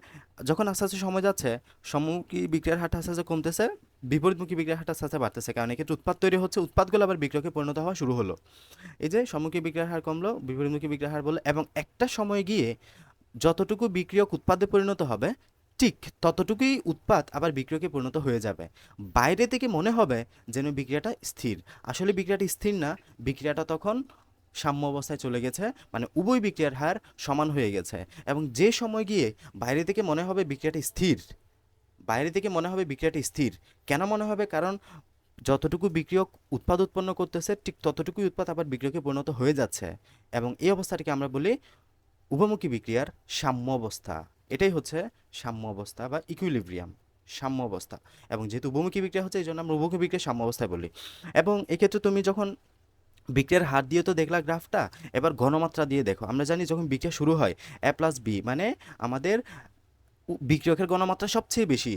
যখন আস্তে আস্তে সময় যাচ্ছে, সম্মুখী বিক্রিয়ার হারটা আস্তে আস্তে কমতেছে, বিপরীতমুখী বিক্রিয়ার হারটা আস্তে আস্তে বাড়তেছে, কারণ এক্ষেত্রে উৎপাদ তৈরি হচ্ছে, উৎপাদগুলো আবার বিক্রিয়কে পরিণত হওয়া শুরু হলো। এই যে সম্মুখী বিক্রিয়ার হার কমলো, বিপরীতমুখী বিক্রিয়ার হার বললো, এবং একটা সময় গিয়ে যতটুকু বিক্রিয়ক উৎপাদে পরিণত হবে ঠিক ততটুকুই উৎপাদ আবার বিক্রিয়কে পরিণত হয়ে যাবে। বাইরে থেকে মনে হবে যেন বিক্রিয়াটা স্থির, আসলে বিক্রিয়াটা স্থির না, বিক্রিয়াটা তখন সাম্য অবস্থায় চলে গেছে, মানে উভয় বিক্রিয়ার হার সমান হয়ে গেছে। এবং যে সময় গিয়ে বাইরে থেকে মনে হবে বিক্রিয়াটা স্থির, বাইরে থেকে মনে হবে বিক্রিয়াটা স্থির, কেন মনে হবে? কারণ যতটুকু বিক্রিয়ক উৎপাদ উৎপন্ন করতেছে ঠিক ততটুকুই উৎপাদ আবার বিক্রিয়কে পরিণত হয়ে যাচ্ছে, এবং এই অবস্থাটাকে আমরা বলি উভমুখী বিক্রিয়ার সাম্য অবস্থা। এটাই হচ্ছে সাম্য অবস্থা বা ইকুইলিব্রিয়াম, সাম্য অবস্থা। এবং যেহেতু উভমুখী বিক্রিয়া হচ্ছে, এই জন্য আমরা উভমুখী বিক্রিয়া সাম্য অবস্থায় বলি। এবং এক্ষেত্রে তুমি যখন বিক্রিয়ার হার দিয়ে তো দেখলা গ্রাফটা, এবার ঘনমাত্রা দিয়ে দেখো। আমরা জানি যখন বিক্রিয়া শুরু হয় A+B, মানে আমাদের বিক্রিয়কের ঘনমাত্রা সবচেয়ে বেশি,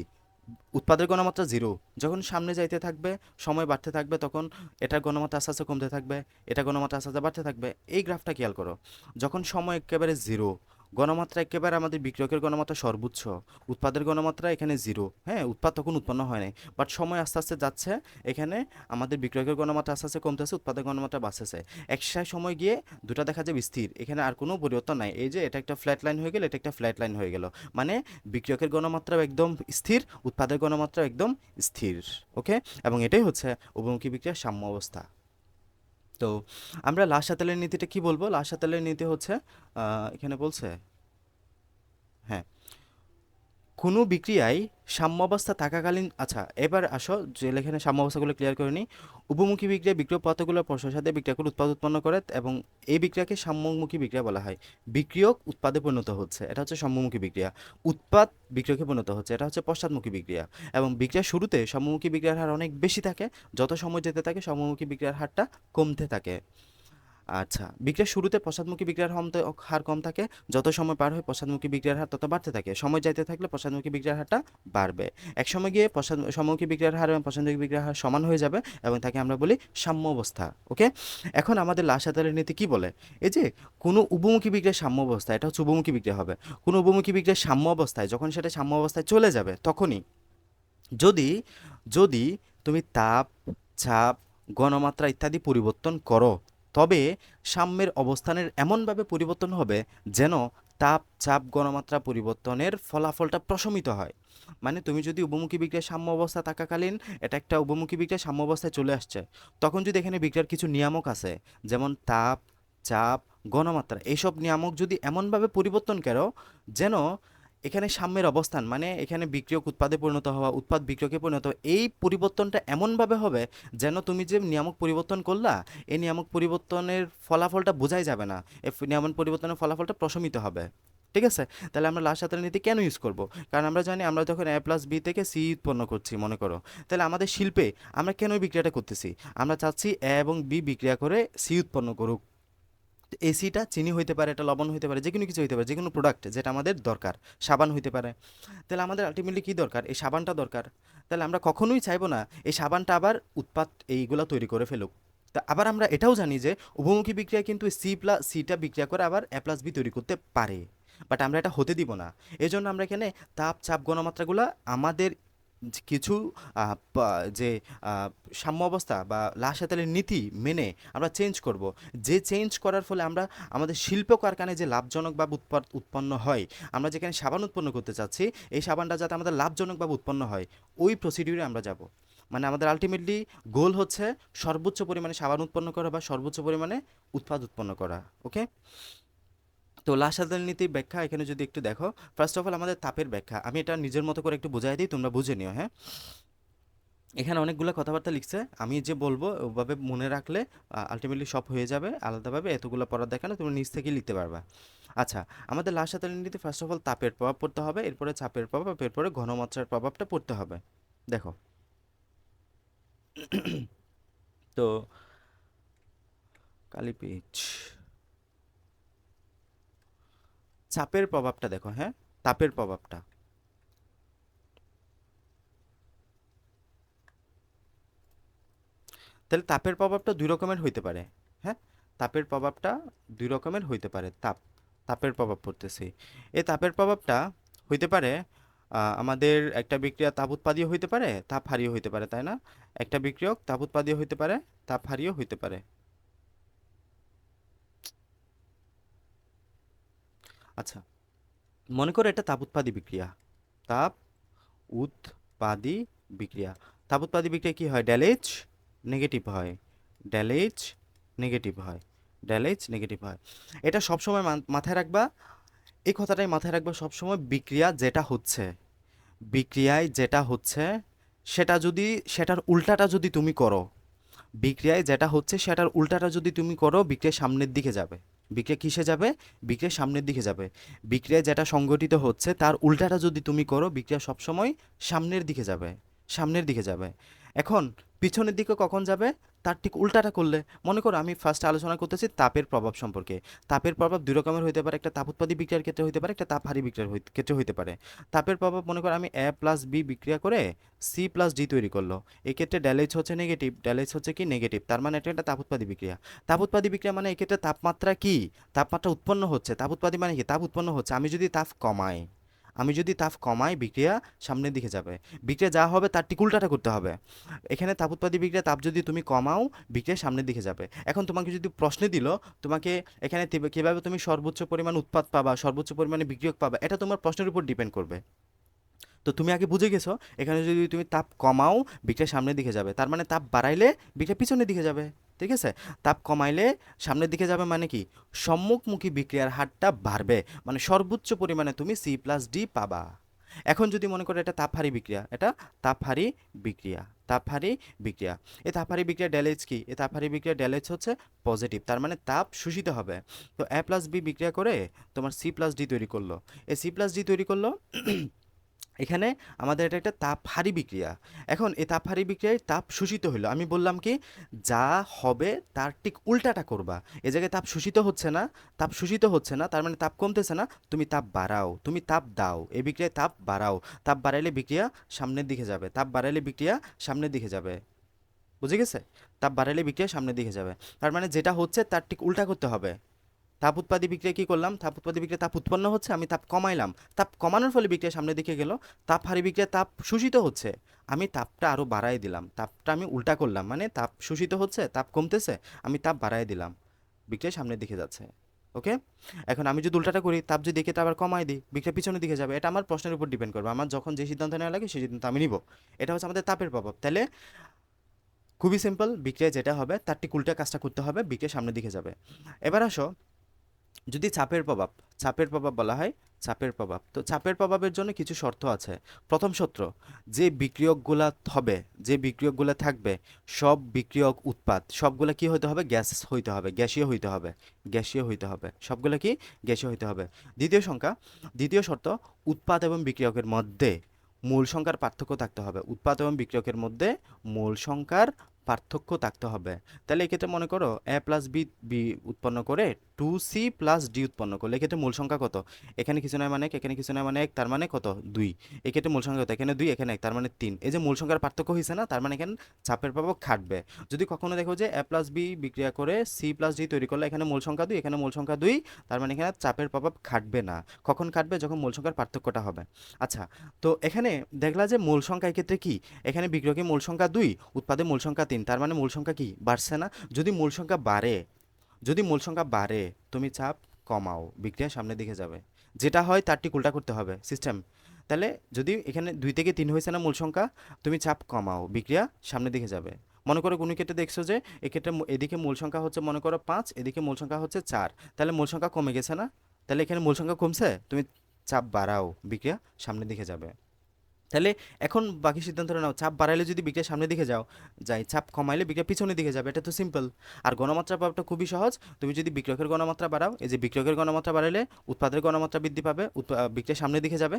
উৎপাদের ঘনমাত্রা 0। যখন সামনে যাইতে থাকবে, সময় বাড়তে থাকবে, তখন এটার ঘনমাত্রা আস্তে আস্তে কমতে থাকবে, এটার ঘনমাত্রা আস্তে আস্তে বাড়তে থাকবে। এই গ্রাফটা খেয়াল করো, যখন সময় একেবারে 0, ঘনমাত্রা একেবারে আমাদের বিক্রিয়কের ঘনমাত্রা সর্বোচ্চ, উৎপাদের ঘনমাত্রা এখানে 0, হ্যাঁ, উৎপাদ তখন উৎপন্ন হয় নাই, বাট সময় আস্তে আস্তে যাচ্ছে, এখানে আমাদের বিক্রিয়কের ঘনমাত্রা আস্তে আস্তে কমতেছে, উৎপাদের ঘনমাত্রা বাড়তেছে। একসাথে সময় গিয়ে দুটা দেখা যাবে স্থির, এখানে আর কোনো পরিবর্তন নাই। এই যে এটা একটা ফ্ল্যাট লাইন হয়ে গেল, এটা একটা ফ্ল্যাট লাইন হয়ে গেল, মানে বিক্রিয়কের ঘনমাত্রাও একদম স্থির, উৎপাদের ঘনমাত্রা একদম স্থির। ওকে, এবং এটাই হচ্ছে উভমুখী বিক্রিয়ার সাম্য অবস্থা। তো আমরা লা-শাতেলের নীতিটা কি বলবো? লা-শাতেলের নীতি হচ্ছে এখানে বলছে, হ্যাঁ, কোনো বিক্রিয়ায় সাম্যাবস্থা থাকাকালীন, আচ্ছা এবার আসো যে এখানে সাম্যাবস্থাগুলো ক্লিয়ার করে নিই। উভমুখী বিক্রিয়া বিক্রিয়ক পদার্থগুলোর পরস্পরের সাথে বিক্রিয়া করে উৎপাদ উৎপন্ন করে, এবং এই বিক্রিয়াকে সাম্যমুখী বিক্রিয়া বলা হয়। বিক্রিয়ক উৎপাদে পরিণত হচ্ছে, এটা হচ্ছে সাম্যমুখী বিক্রিয়া। উৎপাদ বিক্রিয়কে পরিণত হচ্ছে, এটা হচ্ছে পশ্চাৎমুখী বিক্রিয়া। এবং বিক্রিয়ার শুরুতে সম্মুখী বিক্রিয়ার হার অনেক বেশি থাকে, যত সময় যেতে থাকে সম্মুখী বিক্রিয়ার হারটা কমতে থাকে। আচ্ছা, বিক্রিয়ার শুরুতে পশ্চাৎমুখী বিক্রিয়ার হার কম থাকে, যত সময় পার হয় পশ্চাৎমুখী বিক্রিয়ার হার তত বাড়তে থাকে, সময় যাইতে থাকলে পশ্চাৎমুখী বিক্রিয়ার হারটা বাড়বে। এক সময় গিয়ে সম্মুখী বিক্রিয়ার হার এবং পশ্চাৎমুখী বিক্রিয়ার হার সমান হয়ে যাবে, এবং তাকে আমরা বলি সাম্য অবস্থা। ওকে, এখন আমাদের লা-শাতেলের নীতি কি বলে? এই যে কোনো উভমুখী বিক্রিয়ার সাম্য অবস্থা, এটা হচ্ছে উভমুখী বিক্রিয়া হবে। কোনো উভমুখী বিক্রিয়ার সাম্য অবস্থায় যখন সেটা সাম্য অবস্থায় চলে যাবে, তখনই যদি যদি তুমি তাপ, চাপ, ঘনমাত্রা ইত্যাদি পরিবর্তন করো, তবে সাম্যের অবস্থানের এমনভাবে পরিবর্তন হবে যেন তাপ, চাপ, ঘনমাত্রা পরিবর্তনের ফলাফলটা প্রশমিত হয়। মানে তুমি যদি উভমুখী বিক্রিয়ার সাম্য অবস্থা থাকাকালীন এটা একটা উভমুখী বিক্রিয়ার সাম্য অবস্থায় চলে আসছে, তখন যদি এখানে বিক্রিয়ার কিছু নিয়ামক আছে, যেমন তাপ, চাপ, ঘনমাত্রা, এইসব নিয়ামক যদি এমনভাবে পরিবর্তন করো যেন এখানে সাম্যের অবস্থান, মানে এখানে বিক্রিয়ক উৎপাদে পরিণত হওয়া, উৎপাদ বিক্রিয়কে পরিণত হওয়া, এই পরিবর্তনটা এমনভাবে হবে যেন তুমি যে নিয়ামক পরিবর্তন করলা, এই নিয়ামক পরিবর্তনের ফলাফলটা বোঝাই যাবে না, এই নিয়ামক পরিবর্তনের ফলাফলটা প্রশমিত হবে। ঠিক আছে, তাহলে আমরা লা-শাতেলের নীতি কেন ইউজ করব? কারণ আমরা জানি আমরা যখন A+B থেকে C উৎপন্ন করছি মনে করো, তাহলে আমাদের শিল্পে আমরা কেন এই বিক্রিয়াটা করতেছি? আমরা চাচ্ছি A এবং B বিক্রিয়া করে C উৎপন্ন করুক। এসিটা চিনি হইতে পারে, এটা লবণ হইতে পারে, যে কোনো কিছু হইতে পারে, যে কোনো প্রোডাক্ট যেটা আমাদের দরকার, সাবান হইতে পারে। তাহলে আমাদের আলটিমেটলি কী দরকার? এই সাবানটা দরকার। তাহলে আমরা কখনোই চাইবো না এই সাবানটা আবার উৎপাদ এইগুলা তৈরি করে ফেলুক। তা আবার আমরা এটাও জানি যে উভমুখী বিক্রিয়া কিন্তু সিটা বিক্রিয়া করে আবার A+B তৈরি করতে পারে, বাট আমরা এটা হতে দিব না। এই জন্য আমরা এখানে তাপ, চাপ, ঘনমাত্রাগুলো আমাদের কিছু যে সাম্য অবস্থা বা লা-শাতেলের নীতি মেনে আমরা চেঞ্জ করব। যে চেঞ্জ করার ফলে আমরা আমাদের শিল্প কারখানায় যে লাভজনকভাবে উৎপন্ন হয়, আমরা যেখানে সাবান উৎপন্ন করতে চাচ্ছি, এই সাবানটা যাতে আমাদের লাভজনকভাবে উৎপন্ন হয়, ওই প্রসিডিউরে আমরা যাব। মানে আমাদের আলটিমেটলি গোল হচ্ছে সর্বোচ্চ পরিমাণে সাবান উৎপন্ন করা বা সর্বোচ্চ পরিমাণে উৎপাদ উৎপন্ন করা। ওকে, তো লা-শাতেলের নীতির ব্যাখ্যা এখানে যদি একটু দেখো, ফার্স্ট অফ অল আমাদের তাপের ব্যাখ্যা, আমি এটা নিজের মতো করে একটু বোঝাই দিই, তোমরা বুঝে নিও। হ্যাঁ, এখানে অনেকগুলো কথাবার্তা লিখছে, আমি যে বলবো ওভাবে মনে রাখলে আলটিমেটলি সব হয়ে যাবে। আলাদাভাবে এতগুলো পড়ার দেখা না, তুমি নিজ থেকেই লিখতে পারবা। আচ্ছা, আমাদের লাল সাথে নীতিতে ফার্স্ট অফ অল তাপের প্রভাব পড়তে হবে, এরপরে চাপের প্রভাব, এরপরে ঘনমাত্রার প্রভাবটা পড়তে হবে। দেখো, তো কালি পেজ, চাপের প্রভাবটা দেখো, হ্যাঁ, তাপের প্রভাবটা। তাহলে তাপের প্রভাবটা দুই রকমের হইতে পারে। হ্যাঁ, তাপের প্রভাবটা দুই রকমের হইতে পারে। তাপের প্রভাব পড়তেছে, এই তাপের প্রভাবটা হইতে পারে আমাদের একটা বিক্রিয়া তাপ উৎপাদীয় হইতে পারে, তাপ হারিয়ে হইতে পারে, তাই না? একটা বিক্রিয়ক তাপ উৎপাদীয় হইতে পারে, তাপ হারিয়ে হইতে পারে। আচ্ছা, মনে করো এটা তাপ উৎপাদী বিক্রিয়া, তাপ উৎপাদী বিক্রিয়া। তাপ উৎপাদী বিক্রিয়া কি হয়? ডেল এইচ নেগেটিভ হয়, ডেল এইচ নেগেটিভ হয়, ডেল এইচ নেগেটিভ হয়। এটা সবসময় মাথায় রাখবা, এই কথাটাই মাথায় রাখবা সবসময়। বিক্রিয়া যেটা হচ্ছে, বিক্রিয়ায় যেটা হচ্ছে সেটা যদি, সেটার উল্টাটা যদি তুমি করো, বিক্রিয়ায় যেটা হচ্ছে সেটার উল্টাটা যদি তুমি করো, বিক্রিয়া সামনের দিকে যাবে। বিক্রিয়া কিসে যাবে? বিক্রিয়া সামনের দিকে যাবে। বিক্রিয়ায় যেটা সংঘটিত হচ্ছে তার উল্টাটা যদি তুমি করো, বিক্রিয়া সবসময় সামনের দিকে যাবে, সামনের দিকে যাবে। এখন পিছনের দিকে কখন যাবে? তার ঠিক উল্টাটা করলে। মনে করো আমি ফার্স্ট আলোচনা করতেছি তাপের প্রভাব সম্পর্কে। তাপের প্রভাব দুই রকমের হইতে পারে, একটা তাপ উৎপাদী বিক্রিয়ার ক্ষেত্রে হইতে পারে, একটা তাপ হারি বিক্রিয়ার ক্ষেত্রে হইতে পারে। তাপের প্রভাব মনে করো আমি এ প্লাস বি বিক্রিয়া করে সি প্লাস ডি তৈরি করলো, এক্ষেত্রে ড্যালেজ হচ্ছে নেগেটিভ, ড্যালেজ হচ্ছে কি নেগেটিভ, তার মানে এটা একটা তাপ উৎপাদী বিক্রিয়া। তাপ উৎপাদী বিক্রিয়া মানে এক্ষেত্রে তাপমাত্রা কি? তাপমাত্রা উৎপন্ন হচ্ছে। তাপ উৎপাদী মানে কি? তাপ উৎপন্ন হচ্ছে। আমি যদি তাপ কমাই, আমি যদি তাপ কমাই, বিক্রিয়া সামনের দিকে যাবে। বিক্রিয়া যা হবে তার ঠিক উল্টাটা করতে হবে। এখানে তাপ উৎপাদী বিক্রিয়া তাপ যদি তুমি কমাও, বিক্রিয়া সামনের দিকে যাবে। এখন তোমাকে যদি প্রশ্নে দিল, তোমাকে এখানে কিভাবে তুমি সর্বোচ্চ পরিমাণ উৎপাদ পাবা, সর্বোচ্চ পরিমাণে বিক্রিয়ক পাবা, এটা তোমার প্রশ্নের উপর ডিপেন্ড করবে। তো তুমি আগে বুঝে গেছো, এখানে যদি তুমি তাপ কমাও, বিক্রিয়া সামনের দিকে যাবে, তার মানে তাপ বাড়াইলে বিক্রিয়া পিছনের দিকে যাবে। ঠিক আছে? তাপ কমাইলে সামনের দিকে যাবে, মানে কি? সম্মুখমুখী বিক্রিয়ার হারটা বাড়বে, মানে সর্বোচ্চ পরিমাণে তুমি সি প্লাস ডি পাবা। এখন যদি মনে করো এটা তাপহারী বিক্রিয়া, এটা তাপহারী বিক্রিয়া, তাপহারী বিক্রিয়া। এই তাপহারী বিক্রিয়া ড্যালেজ কি? এই তাপহারী বিক্রিয়া ড্যালেজ হচ্ছে পজিটিভ, তার মানে তাপ শোষিত হবে। তো এ প্লাস বি বিক্রিয়া করে তোমার সি প্লাস ডি তৈরি করলো, এই সি প্লাস ডি তৈরি করলো। এখানে আমাদের এটা একটা তাপহারী বিক্রিয়া। এখন এই তাপহারী বিক্রিয়ায় তাপ শোষিত হলো, আমি বললাম কি, যা হবে তার ঠিক উল্টাটা করবা। এ জায়গায় তাপ শোষিত হচ্ছে না, তাপ শোষিত হচ্ছে না, তার মানে তাপ কমতেছে না, তুমি তাপ বাড়াও, তুমি তাপ দাও, এই বিক্রিয়ায় তাপ বাড়াও। তাপ বাড়াইলে বিক্রিয়া সামনের দিকে যাবে, তাপ বাড়াইলে বিক্রিয়া সামনের দিকে যাবে। বুঝে গেছে? তাপ বাড়াইলে বিক্রিয়া সামনের দিকে যাবে, তার মানে যেটা হচ্ছে তার ঠিক উল্টা করতে হবে। তাপ উৎপাদী বিক্রিয়া কি করলাম? তাপ উৎপাদী বিক্রিয়া তাপ উৎপন্ন হচ্ছে, আমি তাপ কমাইলাম, তাপ কমানোর ফলে বিক্রিয়া সামনের দিকে গেল। তাপ হারি বিক্রিয়া তাপ শোষিত হচ্ছে, আমি তাপটা আরও বাড়াই দিলাম, তাপটা আমি উল্টা করলাম, মানে তাপ শোষিত হচ্ছে, তাপ কমতেছে, আমি তাপ বাড়াই দিলাম, বিক্রিয়া সামনের দিকে যাচ্ছে। ওকে, এখন আমি যদি উল্টাটা করি, তাপ যদি দেখে আবার কমাই দিই, বিক্রিয়া পিছনের দিকে যাবে। এটা আমার প্রশ্নের উপর ডিপেন্ড করবে, আমার যখন যে সিদ্ধান্ত নেওয়া লাগে সেই সিদ্ধান্ত আমি নিব। এটা হচ্ছে আমাদের তাপের প্রভাব। তাহলে খুবই সিম্পল, বিক্রিয়া যেটা হবে তার ঠিক উল্টা কাজটা করতে হবে, বিক্রিয়া সামনের দিকে যাবে। এবার আসো, যদি চাপের প্রভাব, চাপের প্রভাব বলা হয়, চাপের প্রভাব, তো চাপের প্রভাবের জন্য কিছু শর্ত আছে। প্রথম শর্ত, যে বিক্রিয়কগুলা হবে, যে বিক্রিয়কগুলা থাকবে, সব বিক্রিয়ক উৎপাদ সবগুলা কি হইতে হবে? গ্যাস হইতে হবে, গ্যাসীয় হইতে হবে, গ্যাসীয় হইতে হবে, সবগুলা কি? গ্যাসীয় হইতে হবে। দ্বিতীয় সংখ্যা, দ্বিতীয় শর্ত, উৎপাদ এবং বিক্রিয়কের মধ্যে মূল সংখ্যার পার্থক্য থাকতে হবে। উৎপাদ এবং বিক্রিয়কের মধ্যে মূল সংখ্যার পার্থক্য থাকতে হবে। তাহলে এক্ষেত্রে মনে করো এ প্লাস বি বি উৎপন্ন করে টু সি প্লাস ডি উৎপন্ন করলে এক্ষেত্রে মূল সংখ্যা কত? এখানে কিছু নয় মানে এক, এখানে কিছু নয় মানে এক, তার মানে কত? দুই। এক্ষেত্রে মূল সংখ্যা কত? এখানে দুই, এখানে এক, তার মানে তিন। এই যে মূল সংখ্যার পার্থক্য হয়েছে না, তার মানে এখানে চাপের প্রভাব খাটবে। যদি কখনো দেখো যে এ প্লাস বি বিক্রিয়া করে সি প্লাস ডি তৈরি করলে এখানে মূল সংখ্যা দুই, এখানে মূল সংখ্যা দুই, তার মানে এখানে চাপের প্রভাব খাটবে না। কখন খাটবে? যখন মূল সংখ্যার পার্থক্যটা হবে। আচ্ছা, তো এখানে দেখলা যে মূল সংখ্যা এক্ষেত্রে কি? এখানে বিক্রিয়কের মূল সংখ্যা দুই, উৎপাদে মূল সংখ্যা তিন, তার মানে মূল সংখ্যা কি? বাড়ছে না? যদি মূল সংখ্যা বাড়ে, যদি মূল সংখ্যা বাড়ে, তুমি চাপ কমাও, বিক্রিয়া সামনের দিকে যাবে। যেটা হয় তার ঠিক উল্টা করতে হবে সিস্টেম। তাহলে যদি এখানে দুই থেকে তিন হয়েছে না মূল সংখ্যা, তুমি চাপ কমাও, বিক্রিয়া সামনের দিকে যাবে। মনে করো কোনো ক্ষেত্রে দেখছো যে এক্ষেত্রে এদিকে মূল সংখ্যা হচ্ছে মনে করো পাঁচ, এদিকে মূল সংখ্যা হচ্ছে চার, তাহলে মূল সংখ্যা কমে গেছে না? তাহলে এখানে মূল সংখ্যা কমছে, তুমি চাপ বাড়াও, বিক্রিয়া সামনের দিকে যাবে। তাহলে এখন বাকি সিদ্ধান্তটা নাও, চাপ বাড়াইলে যদি বিক্রিয়া সামনের দিকে যাই, চাপ কমাইলে বিক্রিয়া পিছনের দিকে যাবে, এটা তো সিম্পল। আর গণমাত্রা পাওয়াটা খুবই সহজ, তুমি যদি বিক্রয়কের গণমাত্রা বাড়াও, এই যে বিক্রয়কের গণমাত্রা বাড়াইলে উৎপাদের গণমাত্রা বৃদ্ধি পাবে, বিক্রিয়া সামনের দিকে যাবে,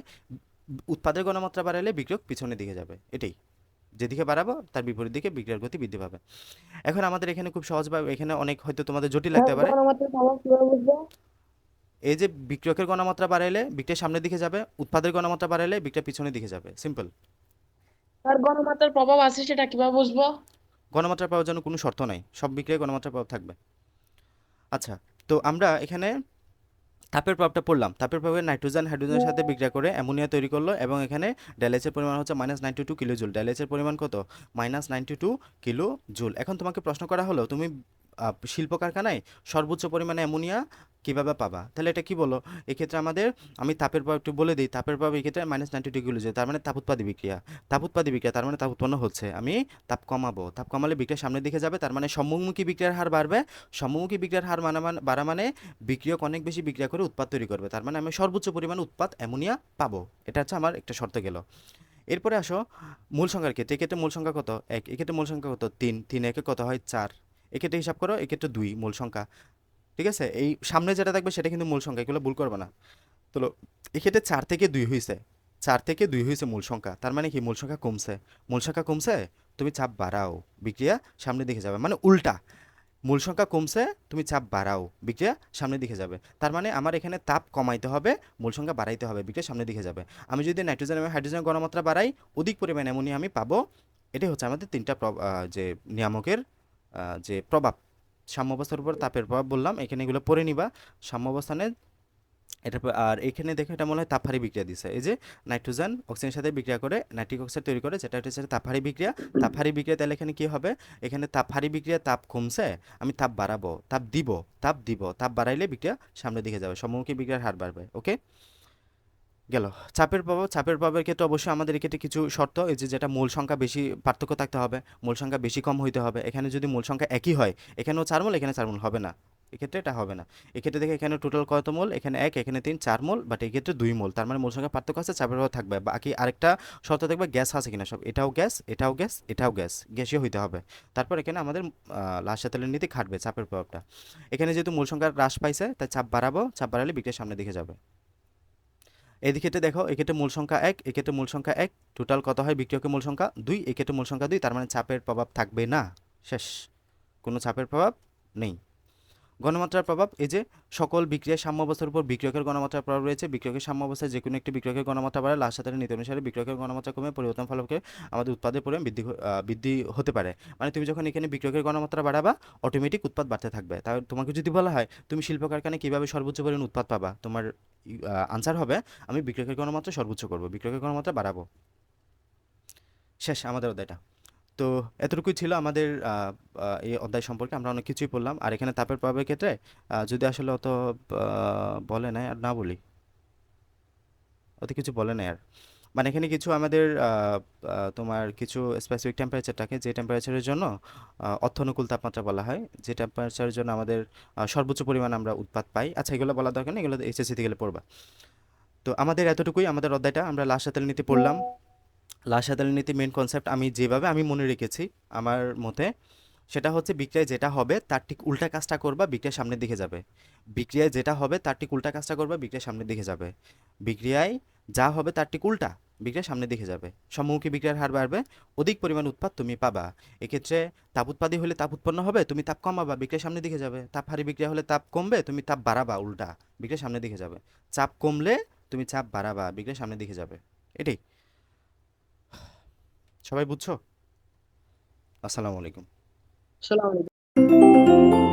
উৎপাদের গণমাত্রা বাড়াইলে বিক্রয়ক পিছনের দিকে যাবে, এটাই। যেদিকে বাড়াবো তার বিপরীত দিকে বিক্রিয়ার গতি বৃদ্ধি পাবে। এখন আমাদের এখানে খুব সহজভাবে, এখানে অনেক হয়তো তোমাদের জটিল স্যার লাগতে পারে। গণমাত্রার প্রভাব কিভাবে বুঝবো? এই যে বিক্রয়কের গণমাত্রা বাড়াইলে বিক্রিয়া সামনের দিকে যাবে, উৎপাদের গণমাত্রা বাড়াইলে বিক্রিয়া পিছনের দিকে যাবে, সিম্পল। স্যার গণমাত্রার প্রভাব আছে সেটা কিভাবে বুঝবো? গণমাত্রা পাওয়ার জন্য কোনো শর্ত নাই, সব বিক্রিয়ায় গণমাত্রা পাওয়া থাকবে। আচ্ছা, তো আমরা এখানে তাপের প্রভাবটা পড়লাম। তাপের প্রভাবে নাইট্রোজেন হাইড্রোজেনের সাথে বিক্রিয়া করে অ্যামোনিয়া তৈরি করলো, এবং এখানে ডেলএইচের পরিমাণ হচ্ছে -92 কিলো জুল। ডেলএইচের পরিমাণ কত? -92 কিলো জুল। এখন তোমাকে প্রশ্ন করা হলো, তুমি শিল্প কারখানায় সর্বোচ্চ পরিমাণে অ্যামোনিয়া কিভাবে পাবা? তাহলে এটা কি বলো? এক্ষেত্রে আমি তাপের প্রভাব একটু বলে দিই। তাপের প্রভাব এক্ষেত্রে -92 কিলো জুল, তার মানে তাপ উৎপাদী বিক্রিয়া। তাপ উৎপাদী বিক্রিয়া তার মানে তাপ উৎপন্ন হচ্ছে, আমি তাপ কমাবো। তাপ কমালে বিক্রিয়া সামনের দিকে যাবে, তার মানে সম্মুখী বিক্রিয়ার হার বাড়বে। সম্মুখী বিক্রিয়ার হার বাড়া মানে বিক্রিয়ক অনেক বেশি বিক্রিয়া করে উৎপাদ তৈরি করবে, তার মানে আমি সর্বোচ্চ পরিমাণ উৎপাদ অ্যামোনিয়া পাবো। এটা হচ্ছে আমার একটা শর্ত গেল। এরপরে আসো মূল সংখ্যার ক্ষেত্রে। এক্ষেত্রে মূল সংখ্যা কত? 1। এক্ষেত্রে মূল সংখ্যা কত? 3। 3 একে কত হয়? 4। এক্ষেত্রে হিসাব করো, এক্ষেত্রে 2 মূল সংখ্যা। ঠিক আছে, এই সামনে যেটা থাকবে সেটা কিন্তু মূল সংখ্যা, এগুলো ভুল করবে না। তো এক্ষেত্রে 4 থেকে 2 হয়েছে, 4 থেকে 2 হয়েছে মূল সংখ্যা, তার মানে কি মূল সংখ্যা কমছে। মূল সংখ্যা কমছে, তুমি চাপ বাড়াও, বিক্রিয়া সামনের দিকে যাবে, মানে উল্টা। মূল সংখ্যা কমছে, তুমি চাপ বাড়াও, বিক্রিয়া সামনের দিকে যাবে। তার মানে আমার এখানে তাপ কমাইতে হবে, মূল সংখ্যা বাড়াইতে হবে, বিক্রিয়া সামনের দিকে যাবে। আমি যদি নাইট্রোজেন এবং হাইড্রোজেনের গণমাত্রা বাড়াই, অধিক পরিমাণে অ্যামোনিয়া আমি পাবো। এটাই হচ্ছে আমাদের তিনটা যে নিয়ামকের যে প্রভাব। সাম্যাবস্থার উপর তাপের প্রভাব বললাম, এখানে এগুলো পড়ে নিবা। সাম্যাবস্থানে আর এখানে দেখে এটা মনে হয় তাপহারী বিক্রিয়া দিছে, এই যে নাইট্রোজেন অক্সিজেনের সাথে বিক্রিয়া করে নাইট্রিক অক্সাইড তৈরি করে, যেটা হচ্ছে তাপহারী বিক্রিয়া। তাপহারী বিক্রিয়া, তাহলে এখানে কি হবে? এখানে তাপহারী বিক্রিয়া, তাপ কমছে, আমি তাপ বাড়াবো, তাপ বাড়াইলে বিক্রিয়া সামনের দিকে যাবে, সম্মুখী বিক্রিয়ার হার বাড়বে। ওকে, গেল। চাপের প্রভাবের ক্ষেত্রে অবশ্যই আমাদের এক্ষেত্রে কিছু শর্ত, এই যে যেটা মূল সংখ্যা বেশি পার্থক্য থাকতে হবে, মূল সংখ্যা বেশি কম হইতে হবে। এখানে যদি মূল সংখ্যা একই হয়, এখানেও 4 মোল, এখানে 4 মোল হবে না, এক্ষেত্রে এটা হবে না। এক্ষেত্রে দেখে এখানে টোটাল কত মোল? এখানে 1, এখানে 3, 4 মোল, বাট এক্ষেত্রে 2 মোল, তার মানে মূল সংখ্যা পার্থক্য আছে, চাপের প্রভাব থাকবে। বাকি আরেকটা শর্ত থাকবে, গ্যাস আছে কিনা সব, এটাও গ্যাস, এটাও গ্যাস, এটাও গ্যাস, গ্যাসীয় হইতে হবে। তারপর এখানে আমাদের লাসাতেলের নীতি খাটবে চাপের প্রভাবটা। এখানে যেহেতু মূল সংখ্যা হ্রাস পাইছে, তাই চাপ বাড়াবো, চাপ বাড়ালে বিক্রিয়া সামনের দিকে যাবে। এক্ষেত্রে দেখো, এক্ষেত্রে মূল সংখ্যা 1, এক্ষেত্রে মূল সংখ্যা 1, টোটাল কত হয়? বিক্রিয়কের মূল সংখ্যা 2, এক্ষেত্রে মূল সংখ্যা 2, তার মানে চাপের প্রভাব থাকবে না, শেষ, কোনো চাপের প্রভাব নেই। গণমাত্রার প্রভাব, এই যে সকল বিক্রিয়ার সাম্যাবস্থার উপর বিক্রিয়কের গণমাত্রার প্রভাব রয়েছে। বিক্রিয়কের সাম্যাবস্থায় যে কোনো একটি বিক্রিয়কের গণমাত্রা বাড়ে, লাসাতের নীতি অনুসারে বিক্রিয়কের গণমাত্রা কমে পরিবর্তন ফলকে আমাদের উৎপাদের পরিমাণ বৃদ্ধি হতে পারে। মানে তুমি যখন এখানে বিক্রিয়কের গণমাত্রা বাড়াবা, অটোমেটিক উৎপাদ বাড়তে থাকবে। তাই তোমাকে যদি বলা হয় তুমি শিল্প কারখানায় কীভাবে সর্বোচ্চ পরিমাণ উৎপাদ পাবা, তোমার আনসার হবে আমি বিক্রিয়কের গণমাত্রা সর্বোচ্চ করব, বিক্রিয়কের গণমাত্রা বাড়াবো। শেষ আমাদের অধ্যায়টা। তো এতটুকুই ছিল আমাদের এই অধ্যায় সম্পর্কে, আমরা অনেক কিছুই পড়লাম। আর এখানে তাপের প্রভাবের ক্ষেত্রে যদি আসলে অত বলে নাই আর না বলি, অত কিছু বলে নাই আর, মানে এখানে কিছু আমাদের তোমার কিছু স্পেসিফিক টেম্পারেচার থাকে, যে টেম্পারেচারের জন্য অর্থনুকূল তাপমাত্রা বলা হয়, যে টেম্পারেচারের জন্য আমাদের সর্বোচ্চ পরিমাণ আমরা উৎপাদ পাই। আচ্ছা, এগুলো বলা দরকার নেই, এগুলো এইচএসসিতে গেলে পড়বা। তো আমাদের এতটুকুই আমাদের অধ্যায়টা, আমরা লাসাতেল নীতি পড়লাম। লাসাতেল নীতি মেন কনসেপ্ট আমি মনে রেখেছি আমার মতে, সেটা হচ্ছে বিক্রিয়ায় যেটা হবে তার ঠিক উল্টা কাজটা করবা, বিক্রিয়া সামনের দিকে যাবে। বিক্রিয়ায় যেটা হবে তার ঠিক উল্টা কাজটা করবা, বিক্রিয়া সামনের দিকে যাবে। বিক্রিয়ায় যা হবে তার ঠিক উল্টা, বিক্রিয়া সামনের দিকে যাবে। সম্মুখী বিক্রিয়ার হার বাড়বে, অধিক পরিমাণ উৎপাদ তুমি পাবা। এক্ষেত্রে তাপ উৎপাদী হলে তাপ উৎপন্ন হবে, তুমি তাপ কমাবা, বিক্রিয়া সামনের দিকে যাবে। তাপহারী বিক্রিয়া হলে তাপ কমবে, তুমি তাপ বাড়াবা, উল্টা, বিক্রিয়া সামনের দিকে যাবে। চাপ কমলে তুমি চাপ বাড়াবা, বিক্রিয়া সামনের দিকে যাবে। এটাই। সবাই বুঝছো? আসসালামু আলাইকুম। আসসালামু আলাইকুম।